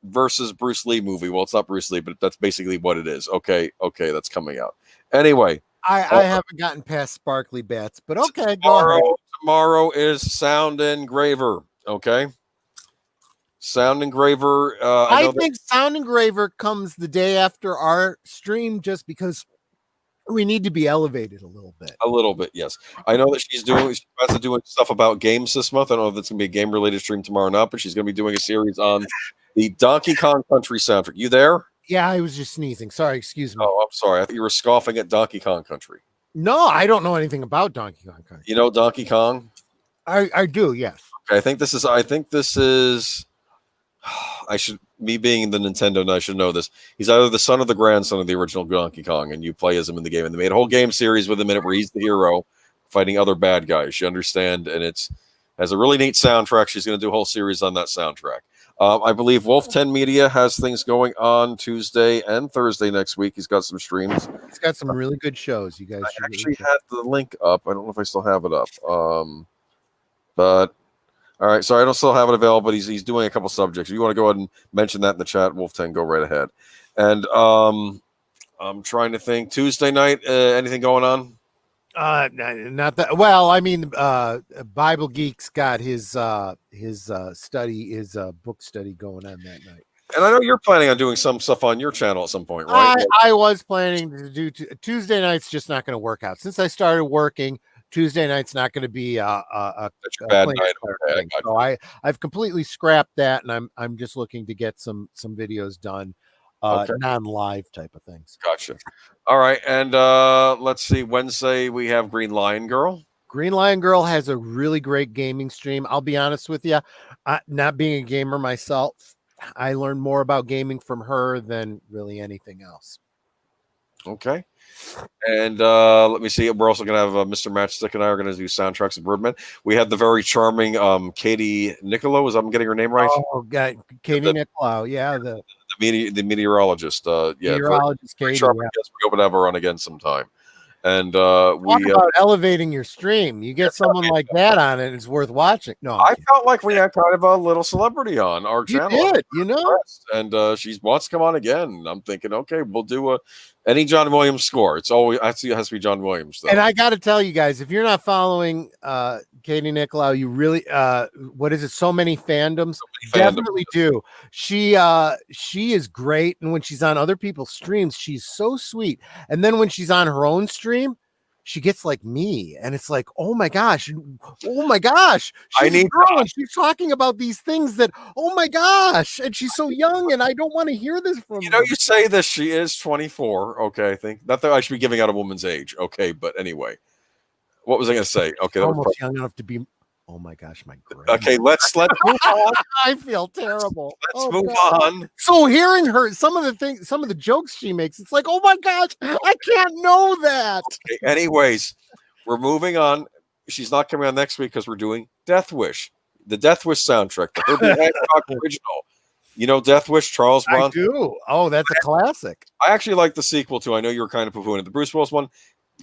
versus Bruce Lee movie. Well, it's not Bruce Lee, but that's basically what it is. Okay, that's coming out. Anyway, I haven't gotten past sparkly bats, but okay, go ahead. Tomorrow is Sound Engraver. Okay, Sound Engraver. I think Sound Engraver comes the day after our stream, just because We need to be elevated a little bit. A little bit, yes. I know that she's about to doing stuff about games this month. I don't know if it's going to be a game-related stream tomorrow or not, but she's going to be doing a series on the Donkey Kong Country soundtrack. You there? Yeah, I was just sneezing. Sorry, excuse me. Oh, I'm sorry. I thought you were scoffing at Donkey Kong Country. No, I don't know anything about Donkey Kong Country. You know Donkey Kong? I do, yes. Okay, I think this is. Me being the Nintendo, and I should know this. He's either the son or the grandson of the original Donkey Kong, and you play as him in the game. And they made a whole game series with him in it where he's the hero fighting other bad guys. You understand? And it's has a really neat soundtrack. She's going to do a whole series on that soundtrack. I believe Wolf 10 Media has things going on Tuesday and Thursday next week. He's got some streams. He's got some really good shows. You guys I actually had the link up. I don't know if I still have it up. But all right, sorry, I don't still have it available, but he's doing a couple subjects. If you want to go ahead and mention that in the chat, Wolf 10, go right ahead. And I'm trying to think. Tuesday night, anything going on? Not that. Well, I mean, Bible Geek's got his book study going on that night. And I know you're planning on doing some stuff on your channel at some point, right? I was planning to do Tuesday night's just not going to work out since I started working. Tuesday night's not going to be a bad night. Okay, so I've completely scrapped that, and I'm just looking to get some videos done, non-live type of things. Gotcha. All right, and let's see. Wednesday we have Green Lion Girl. Green Lion Girl has a really great gaming stream. I'll be honest with you, not being a gamer myself, I learned more about gaming from her than really anything else. Okay. And let me see. We're also going to have Mr. Matchstick and I are going to do soundtracks of Birdman. We had the very charming Katie Niccolo. I'm getting her name right? Oh, God. Katie Niccolo. Yeah. The meteorologist. Meteorologist very Katie. charming. Yes, we hope to have her on again sometime. And talk about elevating your stream. You get someone like that on it, it's worth watching. No, I felt like we had kind of a little celebrity on our channel. Did, you know? And she wants to come on again. I'm thinking, okay, we'll do any John Williams score. It has to be John Williams, though. And I got to tell you guys, if you're not following Katie Niccolo, you really what is it? So many fandoms. Definitely do. She is great, and when she's on other people's streams, she's so sweet. And then when she's on her own stream, she gets like me, and it's like, oh my gosh, she's a girl, and she's talking about these things that, oh my gosh, and she's so young, and I don't want to hear this from you. You say this, she is 24. Okay, I think not that I should be giving out a woman's age. Okay, but anyway, what was I going to say? Okay, that almost young enough to be. Oh my gosh, my grandma. Okay, let's move on. I feel terrible. Let's move on. So hearing her, some of the jokes she makes, it's like, oh my gosh, I can't know that. Okay, anyways, we're moving on. She's not coming on next week because we're doing Death Wish, the Death Wish soundtrack, the Herbie Hancock original. You know Death Wish, Charles Bronson? I do. Oh, that's a classic. I actually like the sequel too. I know you were kind of poo-pooing it. The Bruce Willis one,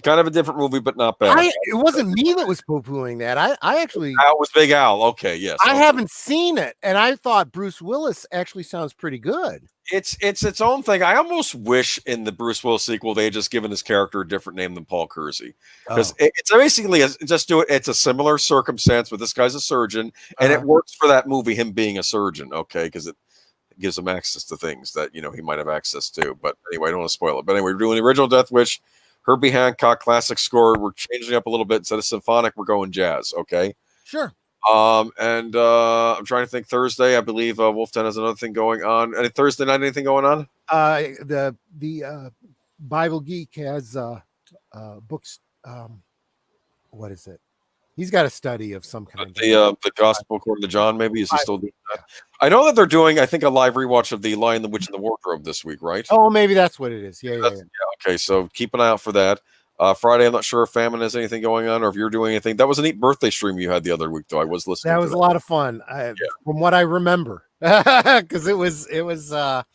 kind of a different movie, but not bad. It wasn't me that was poo-pooing that. I actually. Al was Big Al. Okay, yes. I haven't seen it, and I thought Bruce Willis actually sounds pretty good. It's its own thing. I almost wish in the Bruce Willis sequel they had just given his character a different name than Paul Kersey, because it's basically it's a similar circumstance, but this guy's a surgeon, and it works for that movie, him being a surgeon. Okay, because it gives him access to things that he might have access to. But anyway, I don't want to spoil it. But anyway, we're doing the original Death Wish. Herbie Hancock classic score. We're changing up a little bit. Instead of symphonic, we're going jazz. Okay. Sure. And I'm trying to think. Thursday, I believe Wolf 10 has another thing going on. And Thursday night, anything going on? The Bible Geek has books. What is it? He's got a study of some kind. The Gospel according to John. Maybe is he still doing that? I know that they're doing. I think a live rewatch of The Lion, the Witch, and the Wardrobe this week, right? Oh, maybe that's what it is. Yeah. Okay, so keep an eye out for that. Friday, I'm not sure if Famine has anything going on or if you're doing anything. That was a neat birthday stream you had the other week, though. I was listening. That was a lot of fun, from what I remember, because it was a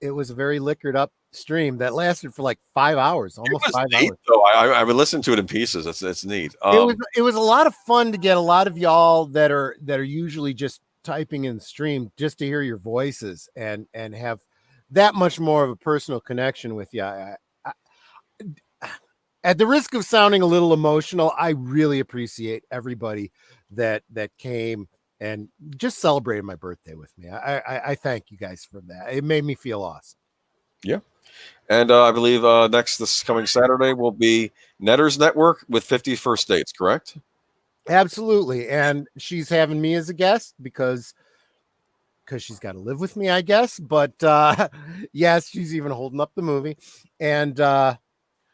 very liquored up stream that lasted for like 5 hours, almost 5 hours. So I would listen to it in pieces. It's neat. It was a lot of fun to get a lot of y'all that are usually just typing in the stream just to hear your voices and have that much more of a personal connection with you. At the risk of sounding a little emotional, I really appreciate everybody that came and just celebrated my birthday with me. I thank you guys for that. It made me feel awesome. Yeah. And I believe this coming Saturday will be Netter's Network with 50 First Dates, correct? Absolutely. And she's having me as a guest because she's got to live with me, I guess. But yes, she's even holding up the movie. And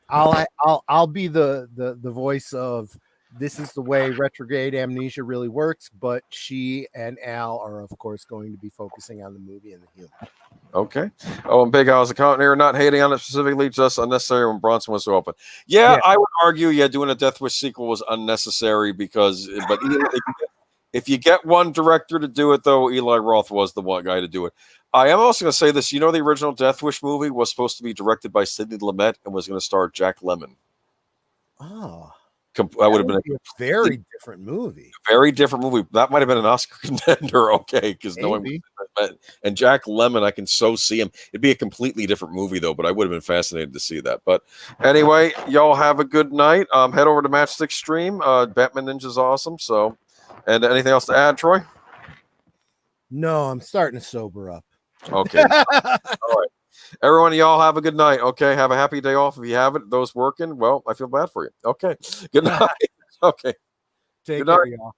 I'll be the voice of this is the way retrograde amnesia really works, but she and Al are of course going to be focusing on the movie and the humor. Okay. Oh, and Big Al's account here, not hating on it specifically, just unnecessary when Bronson was so open. Yeah, I would argue, doing a Death Wish sequel was unnecessary because, but if you get one director to do it, though, Eli Roth was the one guy to do it. I am also going to say this. You know, the original Death Wish movie was supposed to be directed by Sidney Lumet and was going to star Jack Lemmon. Oh. That would have been a very different movie. Very different movie. That might have been an Oscar contender, okay? Because knowing and Jack Lemmon, I can so see him. It'd be a completely different movie though, but I would have been fascinated to see that. But anyway, y'all have a good night. Head over to Matchstick Stream. Batman Ninja's awesome. So, and anything else to add, Troy? No, I'm starting to sober up. Okay. All right. Everyone, y'all have a good night. Okay. Have a happy day off. If you haven't, those working, well, I feel bad for you. Okay. Good night. Okay. Take care, y'all.